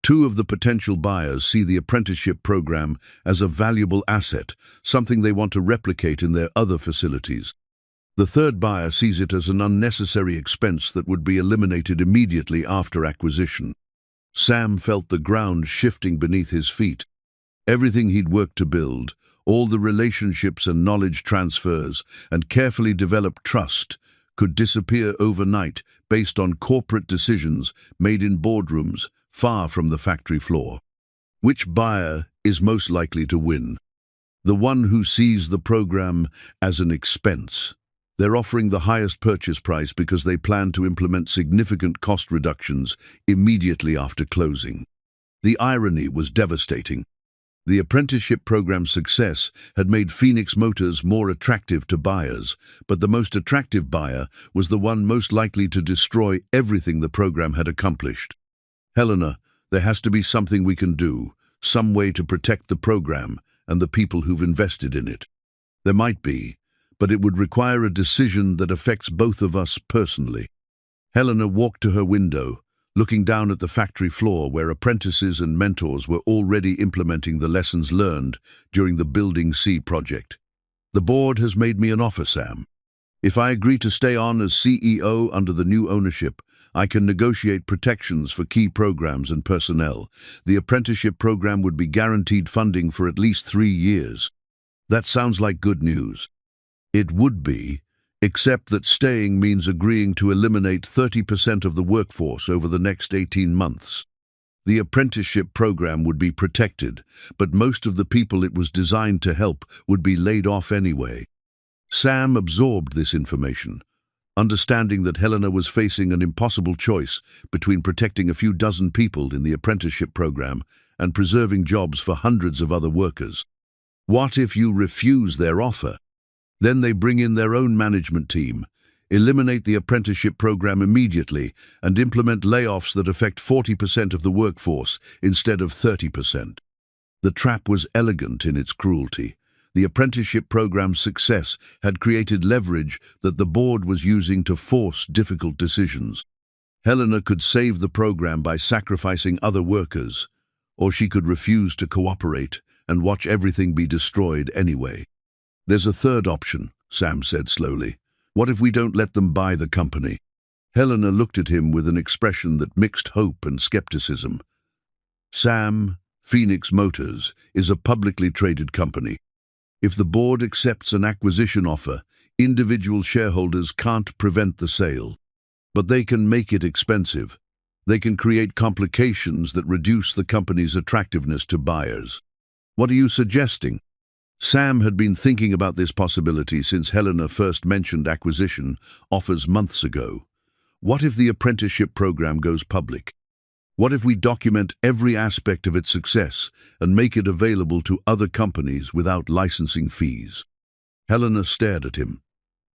2 of the potential buyers see the apprenticeship program as a valuable asset, something they want to replicate in their other facilities. The 3rd buyer sees it as an unnecessary expense that would be eliminated immediately after acquisition. Sam felt the ground shifting beneath his feet. Everything he'd worked to build, all the relationships and knowledge transfers, and carefully developed trust, could disappear overnight based on corporate decisions made in boardrooms far from the factory floor. Which buyer is most likely to win? The one who sees the program as an expense. They're offering the highest purchase price because they plan to implement significant cost reductions immediately after closing. The irony was devastating. The apprenticeship program's success had made Phoenix Motors more attractive to buyers, but the most attractive buyer was the one most likely to destroy everything the program had accomplished. "Helena, there has to be something we can do, some way to protect the program and the people who've invested in it." "There might be, but it would require a decision that affects both of us personally." Helena walked to her window, looking down at the factory floor where apprentices and mentors were already implementing the lessons learned during the Building C project. "The board has made me an offer, Sam. If I agree to stay on as CEO under the new ownership, I can negotiate protections for key programs and personnel. The apprenticeship program would be guaranteed funding for at least 3 years. That sounds like good news." "It would be, except that staying means agreeing to eliminate 30% of the workforce over the next 18 months. The apprenticeship program would be protected, but most of the people it was designed to help would be laid off anyway." Sam absorbed this information, understanding that Helena was facing an impossible choice between protecting a few dozen people in the apprenticeship program and preserving jobs for hundreds of other workers. What if you refuse their offer? Then they bring in their own management team, eliminate the apprenticeship program immediately, and implement layoffs that affect 40% of the workforce instead of 30%. The trap was elegant in its cruelty. The apprenticeship program's success had created leverage that the board was using to force difficult decisions. Helena could save the program by sacrificing other workers, or she could refuse to cooperate and watch everything be destroyed anyway. "There's a 3rd option," Sam said slowly. "What if we don't let them buy the company?" Helena looked at him with an expression that mixed hope and skepticism. "Sam, Phoenix Motors is a publicly traded company. If the board accepts an acquisition offer, individual shareholders can't prevent the sale. But they can make it expensive. They can create complications that reduce the company's attractiveness to buyers." "What are you suggesting?" Sam had been thinking about this possibility since Helena first mentioned acquisition offers months ago. What if the apprenticeship program goes public? What if we document every aspect of its success and make it available to other companies without licensing fees? Helena stared at him.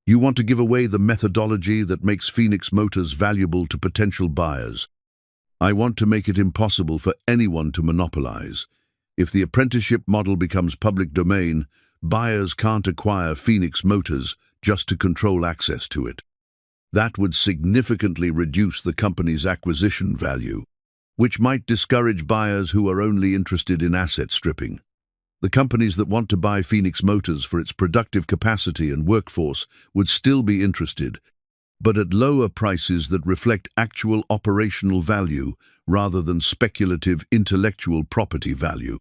"You want to give away the methodology that makes Phoenix Motors valuable to potential buyers. I want to make it impossible for anyone to monopolize. If the apprenticeship model becomes public domain, buyers can't acquire Phoenix Motors just to control access to it." That would significantly reduce the company's acquisition value, which might discourage buyers who are only interested in asset stripping. The companies that want to buy Phoenix Motors for its productive capacity and workforce would still be interested, but at lower prices that reflect actual operational value rather than speculative intellectual property value.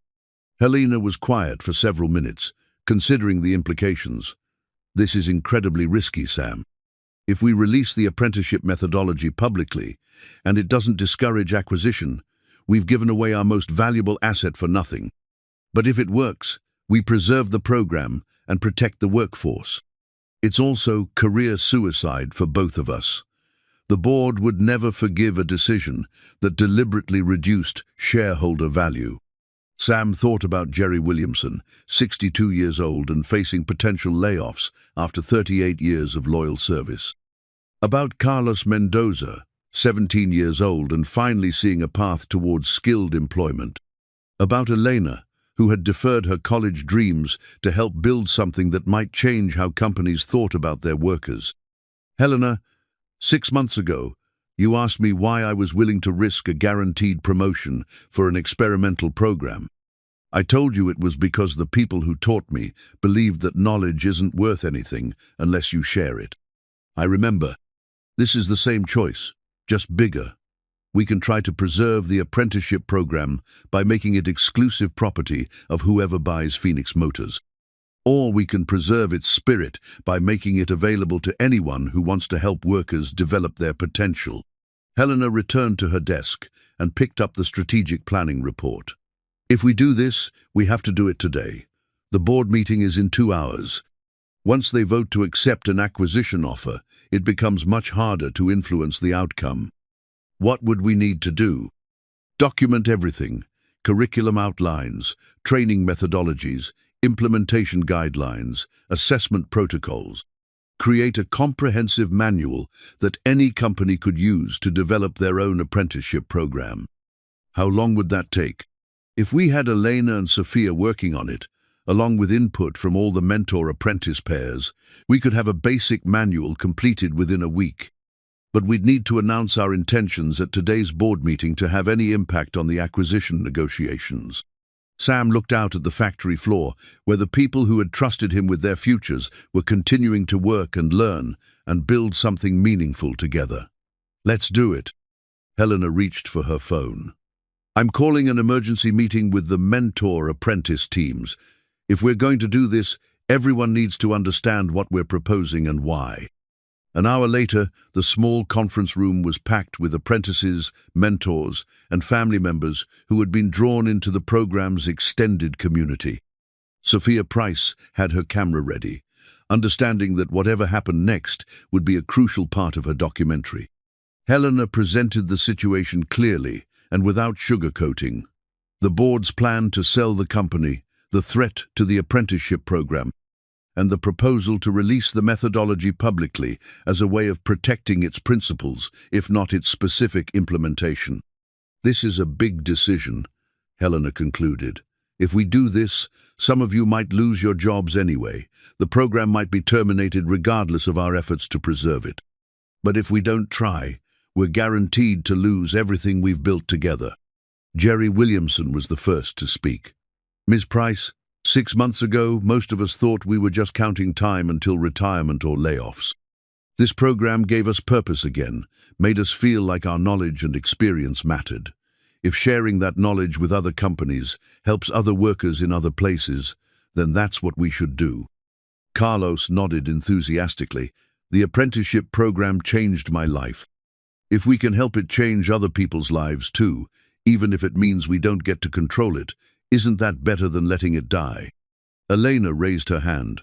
Helena was quiet for several minutes, considering the implications. This is incredibly risky, Sam. If we release the apprenticeship methodology publicly, and it doesn't discourage acquisition, we've given away our most valuable asset for nothing. But if it works, we preserve the program and protect the workforce. It's also career suicide for both of us. The board would never forgive a decision that deliberately reduced shareholder value. Sam thought about Jerry Williamson, 62 years old and facing potential layoffs after 38 years of loyal service. About Carlos Mendoza, 17 years old and finally seeing a path towards skilled employment. About Elena, who had deferred her college dreams to help build something that might change how companies thought about their workers. Helena, 6 months ago, you asked me why I was willing to risk a guaranteed promotion for an experimental program. I told you it was because the people who taught me believed that knowledge isn't worth anything unless you share it. I remember. This is the same choice, just bigger. We can try to preserve the apprenticeship program by making it exclusive property of whoever buys Phoenix Motors. Or we can preserve its spirit by making it available to anyone who wants to help workers develop their potential. Helena returned to her desk and picked up the strategic planning report. If we do this, we have to do it today. The board meeting is in 2 hours. Once they vote to accept an acquisition offer, it becomes much harder to influence the outcome. What would we need to do? Document everything: curriculum outlines, training methodologies, implementation guidelines, assessment protocols. Create a comprehensive manual that any company could use to develop their own apprenticeship program. How long would that take? If we had Elena and Sophia working on it, along with input from all the mentor-apprentice pairs, we could have a basic manual completed within a week. But we'd need to announce our intentions at today's board meeting to have any impact on the acquisition negotiations. Sam looked out at the factory floor, where the people who had trusted him with their futures were continuing to work and learn and build something meaningful together. Let's do it. Helena reached for her phone. I'm calling an emergency meeting with the mentor-apprentice teams. If we're going to do this, everyone needs to understand what we're proposing and why. An hour later, the small conference room was packed with apprentices, mentors, and family members who had been drawn into the program's extended community. Sophia Price had her camera ready, understanding that whatever happened next would be a crucial part of her documentary. Helena presented the situation clearly and without sugarcoating. The board's plan to sell the company, the threat to the apprenticeship program, and the proposal to release the methodology publicly as a way of protecting its principles, if not its specific implementation. This is a big decision, Helena concluded. If we do this, some of you might lose your jobs anyway. The program might be terminated regardless of our efforts to preserve it. But if we don't try, we're guaranteed to lose everything we've built together. Jerry Williamson was the first to speak. Ms. Price, 6 months ago, most of us thought we were just counting time until retirement or layoffs. This program gave us purpose again, made us feel like our knowledge and experience mattered. If sharing that knowledge with other companies helps other workers in other places, then that's what we should do. Carlos nodded enthusiastically. The apprenticeship program changed my life. If we can help it change other people's lives too, even if it means we don't get to control it, isn't that better than letting it die? Elena raised her hand.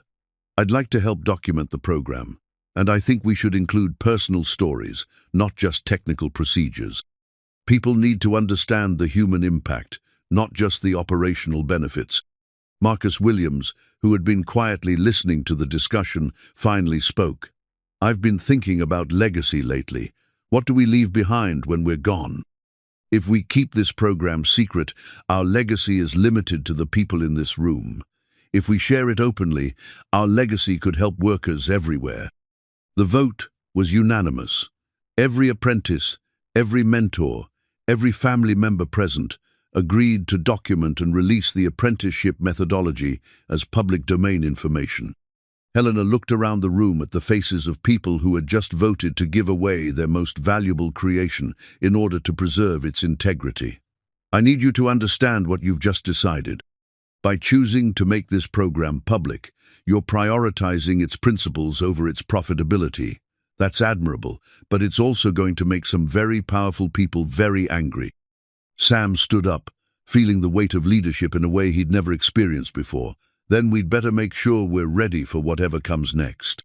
I'd like to help document the program, and I think we should include personal stories, not just technical procedures. People need to understand the human impact, not just the operational benefits. Marcus Williams, who had been quietly listening to the discussion, finally spoke. I've been thinking about legacy lately. What do we leave behind when we're gone? If we keep this program secret, our legacy is limited to the people in this room. If we share it openly, our legacy could help workers everywhere. The vote was unanimous. Every apprentice, every mentor, every family member present agreed to document and release the apprenticeship methodology as public domain information. Helena looked around the room at the faces of people who had just voted to give away their most valuable creation in order to preserve its integrity. I need you to understand what you've just decided. By choosing to make this program public, you're prioritizing its principles over its profitability. That's admirable, but it's also going to make some very powerful people very angry. Sam stood up, feeling the weight of leadership in a way he'd never experienced before. Then we'd better make sure we're ready for whatever comes next.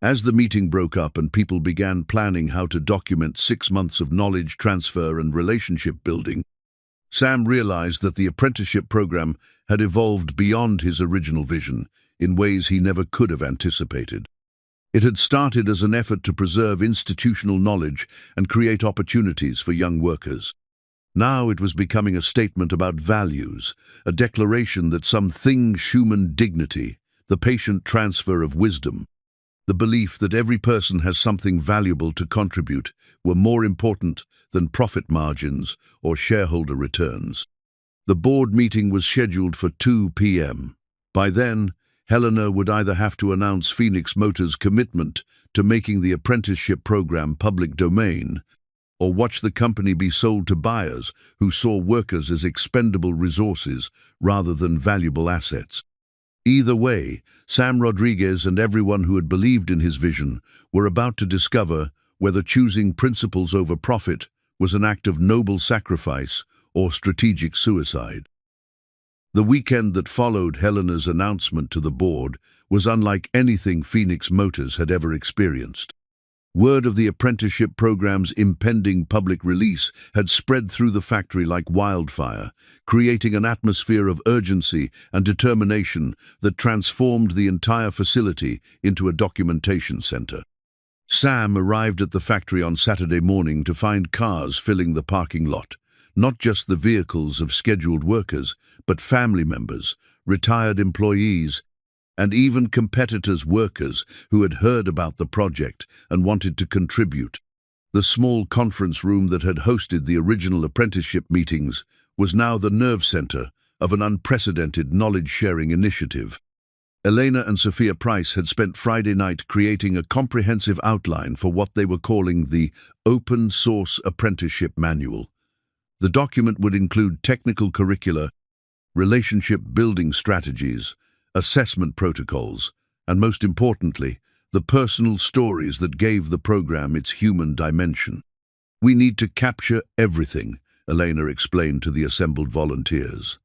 As the meeting broke up and people began planning how to document 6 months of knowledge transfer and relationship building, Sam realized that the apprenticeship program had evolved beyond his original vision in ways he never could have anticipated. It had started as an effort to preserve institutional knowledge and create opportunities for young workers. Now it was becoming a statement about values, a declaration that some things human dignity, the patient transfer of wisdom, the belief that every person has something valuable to contribute were more important than profit margins or shareholder returns. The board meeting was scheduled for 2 p.m. By then, Helena would either have to announce Phoenix Motor's commitment to making the apprenticeship program public domain, or watch the company be sold to buyers who saw workers as expendable resources rather than valuable assets. Either way, Sam Rodriguez and everyone who had believed in his vision were about to discover whether choosing principles over profit was an act of noble sacrifice or strategic suicide. The weekend that followed Helena's announcement to the board was unlike anything Phoenix Motors had ever experienced. Word of the apprenticeship program's impending public release had spread through the factory like wildfire, creating an atmosphere of urgency and determination that transformed the entire facility into a documentation center. Sam arrived at the factory on Saturday morning to find cars filling the parking lot, not just the vehicles of scheduled workers, but family members, retired employees, and even competitors' workers who had heard about the project and wanted to contribute. The small conference room that had hosted the original apprenticeship meetings was now the nerve center of an unprecedented knowledge-sharing initiative. Elena and Sophia Price had spent Friday night creating a comprehensive outline for what they were calling the Open Source Apprenticeship Manual. The document would include technical curricula, relationship building strategies, assessment protocols, and most importantly, the personal stories that gave the program its human dimension. We need to capture everything, Elena explained to the assembled volunteers.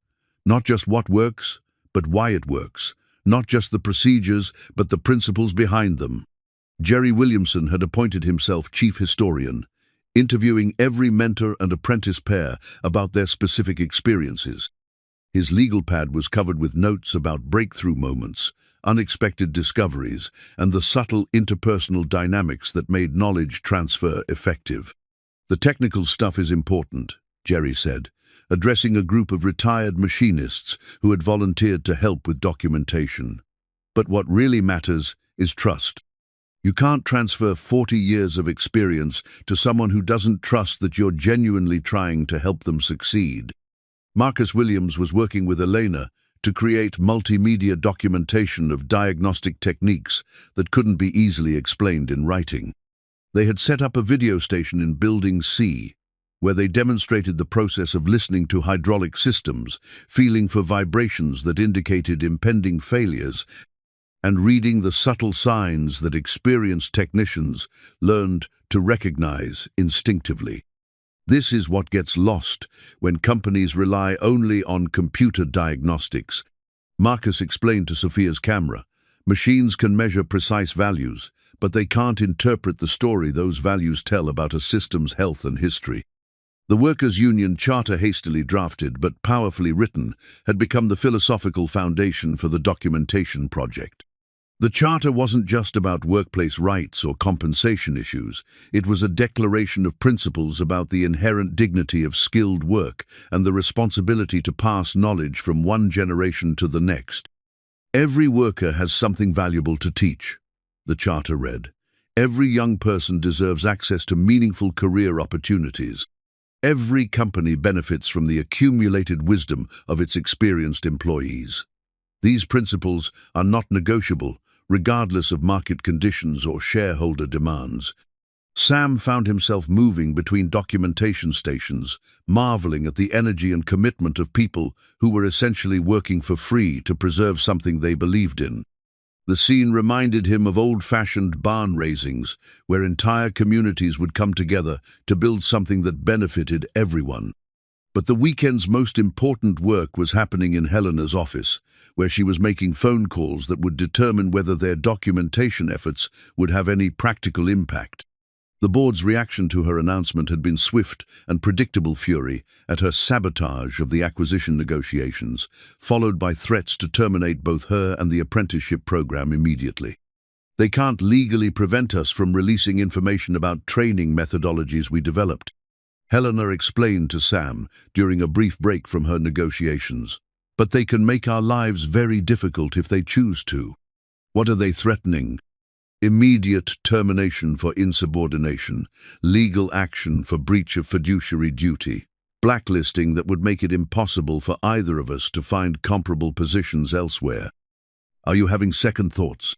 Not just what works, but why it works. Not just the procedures, but the principles behind them. Jerry Williamson had appointed himself chief historian, interviewing every mentor and apprentice pair about their specific experiences. His legal pad was covered with notes about breakthrough moments, unexpected discoveries, and the subtle interpersonal dynamics that made knowledge transfer effective. The technical stuff is important, Jerry said, addressing a group of retired machinists who had volunteered to help with documentation. But what really matters is trust. You can't transfer 40 years of experience to someone who doesn't trust that you're genuinely trying to help them succeed. Marcus Williams was working with Elena to create multimedia documentation of diagnostic techniques that couldn't be easily explained in writing. They had set up a video station in Building C, where they demonstrated the process of listening to hydraulic systems, feeling for vibrations that indicated impending failures, and reading the subtle signs that experienced technicians learned to recognize instinctively. This is what gets lost when companies rely only on computer diagnostics. Marcus explained to Sophia's camera, machines can measure precise values, but they can't interpret the story those values tell about a system's health and history. The workers' union charter, hastily drafted but powerfully written, had become the philosophical foundation for the documentation project. The charter wasn't just about workplace rights or compensation issues. It was a declaration of principles about the inherent dignity of skilled work and the responsibility to pass knowledge from one generation to the next. Every worker has something valuable to teach, the charter read. Every young person deserves access to meaningful career opportunities. Every company benefits from the accumulated wisdom of its experienced employees. These principles are not negotiable, regardless of market conditions or shareholder demands. Sam found himself moving between documentation stations, marveling at the energy and commitment of people who were essentially working for free to preserve something they believed in. The scene reminded him of old-fashioned barn raisings, where entire communities would come together to build something that benefited everyone. But the weekend's most important work was happening in Helena's office, where she was making phone calls that would determine whether their documentation efforts would have any practical impact. The board's reaction to her announcement had been swift and predictable fury at her sabotage of the acquisition negotiations, followed by threats to terminate both her and the apprenticeship program immediately. "They can't legally prevent us from releasing information about training methodologies we developed," Helena explained to Sam during a brief break from her negotiations. "But they can make our lives very difficult if they choose to." "What are they threatening?" "Immediate termination for insubordination, legal action for breach of fiduciary duty, blacklisting that would make it impossible for either of us to find comparable positions elsewhere." "Are you having second thoughts?"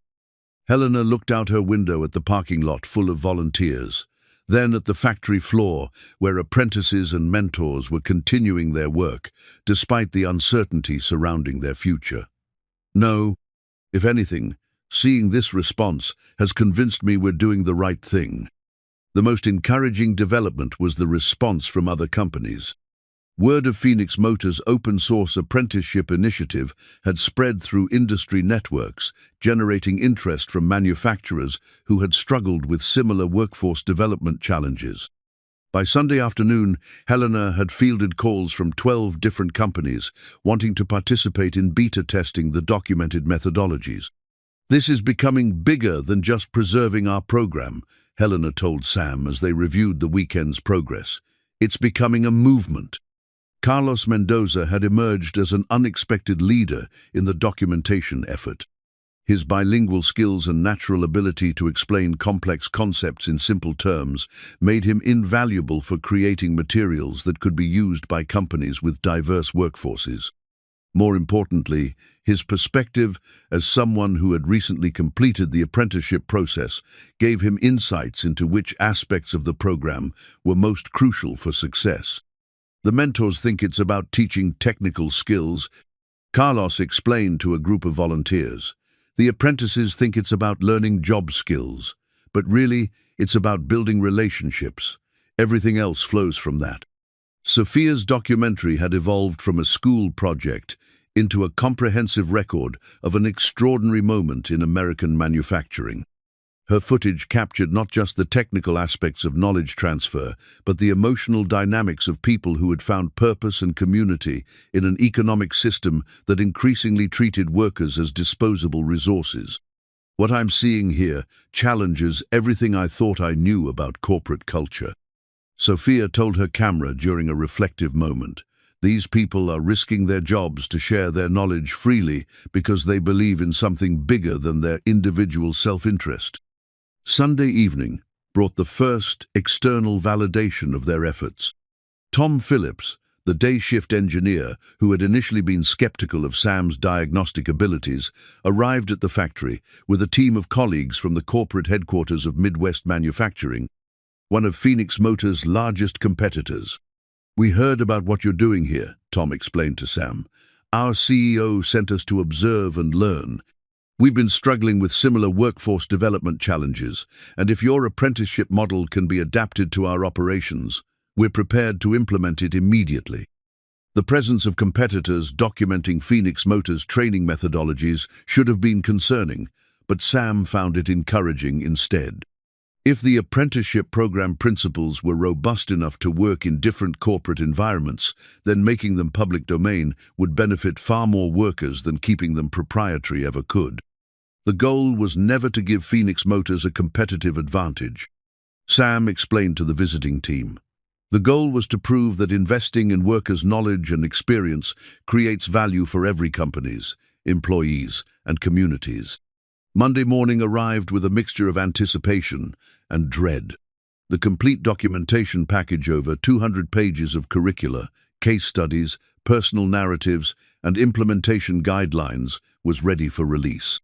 Helena looked out her window at the parking lot full of volunteers, then at the factory floor where apprentices and mentors were continuing their work, despite the uncertainty surrounding their future. "No, if anything, seeing this response has convinced me we're doing the right thing." The most encouraging development was the response from other companies. Word of Phoenix Motors' open-source apprenticeship initiative had spread through industry networks, generating interest from manufacturers who had struggled with similar workforce development challenges. By Sunday afternoon, Helena had fielded calls from 12 different companies wanting to participate in beta testing the documented methodologies. "This is becoming bigger than just preserving our program," Helena told Sam as they reviewed the weekend's progress. "It's becoming a movement." Carlos Mendoza had emerged as an unexpected leader in the documentation effort. His bilingual skills and natural ability to explain complex concepts in simple terms made him invaluable for creating materials that could be used by companies with diverse workforces. More importantly, his perspective as someone who had recently completed the apprenticeship process gave him insights into which aspects of the program were most crucial for success. "The mentors think it's about teaching technical skills," Carlos explained to a group of volunteers. "The apprentices think it's about learning job skills, but really, it's about building relationships. Everything else flows from that." Sophia's documentary had evolved from a school project into a comprehensive record of an extraordinary moment in American manufacturing. Her footage captured not just the technical aspects of knowledge transfer, but the emotional dynamics of people who had found purpose and community in an economic system that increasingly treated workers as disposable resources. "What I'm seeing here challenges everything I thought I knew about corporate culture," Sophia told her camera during a reflective moment. "These people are risking their jobs to share their knowledge freely because they believe in something bigger than their individual self-interest." Sunday evening brought the first external validation of their efforts. Tom Phillips, the day-shift engineer who had initially been skeptical of Sam's diagnostic abilities, arrived at the factory with a team of colleagues from the corporate headquarters of Midwest Manufacturing, one of Phoenix Motors' largest competitors. "We heard about what you're doing here," Tom explained to Sam. "Our CEO sent us to observe and learn. We've been struggling with similar workforce development challenges, and if your apprenticeship model can be adapted to our operations, we're prepared to implement it immediately." The presence of competitors documenting Phoenix Motors' training methodologies should have been concerning, but Sam found it encouraging instead. If the apprenticeship program principles were robust enough to work in different corporate environments, then making them public domain would benefit far more workers than keeping them proprietary ever could. The goal was never to give Phoenix Motors a competitive advantage. Sam explained to the visiting team. The goal was to prove that investing in workers' knowledge and experience creates value for every company's, employees, and communities. Monday morning arrived with a mixture of anticipation and dread. The complete documentation package, over 200 pages of curricula, case studies, personal narratives, and implementation guidelines, was ready for release.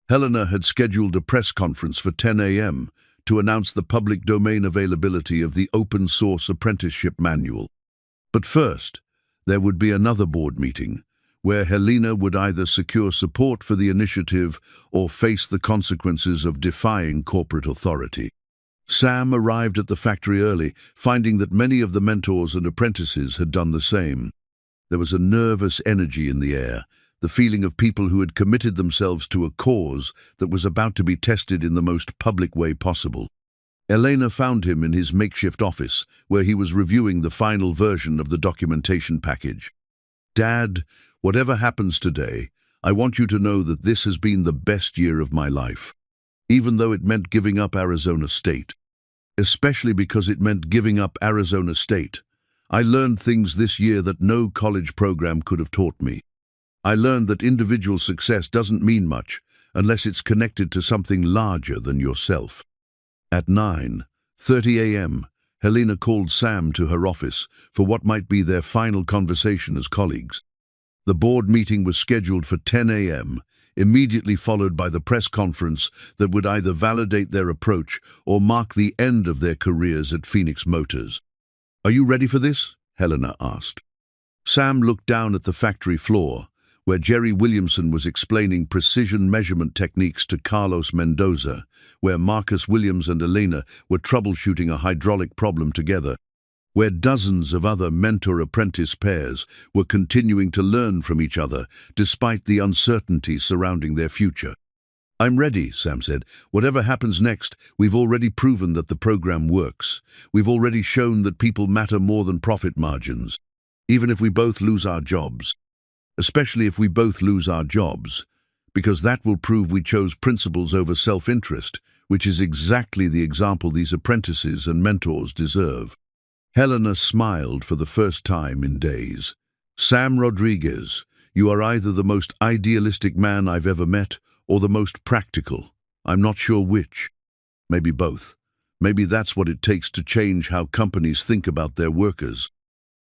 Helena had scheduled a press conference for 10 a.m. to announce the public domain availability of the open-source apprenticeship manual. But first, there would be another board meeting, where Helena would either secure support for the initiative or face the consequences of defying corporate authority. Sam arrived at the factory early, finding that many of the mentors and apprentices had done the same. There was a nervous energy in the air, the feeling of people who had committed themselves to a cause that was about to be tested in the most public way possible. Elena found him in his makeshift office, where he was reviewing the final version of the documentation package. "Dad, whatever happens today, I want you to know that this has been the best year of my life. Even though it meant giving up Arizona State. Especially because it meant giving up Arizona State. I learned things this year that no college program could have taught me. I learned that individual success doesn't mean much unless it's connected to something larger than yourself." At 9:30 a.m., Helena called Sam to her office for what might be their final conversation as colleagues. The board meeting was scheduled for 10 a.m., immediately followed by the press conference that would either validate their approach or mark the end of their careers at Phoenix Motors. "Are you ready for this?" Helena asked. Sam looked down at the factory floor, where Jerry Williamson was explaining precision measurement techniques to Carlos Mendoza, where Marcus Williams and Elena were troubleshooting a hydraulic problem together, where dozens of other mentor-apprentice pairs were continuing to learn from each other despite the uncertainty surrounding their future. "I'm ready," Sam said. "Whatever happens next, we've already proven that the program works. We've already shown that people matter more than profit margins. Even if we both lose our jobs. Especially if we both lose our jobs, because that will prove we chose principles over self-interest, which is exactly the example these apprentices and mentors deserve." Helena smiled for the first time in days. "Sam Rodriguez, you are either the most idealistic man I've ever met or the most practical. I'm not sure which. Maybe both. Maybe that's what it takes to change how companies think about their workers."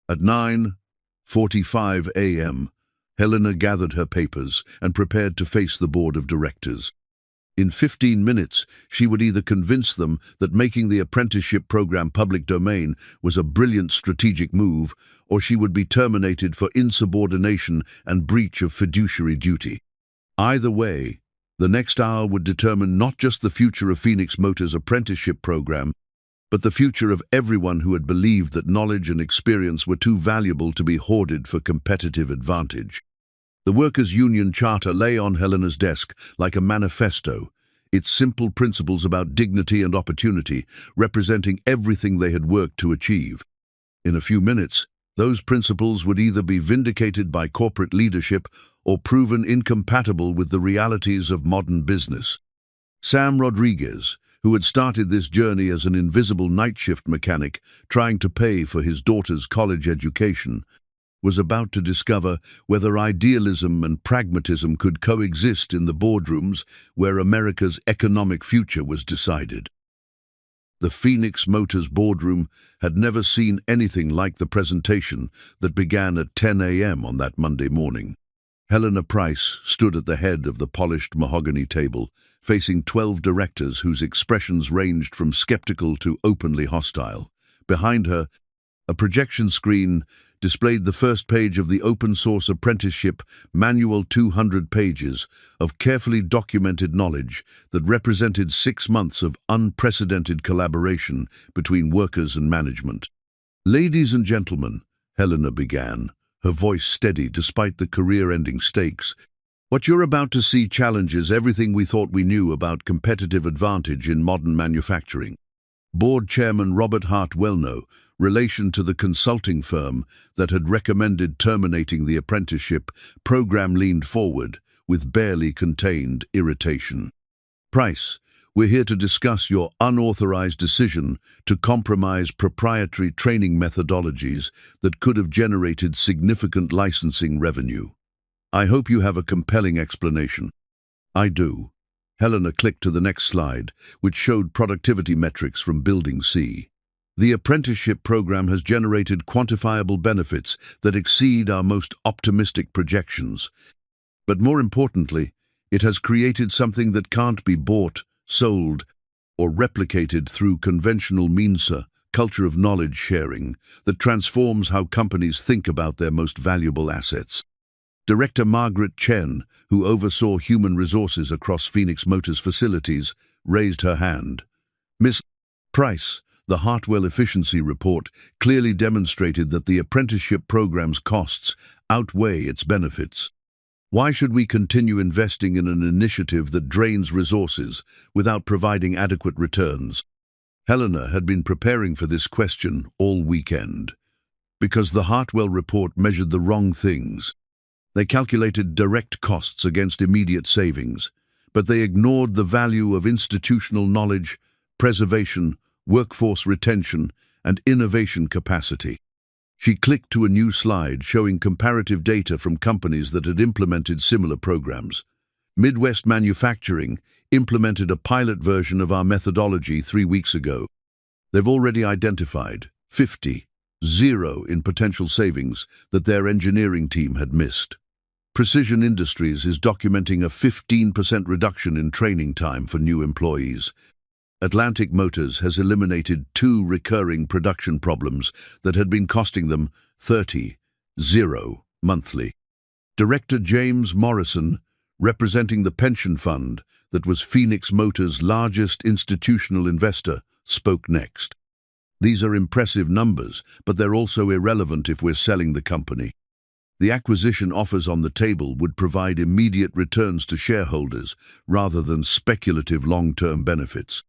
At 9:45 a.m., Helena gathered her papers and prepared to face the board of directors. In 15 minutes, she would either convince them that making the apprenticeship program public domain was a brilliant strategic move, or she would be terminated for insubordination and breach of fiduciary duty. Either way, the next hour would determine not just the future of Phoenix Motors' apprenticeship program, but the future of everyone who had believed that knowledge and experience were too valuable to be hoarded for competitive advantage. The Workers' Union Charter lay on Helena's desk like a manifesto, its simple principles about dignity and opportunity representing everything they had worked to achieve. In a few minutes, those principles would either be vindicated by corporate leadership or proven incompatible with the realities of modern business. Sam Rodriguez, who had started this journey as an invisible night shift mechanic trying to pay for his daughter's college education, was about to discover whether idealism and pragmatism could coexist in the boardrooms where America's economic future was decided. The Phoenix Motors boardroom had never seen anything like the presentation that began at 10 a.m. on that Monday morning. Helena Price stood at the head of the polished mahogany table, facing 12 directors whose expressions ranged from skeptical to openly hostile. Behind her, a projection screen displayed the first page of the open-source apprenticeship manual, 200 pages of carefully documented knowledge that represented 6 months of unprecedented collaboration between workers and management. "Ladies and gentlemen," Helena began, her voice steady despite the career-ending stakes, "what you're about to see challenges everything we thought we knew about competitive advantage in modern manufacturing." Board Chairman Robert Hart Wellno, relation to the consulting firm that had recommended terminating the apprenticeship program, leaned forward with barely contained irritation. "Price, we're here to discuss your unauthorized decision to compromise proprietary training methodologies that could have generated significant licensing revenue. I hope you have a compelling explanation." "I do," Helena clicked to the next slide, which showed productivity metrics from Building C. The apprenticeship program has generated quantifiable benefits that exceed our most optimistic projections. But more importantly, it has created something that can't be bought, sold, or replicated through conventional means, a culture of knowledge sharing that transforms how companies think about their most valuable assets. Director Margaret Chen, who oversaw human resources across Phoenix Motors facilities, raised her hand. Ms. Price, the Heartfelt efficiency report clearly demonstrated that the apprenticeship program's costs outweigh its benefits. Why should we continue investing in an initiative that drains resources without providing adequate returns? Helena had been preparing for this question all weekend. Because the Heartfelt report measured the wrong things. They calculated direct costs against immediate savings, but they ignored the value of institutional knowledge, preservation, workforce retention, and innovation capacity. She clicked to a new slide showing comparative data from companies that had implemented similar programs. Midwest Manufacturing implemented a pilot version of our methodology 3 weeks ago. They've already identified 50 in potential savings that their engineering team had missed. Precision Industries is documenting a 15% reduction in training time for new employees. Atlantic Motors has eliminated 2 recurring production problems that had been costing them $30 monthly. Director James Morrison, representing the pension fund that was Phoenix Motors' largest institutional investor, spoke next. These are impressive numbers, but they're also irrelevant if we're selling the company. The acquisition offers on the table would provide immediate returns to shareholders rather than speculative long-term benefits.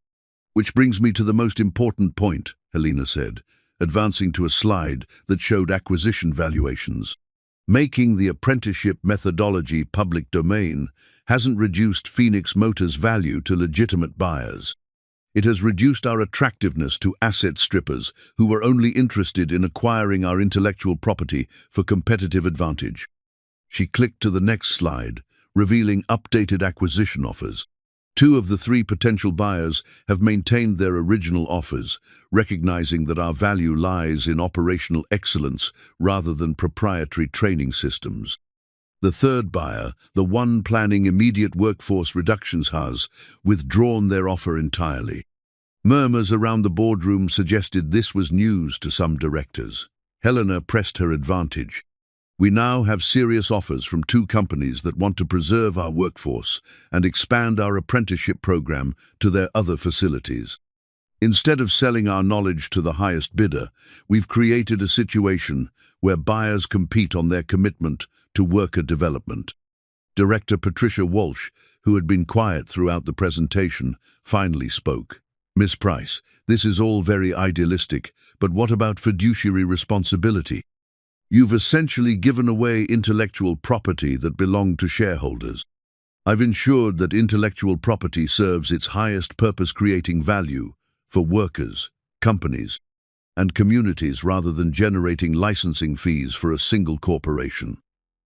Which brings me to the most important point, Helena said, advancing to a slide that showed acquisition valuations. Making the apprenticeship methodology public domain hasn't reduced Phoenix Motors' value to legitimate buyers. It has reduced our attractiveness to asset strippers who were only interested in acquiring our intellectual property for competitive advantage. She clicked to the next slide, revealing updated acquisition offers. 2 of the 3 potential buyers have maintained their original offers, recognizing that our value lies in operational excellence rather than proprietary training systems. The 3rd buyer, the one planning immediate workforce reductions, has withdrawn their offer entirely. Murmurs around the boardroom suggested this was news to some directors. Helena pressed her advantage. We now have serious offers from 2 companies that want to preserve our workforce and expand our apprenticeship program to their other facilities. Instead of selling our knowledge to the highest bidder, we've created a situation where buyers compete on their commitment to worker development. Director Patricia Walsh, who had been quiet throughout the presentation, finally spoke. Ms. Price, this is all very idealistic, but what about fiduciary responsibility? You've essentially given away intellectual property that belonged to shareholders. I've ensured that intellectual property serves its highest purpose, creating value for workers, companies, and communities rather than generating licensing fees for a single corporation.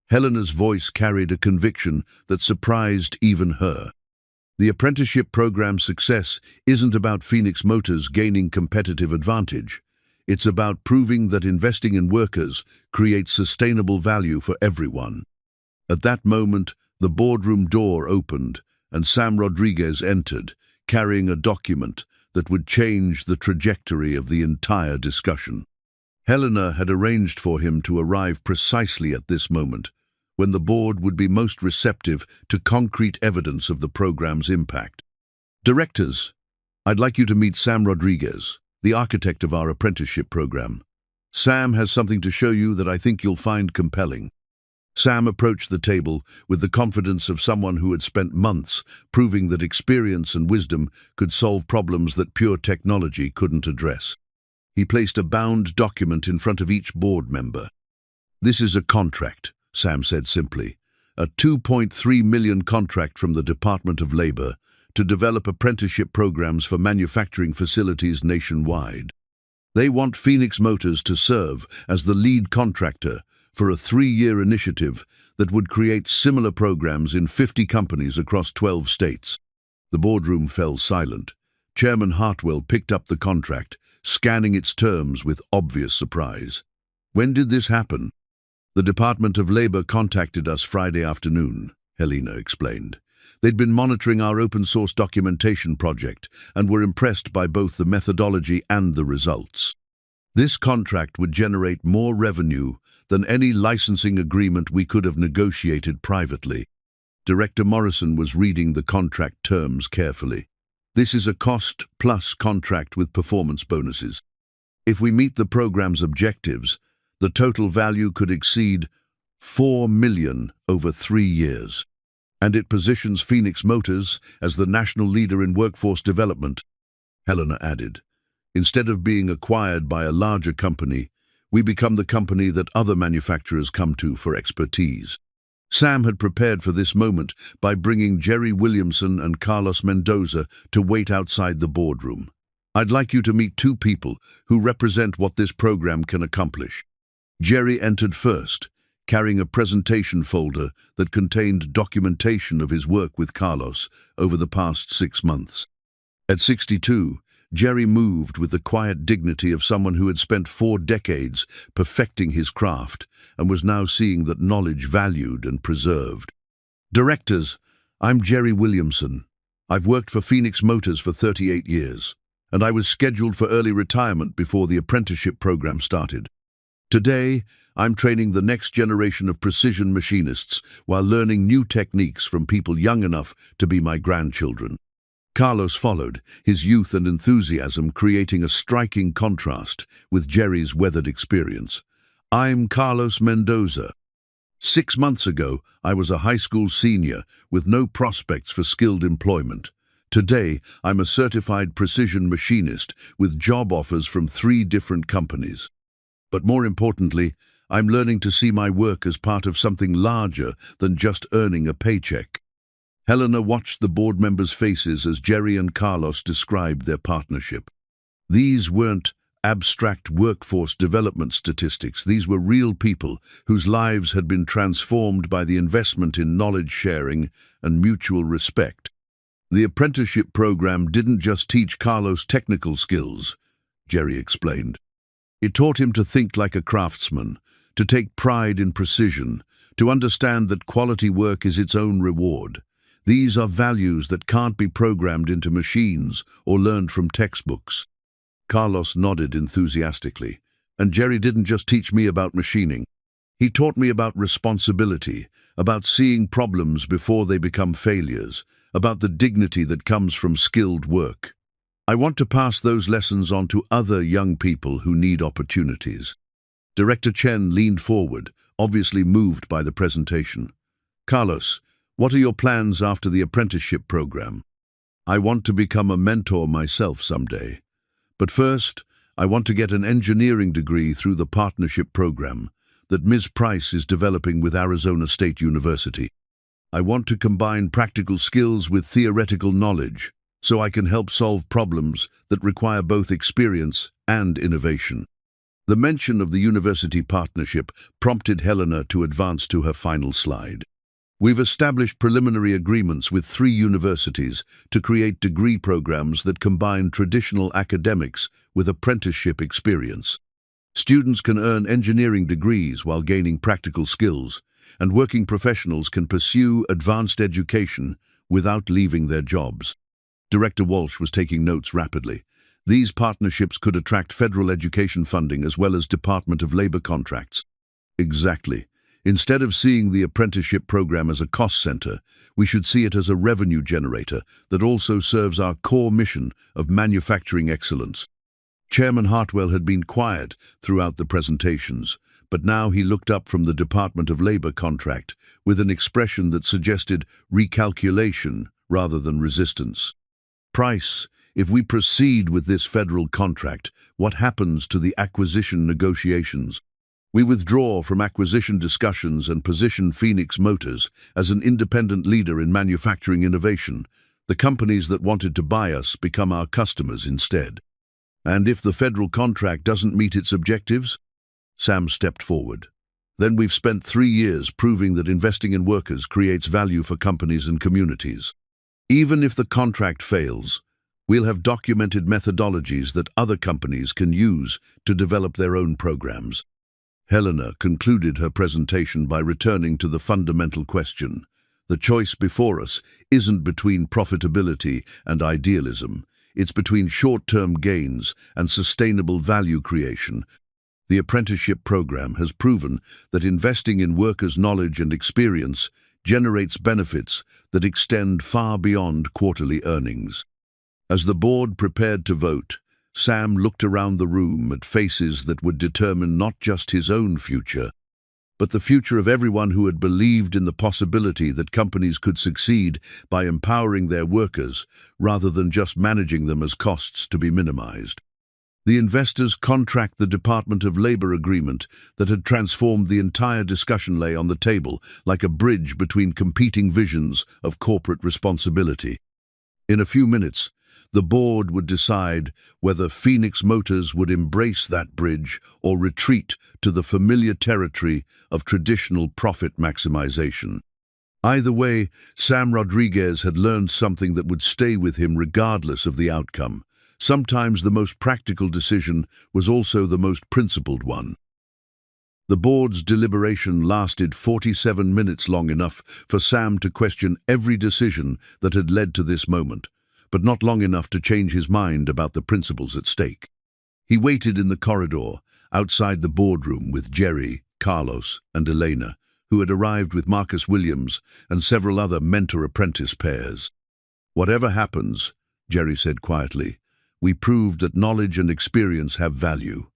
Helena's voice carried a conviction that surprised even her. The apprenticeship program's success isn't about Phoenix Motors gaining competitive advantage. It's about proving that investing in workers creates sustainable value for everyone. At that moment, the boardroom door opened and Sam Rodriguez entered, carrying a document that would change the trajectory of the entire discussion. Helena had arranged for him to arrive precisely at this moment, when the board would be most receptive to concrete evidence of the program's impact. Directors, I'd like you to meet Sam Rodriguez, the architect of our apprenticeship program. Sam has something to show you that I think you'll find compelling. Sam approached the table with the confidence of someone who had spent months proving that experience and wisdom could solve problems that pure technology couldn't address. He placed a bound document in front of each board member. This is a contract, Sam said simply, a $2.3 million contract from the Department of Labor to develop apprenticeship programs for manufacturing facilities nationwide. They want Phoenix Motors to serve as the lead contractor for a 3-year initiative that would create similar programs in 50 companies across 12 states. The boardroom fell silent. Chairman Hartwell picked up the contract, scanning its terms with obvious surprise. "When did this happen?" "The Department of Labor contacted us Friday afternoon," Helena explained. "They'd been monitoring our open-source documentation project and were impressed by both the methodology and the results. This contract would generate more revenue than any licensing agreement we could have negotiated privately." Director Morrison was reading the contract terms carefully. "This is a cost-plus contract with performance bonuses. If we meet the program's objectives, the total value could exceed $4 million over 3 years. And it positions Phoenix Motors as the national leader in workforce development," Helena added. "Instead of being acquired by a larger company, we become the company that other manufacturers come to for expertise." Sam had prepared for this moment by bringing Jerry Williamson and Carlos Mendoza to wait outside the boardroom. "I'd like you to meet 2 people who represent what this program can accomplish." Jerry entered first, carrying a presentation folder that contained documentation of his work with Carlos over the past 6 months. At 62, Jerry moved with the quiet dignity of someone who had spent 4 decades perfecting his craft and was now seeing that knowledge valued and preserved. "Directors, I'm Jerry Williamson. I've worked for Phoenix Motors for 38 years, and I was scheduled for early retirement before the apprenticeship program started. Today, I'm training the next generation of precision machinists while learning new techniques from people young enough to be my grandchildren." Carlos followed, his youth and enthusiasm creating a striking contrast with Jerry's weathered experience. "I'm Carlos Mendoza. 6 months ago, I was a high school senior with no prospects for skilled employment. Today, I'm a certified precision machinist with job offers from 3 different companies. But more importantly, I'm learning to see my work as part of something larger than just earning a paycheck." Helena watched the board members' faces as Jerry and Carlos described their partnership. These weren't abstract workforce development statistics. These were real people whose lives had been transformed by the investment in knowledge sharing and mutual respect. "The apprenticeship program didn't just teach Carlos technical skills," Jerry explained. "It taught him to think like a craftsman, to take pride in precision, to understand that quality work is its own reward. These are values that can't be programmed into machines or learned from textbooks." Carlos nodded enthusiastically. "And Jerry didn't just teach me about machining. He taught me about responsibility, about seeing problems before they become failures, about the dignity that comes from skilled work. I want to pass those lessons on to other young people who need opportunities." Director Chen leaned forward, obviously moved by the presentation. "Carlos, what are your plans after the apprenticeship program?" "I want to become a mentor myself someday. But first, I want to get an engineering degree through the partnership program that Ms. Price is developing with Arizona State University. I want to combine practical skills with theoretical knowledge so I can help solve problems that require both experience and innovation." The mention of the university partnership prompted Helena to advance to her final slide. "We've established preliminary agreements with 3 universities to create degree programs that combine traditional academics with apprenticeship experience. Students can earn engineering degrees while gaining practical skills, and working professionals can pursue advanced education without leaving their jobs." Director Walsh was taking notes rapidly. "These partnerships could attract federal education funding as well as Department of Labor contracts." "Exactly. Instead of seeing the apprenticeship program as a cost center, we should see it as a revenue generator that also serves our core mission of manufacturing excellence." Chairman Hartwell had been quiet throughout the presentations, but now he looked up from the Department of Labor contract with an expression that suggested recalculation rather than resistance. "Price, if we proceed with this federal contract, what happens to the acquisition negotiations?" "We withdraw from acquisition discussions and position Phoenix Motors as an independent leader in manufacturing innovation. The companies that wanted to buy us become our customers instead." "And if the federal contract doesn't meet its objectives?" Sam stepped forward. "Then we've spent 3 years proving that investing in workers creates value for companies and communities." Even if the contract fails, we'll have documented methodologies that other companies can use to develop their own programs. Helena concluded her presentation by returning to the fundamental question. The choice before us isn't between profitability and idealism. It's between short-term gains and sustainable value creation. The apprenticeship program has proven that investing in workers' knowledge and experience generates benefits that extend far beyond quarterly earnings. As the board prepared to vote, Sam looked around the room at faces that would determine not just his own future, but the future of everyone who had believed in the possibility that companies could succeed by empowering their workers rather than just managing them as costs to be minimized. The investors' contract the Department of Labor agreement that had transformed the entire discussion lay on the table like a bridge between competing visions of corporate responsibility. In a few minutes, the board would decide whether Phoenix Motors would embrace that bridge or retreat to the familiar territory of traditional profit maximization. Either way, Sam Rodriguez had learned something that would stay with him regardless of the outcome. Sometimes the most practical decision was also the most principled one. The board's deliberation lasted 47 minutes, long enough for Sam to question every decision that had led to this moment, but not long enough to change his mind about the principles at stake. He waited in the corridor, outside the boardroom with Jerry, Carlos, and Elena, who had arrived with Marcus Williams and several other mentor-apprentice pairs. "Whatever happens," Jerry said quietly, "we proved that knowledge and experience have value.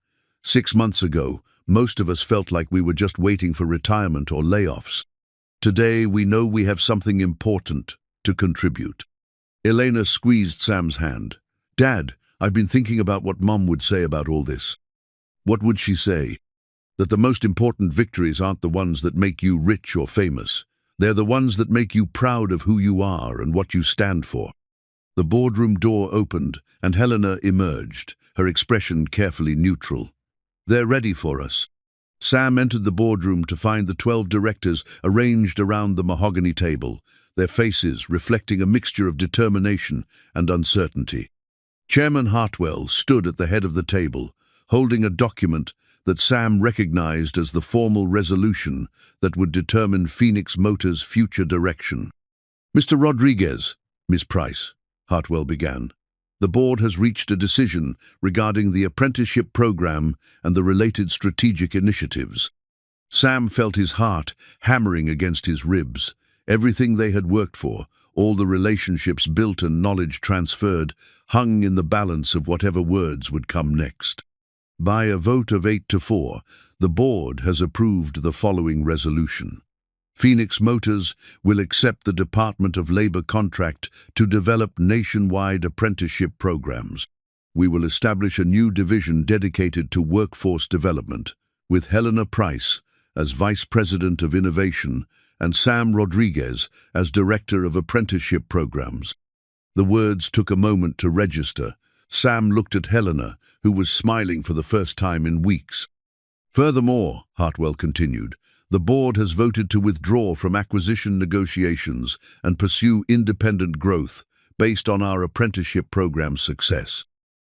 6 months ago, most of us felt like we were just waiting for retirement or layoffs. Today, we know we have something important to contribute." Elena squeezed Sam's hand. "Dad, I've been thinking about what Mom would say about all this." "What would she say?" "That the most important victories aren't the ones that make you rich or famous. They're the ones that make you proud of who you are and what you stand for." The boardroom door opened, and Helena emerged, her expression carefully neutral. "They're ready for us." Sam entered the boardroom to find the 12 directors arranged around the mahogany table, their faces reflecting a mixture of determination and uncertainty. Chairman Heartfelt stood at the head of the table, holding a document that Sam recognized as the formal resolution that would determine Phoenix Motors' future direction. "Mr. Rodriguez, Ms. Price," Heartfelt began, "the board has reached a decision regarding the apprenticeship program and the related strategic initiatives." Sam felt his heart hammering against his ribs. Everything they had worked for, all the relationships built and knowledge transferred, hung in the balance of whatever words would come next. By a vote of 8-4, the board has approved the following resolution. Phoenix Motors will accept the Department of Labor contract to develop nationwide apprenticeship programs. We will establish a new division dedicated to workforce development, with Helena Price as Vice President of Innovation and Sam Rodriguez as Director of Apprenticeship Programs. The words took a moment to register. Sam looked at Helena, who was smiling for the first time in weeks. "Furthermore," Heartfelt continued, "the board has voted to withdraw from acquisition negotiations and pursue independent growth based on our apprenticeship program's success.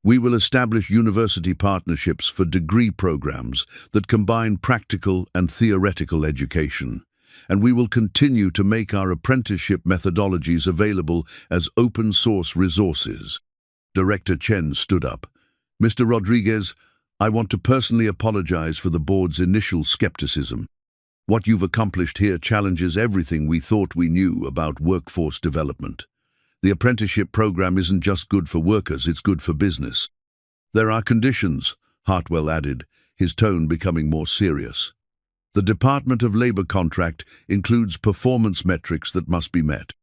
We will establish university partnerships for degree programs that combine practical and theoretical education, and we will continue to make our apprenticeship methodologies available as open-source resources." Director Chen stood up. "Mr. Rodriguez, I want to personally apologize for the board's initial skepticism. What you've accomplished here challenges everything we thought we knew about workforce development. The apprenticeship program isn't just good for workers, it's good for business." "There are conditions," Heartfelt added, his tone becoming more serious. "The Department of Labor contract includes performance metrics that must be met.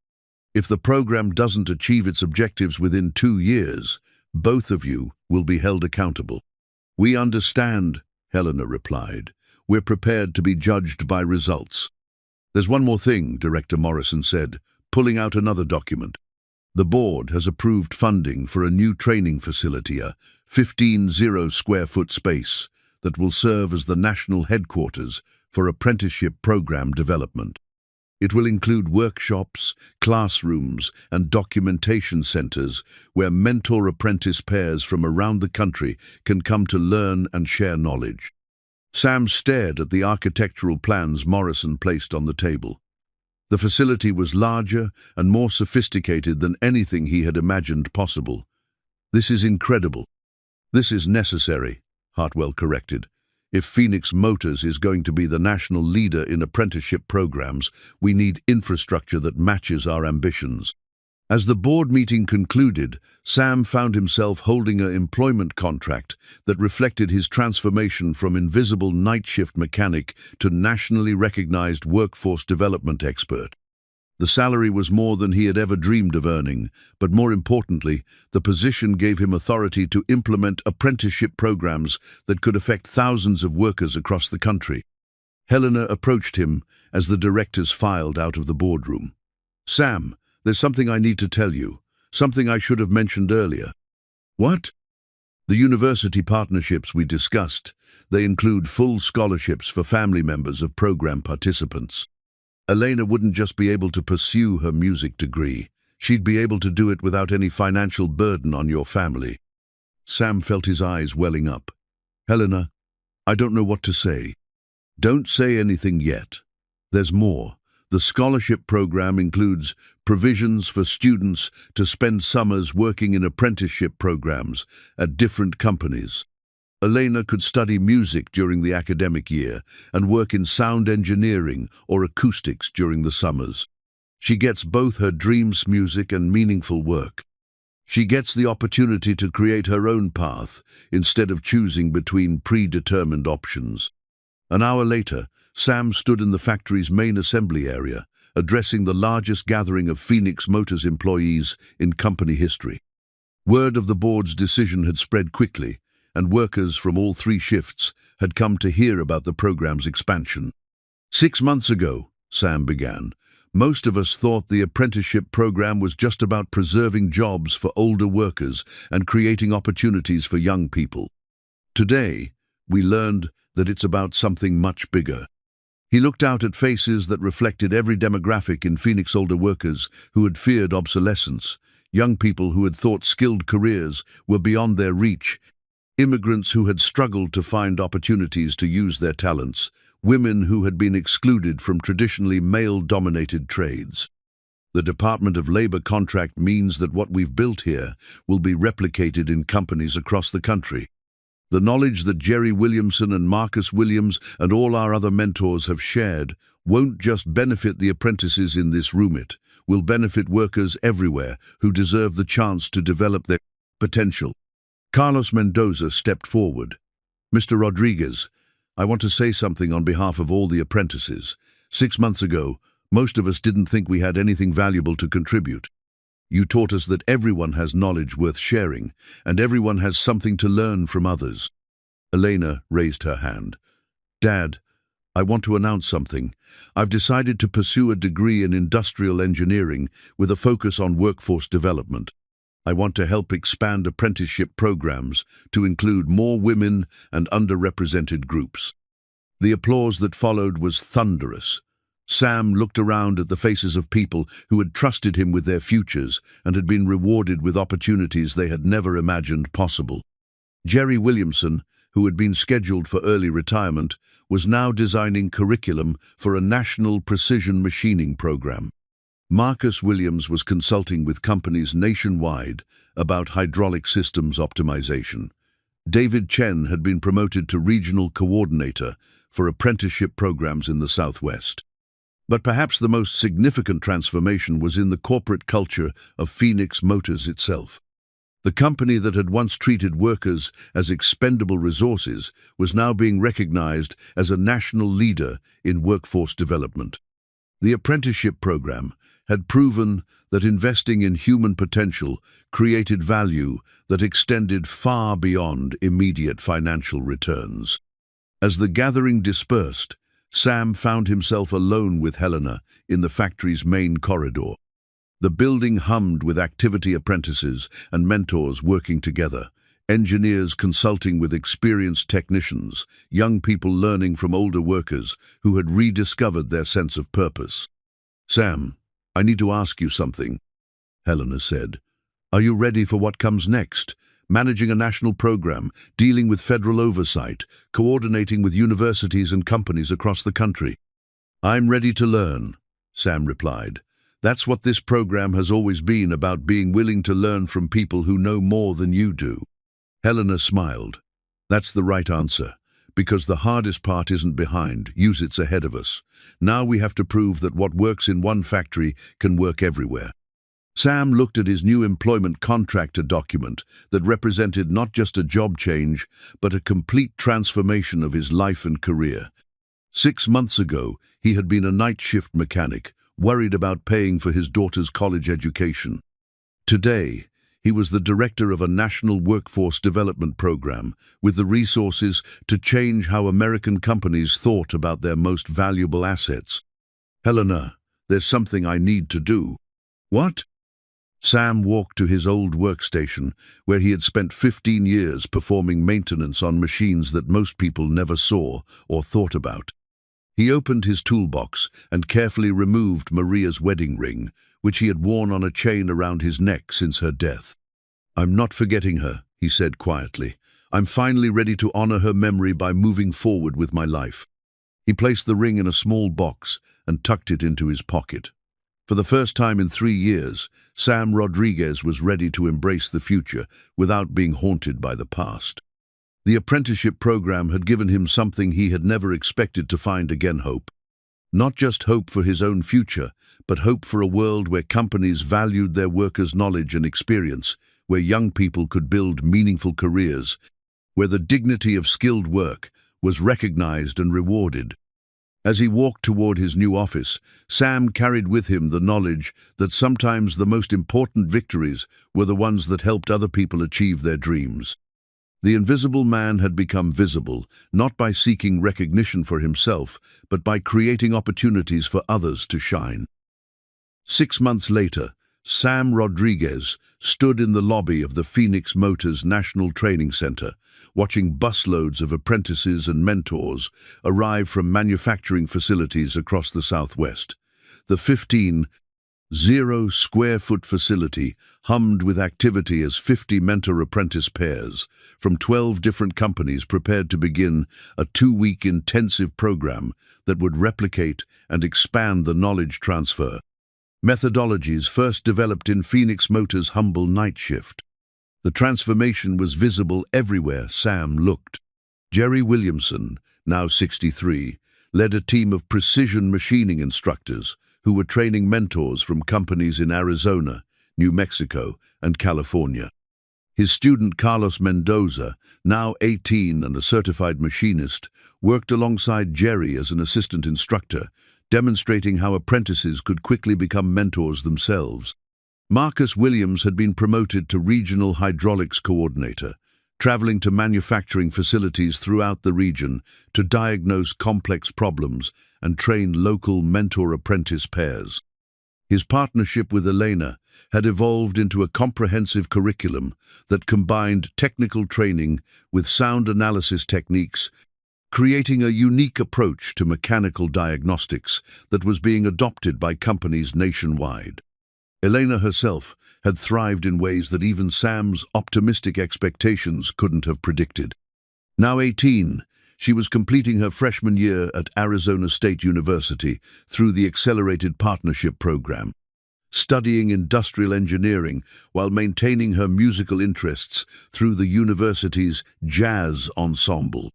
If the program doesn't achieve its objectives within 2 years, both of you will be held accountable." "We understand," Helena replied. "We're prepared to be judged by results." "There's one more thing," Director Morrison said, pulling out another document. "The board has approved funding for a new training facility, a 15,000-square-foot space that will serve as the national headquarters for apprenticeship program development." It will include workshops, classrooms, and documentation centers where mentor-apprentice pairs from around the country can come to learn and share knowledge. Sam stared at the architectural plans Morrison placed on the table. The facility was larger and more sophisticated than anything he had imagined possible. "This is incredible." "This is necessary," Hartwell corrected. "If Phoenix Motors is going to be the national leader in apprenticeship programs, we need infrastructure that matches our ambitions." As the board meeting concluded, Sam found himself holding an employment contract that reflected his transformation from invisible night shift mechanic to nationally recognized workforce development expert. The salary was more than he had ever dreamed of earning, but more importantly, the position gave him authority to implement apprenticeship programs that could affect thousands of workers across the country. Helena approached him as the directors filed out of the boardroom. "Sam, there's something I need to tell you, something I should have mentioned earlier." "What?" "The university partnerships we discussed. They include full scholarships for family members of program participants. Elena wouldn't just be able to pursue her music degree. She'd be able to do it without any financial burden on your family." Sam felt his eyes welling up. "Helena, I don't know what to say." "Don't say anything yet. There's more. The scholarship program includes provisions for students to spend summers working in apprenticeship programs at different companies. Elena could study music during the academic year and work in sound engineering or acoustics during the summers. She gets both her dreams music and meaningful work. She gets the opportunity to create her own path instead of choosing between predetermined options." An hour later, Sam stood in the factory's main assembly area, addressing the largest gathering of Phoenix Motors employees in company history. Word of the board's decision had spread quickly, and workers from all three shifts had come to hear about the program's expansion. "6 months ago," Sam began, "most of us thought the apprenticeship program was just about preserving jobs for older workers and creating opportunities for young people. Today, we learned that it's about something much bigger." He looked out at faces that reflected every demographic in Phoenix: older workers who had feared obsolescence, young people who had thought skilled careers were beyond their reach, immigrants who had struggled to find opportunities to use their talents, women who had been excluded from traditionally male-dominated trades. "The Department of Labor contract means that what we've built here will be replicated in companies across the country. The knowledge that Jerry Williamson and Marcus Williams and all our other mentors have shared won't just benefit the apprentices in this room, it will benefit workers everywhere who deserve the chance to develop their potential." Carlos Mendoza stepped forward. "Mr. Rodriguez, I want to say something on behalf of all the apprentices. 6 months ago, most of us didn't think we had anything valuable to contribute. You taught us that everyone has knowledge worth sharing, and everyone has something to learn from others." Elena raised her hand. "Dad, I want to announce something. I've decided to pursue a degree in industrial engineering with a focus on workforce development. I want to help expand apprenticeship programs to include more women and underrepresented groups." The applause that followed was thunderous. Sam looked around at the faces of people who had trusted him with their futures and had been rewarded with opportunities they had never imagined possible. Jerry Williamson, who had been scheduled for early retirement, was now designing curriculum for a national precision machining program. Marcus Williams was consulting with companies nationwide about hydraulic systems optimization. David Chen had been promoted to regional coordinator for apprenticeship programs in the Southwest. But perhaps the most significant transformation was in the corporate culture of Phoenix Motors itself. The company that had once treated workers as expendable resources was now being recognized as a national leader in workforce development. The apprenticeship program had proven that investing in human potential created value that extended far beyond immediate financial returns. As the gathering dispersed, Sam found himself alone with Helena in the factory's main corridor. The building hummed with activity apprentices and mentors working together, engineers consulting with experienced technicians, young people learning from older workers who had rediscovered their sense of purpose. Sam, I need to ask you something, Helena said. Are you ready for what comes next? Managing a national program, dealing with federal oversight, coordinating with universities and companies across the country. I'm ready to learn, Sam replied. That's what this program has always been about, being willing to learn from people who know more than you do. Helena smiled. That's the right answer, because the hardest part isn't behind, it's ahead of us. Now we have to prove that what works in one factory can work everywhere. Sam looked at his new employment contractor document that represented not just a job change, but a complete transformation of his life and career. 6 months ago, he had been a night shift mechanic, worried about paying for his daughter's college education. Today, he was the director of a national workforce development program with the resources to change how American companies thought about their most valuable assets. Helena, there's something I need to do. What? Sam walked to his old workstation, where he had spent 15 years performing maintenance on machines that most people never saw or thought about. He opened his toolbox and carefully removed Maria's wedding ring, which he had worn on a chain around his neck since her death. I'm not forgetting her, he said quietly. I'm finally ready to honor her memory by moving forward with my life. He placed the ring in a small box and tucked it into his pocket. For the first time in 3 years, Sam Rodriguez was ready to embrace the future without being haunted by the past. The apprenticeship program had given him something he had never expected to find again: hope. Not just hope for his own future, but hope for a world where companies valued their workers' knowledge and experience, where young people could build meaningful careers, where the dignity of skilled work was recognized and rewarded. As he walked toward his new office, Sam carried with him the knowledge that sometimes the most important victories were the ones that helped other people achieve their dreams. The invisible man had become visible, not by seeking recognition for himself, but by creating opportunities for others to shine. 6 months later, Sam Rodriguez stood in the lobby of the Phoenix Motors National Training Center, watching busloads of apprentices and mentors arrive from manufacturing facilities across the Southwest. The 15,000-square-foot facility hummed with activity as 50 mentor-apprentice pairs from 12 different companies prepared to begin a 2-week intensive program that would replicate and expand the knowledge transfer methodologies first developed in Phoenix Motors' humble night shift. The transformation was visible everywhere Sam looked. Jerry Williamson, now 63, led a team of precision machining instructors who were training mentors from companies in Arizona, New Mexico, and California. His student Carlos Mendoza, now 18 and a certified machinist, worked alongside Jerry as an assistant instructor, demonstrating how apprentices could quickly become mentors themselves. Marcus Williams had been promoted to Regional Hydraulics Coordinator, traveling to manufacturing facilities throughout the region to diagnose complex problems and train local mentor-apprentice pairs. His partnership with Elena had evolved into a comprehensive curriculum that combined technical training with sound analysis techniques, creating a unique approach to mechanical diagnostics that was being adopted by companies nationwide. Elena herself had thrived in ways that even Sam's optimistic expectations couldn't have predicted. Now 18, she was completing her freshman year at Arizona State University through the Accelerated Partnership Program, studying industrial engineering while maintaining her musical interests through the university's jazz ensemble.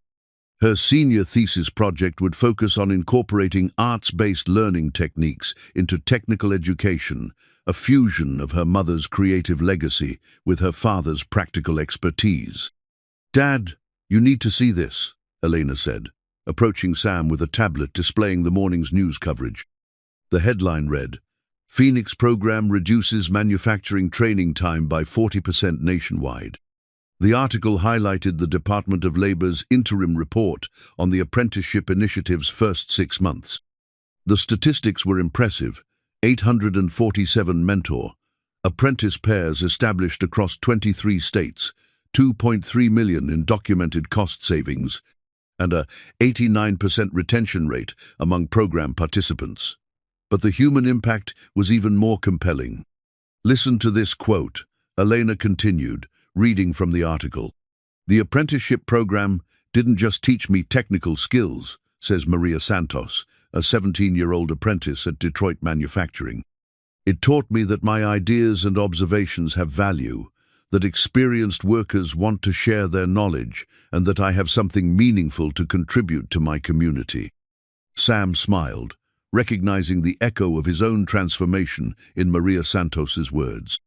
Her senior thesis project would focus on incorporating arts-based learning techniques into technical education, a fusion of her mother's creative legacy with her father's practical expertise. "Dad, you need to see this," Elena said, approaching Sam with a tablet displaying the morning's news coverage. The headline read, "Phoenix Program Reduces Manufacturing Training Time by 40% Nationwide." The article highlighted the Department of Labor's interim report on the apprenticeship initiative's first 6 months. The statistics were impressive: 847 mentor-apprentice pairs established across 23 states, 2.3 million in documented cost savings, and a 89% retention rate among program participants. But the human impact was even more compelling. Listen to this quote. Elena continued, reading from the article. "The apprenticeship program didn't just teach me technical skills," says Maria Santos, a 17-year-old apprentice at Detroit Manufacturing. "It taught me that my ideas and observations have value, that experienced workers want to share their knowledge, and that I have something meaningful to contribute to my community." Sam smiled, recognizing the echo of his own transformation in Maria Santos's words.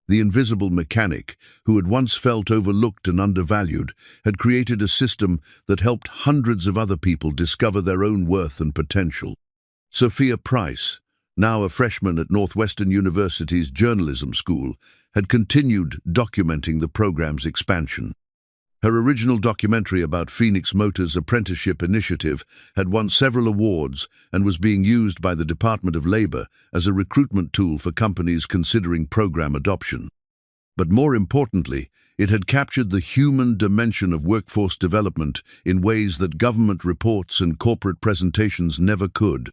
The invisible mechanic, who had once felt overlooked and undervalued, had created a system that helped hundreds of other people discover their own worth and potential. Sophia Price, now a freshman at Northwestern University's journalism school, had continued documenting the program's expansion. Her original documentary about Phoenix Motors' apprenticeship initiative had won several awards and was being used by the Department of Labor as a recruitment tool for companies considering program adoption. But more importantly, it had captured the human dimension of workforce development in ways that government reports and corporate presentations never could.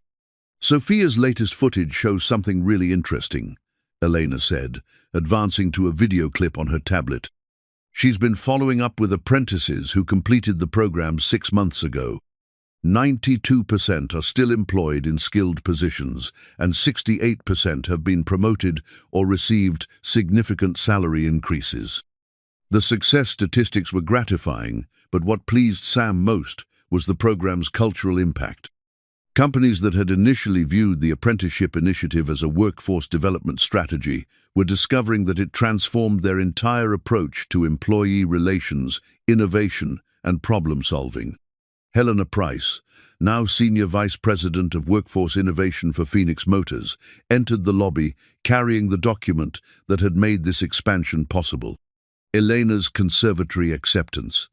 "Sophia's latest footage shows something really interesting," Elena said, advancing to a video clip on her tablet. "She's been following up with apprentices who completed the program 6 months ago. 92% are still employed in skilled positions, and 68% have been promoted or received significant salary increases." The success statistics were gratifying, but what pleased Sam most was the program's cultural impact. Companies that had initially viewed the apprenticeship initiative as a workforce development strategy were discovering that it transformed their entire approach to employee relations, innovation, and problem-solving. Helena Price, now Senior Vice President of Workforce Innovation for Phoenix Motors, entered the lobby carrying the document that had made this expansion possible. Elena's conservatory acceptance.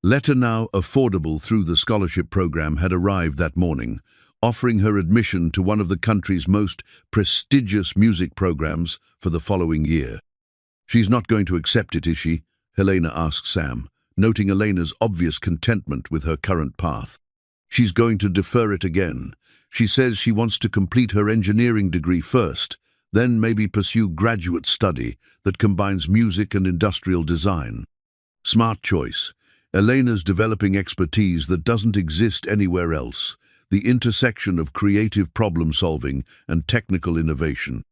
Letter now affordable through the scholarship program had arrived that morning, offering her admission to one of the country's most prestigious music programs for the following year. "She's not going to accept it, is she?" Helena asked Sam, noting Elena's obvious contentment with her current path. "She's going to defer it again. She says she wants to complete her engineering degree first, then maybe pursue graduate study that combines music and industrial design." Smart choice. Elena's developing expertise that doesn't exist anywhere else, the intersection of creative problem-solving and technical innovation.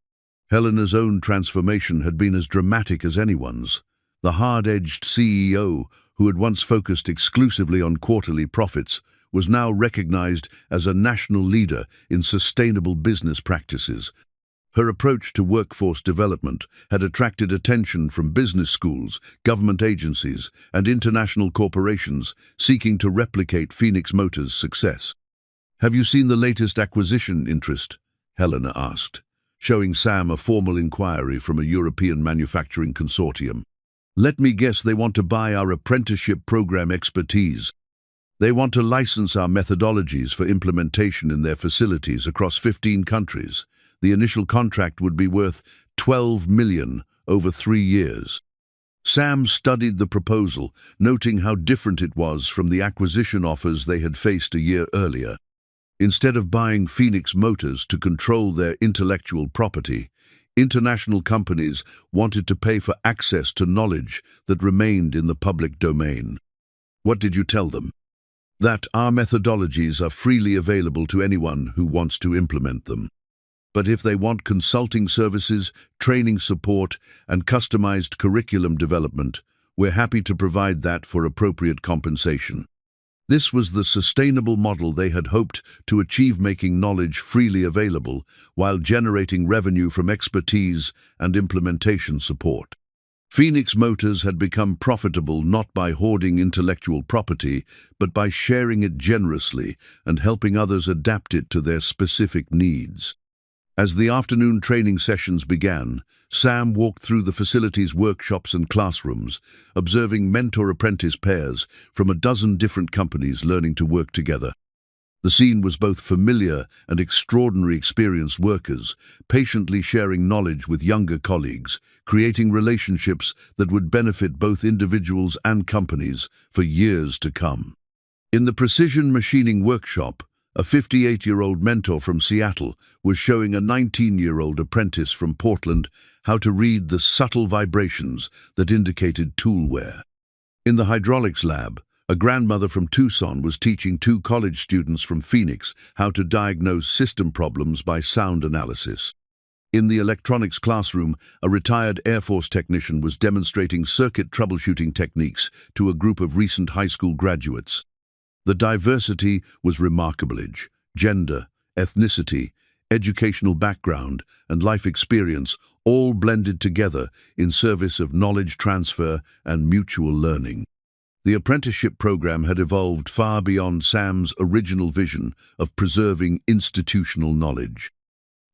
Helena's own transformation had been as dramatic as anyone's. The hard-edged CEO, who had once focused exclusively on quarterly profits, was now recognized as a national leader in sustainable business practices. Her approach to workforce development had attracted attention from business schools, government agencies, and international corporations seeking to replicate Phoenix Motors' success. "Have you seen the latest acquisition interest?" Helena asked, showing Sam a formal inquiry from a European manufacturing consortium. "Let me guess they want to buy our apprenticeship program expertise. They want to license our methodologies for implementation in their facilities across 15 countries. The initial contract would be worth $12 million over 3 years. Sam studied the proposal, noting how different it was from the acquisition offers they had faced a year earlier. Instead of buying Phoenix Motors to control their intellectual property, international companies wanted to pay for access to knowledge that remained in the public domain. "What did you tell them?" "That our methodologies are freely available to anyone who wants to implement them. But if they want consulting services, training support, and customized curriculum development, we're happy to provide that for appropriate compensation." This was the sustainable model they had hoped to achieve, making knowledge freely available while generating revenue from expertise and implementation support. Phoenix Motors had become profitable not by hoarding intellectual property, but by sharing it generously and helping others adapt it to their specific needs. As the afternoon training sessions began, Sam walked through the facility's workshops and classrooms, observing mentor-apprentice pairs from a dozen different companies learning to work together. The scene was both familiar and extraordinary. Experienced workers, patiently sharing knowledge with younger colleagues, creating relationships that would benefit both individuals and companies for years to come. In the precision machining workshop, A 58-year-old mentor from Seattle was showing a 19-year-old apprentice from Portland how to read the subtle vibrations that indicated tool wear. In the hydraulics lab, a grandmother from Tucson was teaching two college students from Phoenix how to diagnose system problems by sound analysis. In the electronics classroom, a retired Air Force technician was demonstrating circuit troubleshooting techniques to a group of recent high school graduates. The diversity was remarkable. Gender, ethnicity, educational background, and life experience all blended together in service of knowledge transfer and mutual learning. The apprenticeship program had evolved far beyond Sam's original vision of preserving institutional knowledge.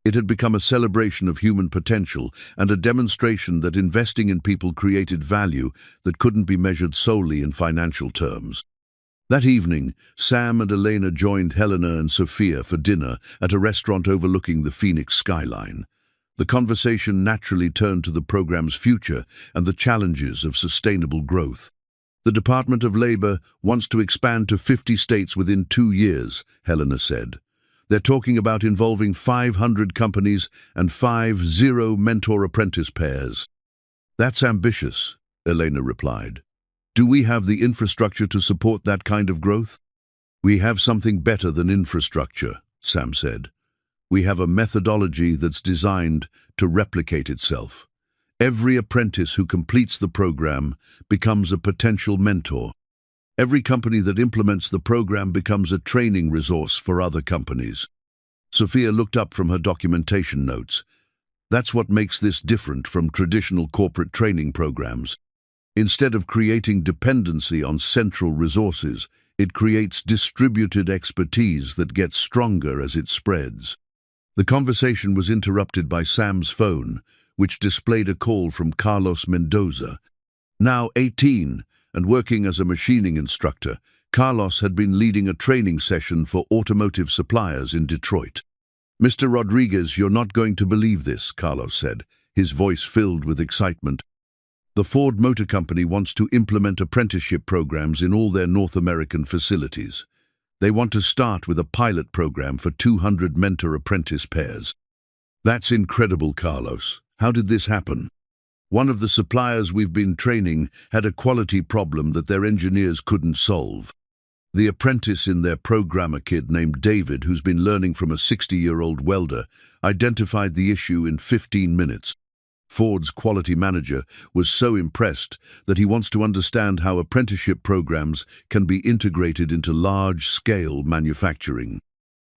It had become a celebration of human potential and a demonstration that investing in people created value that couldn't be measured solely in financial terms. That evening, Sam and Elena joined Helena and Sophia for dinner at a restaurant overlooking the Phoenix skyline. The conversation naturally turned to the program's future and the challenges of sustainable growth. The Department of Labor wants to expand to 50 states within 2 years, Helena said. They're talking about involving 500 companies and 50 mentor-apprentice pairs. That's ambitious, Elena replied. Do we have the infrastructure to support that kind of growth? We have something better than infrastructure, Sam said. We have a methodology that's designed to replicate itself. Every apprentice who completes the program becomes a potential mentor. Every company that implements the program becomes a training resource for other companies. Sophia looked up from her documentation notes. That's what makes this different from traditional corporate training programs. Instead of creating dependency on central resources, it creates distributed expertise that gets stronger as it spreads. The conversation was interrupted by Sam's phone, which displayed a call from Carlos Mendoza. Now 18 and working as a machining instructor, Carlos had been leading a training session for automotive suppliers in Detroit. Mr. Rodriguez, you're not going to believe this, Carlos said, his voice filled with excitement. The Ford Motor Company wants to implement apprenticeship programs in all their North American facilities. They want to start with a pilot program for 200 mentor-apprentice pairs. That's incredible, Carlos. How did this happen? One of the suppliers we've been training had a quality problem that their engineers couldn't solve. The apprentice in their programmer kid named David, who's been learning from a 60-year-old welder, identified the issue in 15 minutes. Ford's quality manager was so impressed that he wants to understand how apprenticeship programs can be integrated into large-scale manufacturing.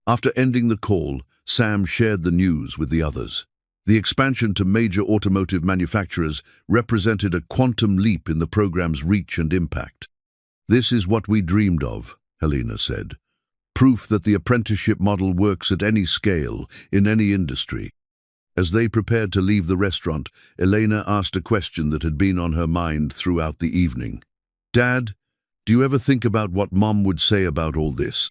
After ending the call, Sam shared the news with the others. The expansion to major automotive manufacturers represented a quantum leap in the program's reach and impact. This is what we dreamed of, Helena said. Proof that the apprenticeship model works at any scale, in any industry. As they prepared to leave the restaurant, Elena asked a question that had been on her mind throughout the evening. Dad, do you ever think about what Mom would say about all this?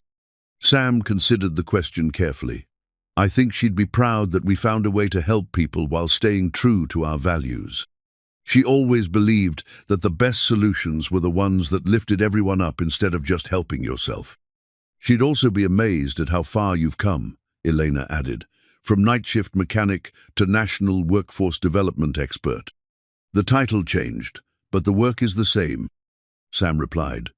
Sam considered the question carefully. I think she'd be proud that we found a way to help people while staying true to our values. She always believed that the best solutions were the ones that lifted everyone up instead of just helping yourself. She'd also be amazed at how far you've come, Elena added. From night shift mechanic to national workforce development expert. The title changed, but the work is the same, Sam replied.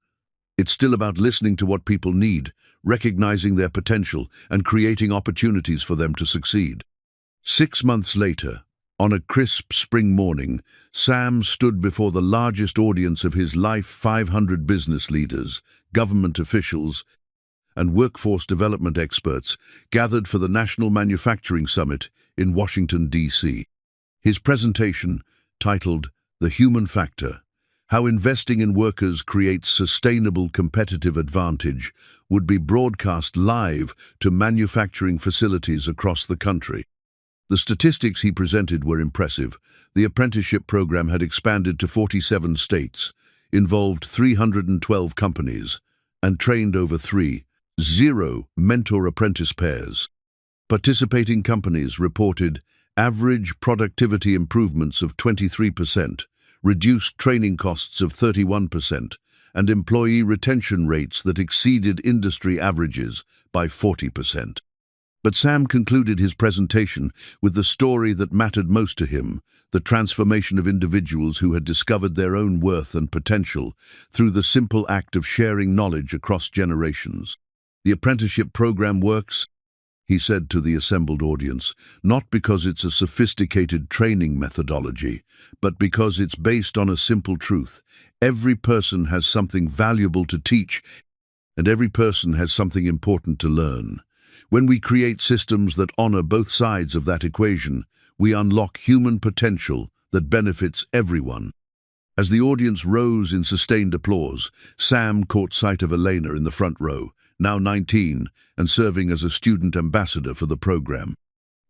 It's still about listening to what people need, recognizing their potential, and creating opportunities for them to succeed. 6 months later, on a crisp spring morning, Sam stood before the largest audience of his life, 500 business leaders, government officials, and workforce development experts gathered for the National Manufacturing Summit in Washington, D.C. His presentation, titled The Human Factor, How Investing in Workers Creates Sustainable Competitive Advantage, would be broadcast live to manufacturing facilities across the country. The statistics he presented were impressive. The apprenticeship program had expanded to 47 states, involved 312 companies, and trained over 30 mentor-apprentice pairs. Participating companies reported average productivity improvements of 23%, reduced training costs of 31%, and employee retention rates that exceeded industry averages by 40%. But Sam concluded his presentation with the story that mattered most to him, the transformation of individuals who had discovered their own worth and potential through the simple act of sharing knowledge across generations. The apprenticeship program works, he said to the assembled audience, not because it's a sophisticated training methodology, but because it's based on a simple truth. Every person has something valuable to teach, and every person has something important to learn. When we create systems that honor both sides of that equation, we unlock human potential that benefits everyone. As the audience rose in sustained applause, Sam caught sight of Elena in the front row, now 19, and serving as a student ambassador for the program.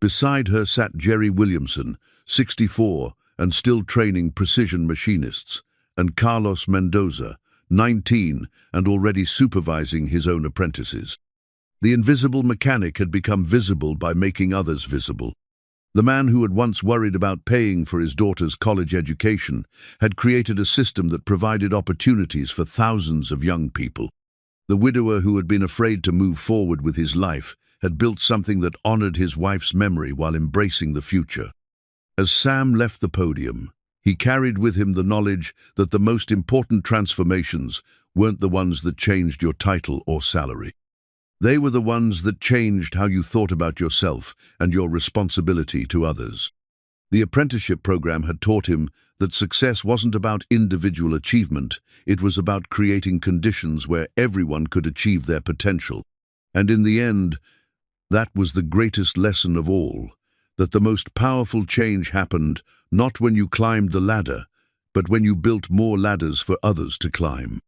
Beside her sat Jerry Williamson, 64, and still training precision machinists, and Carlos Mendoza, 19, and already supervising his own apprentices. The invisible mechanic had become visible by making others visible. The man who had once worried about paying for his daughter's college education had created a system that provided opportunities for thousands of young people. The widower who had been afraid to move forward with his life had built something that honored his wife's memory while embracing the future. As Sam left the podium, he carried with him the knowledge that the most important transformations weren't the ones that changed your title or salary. They were the ones that changed how you thought about yourself and your responsibility to others. The apprenticeship program had taught him that success wasn't about individual achievement, it was about creating conditions where everyone could achieve their potential. And in the end, that was the greatest lesson of all, that the most powerful change happened not when you climbed the ladder, but when you built more ladders for others to climb.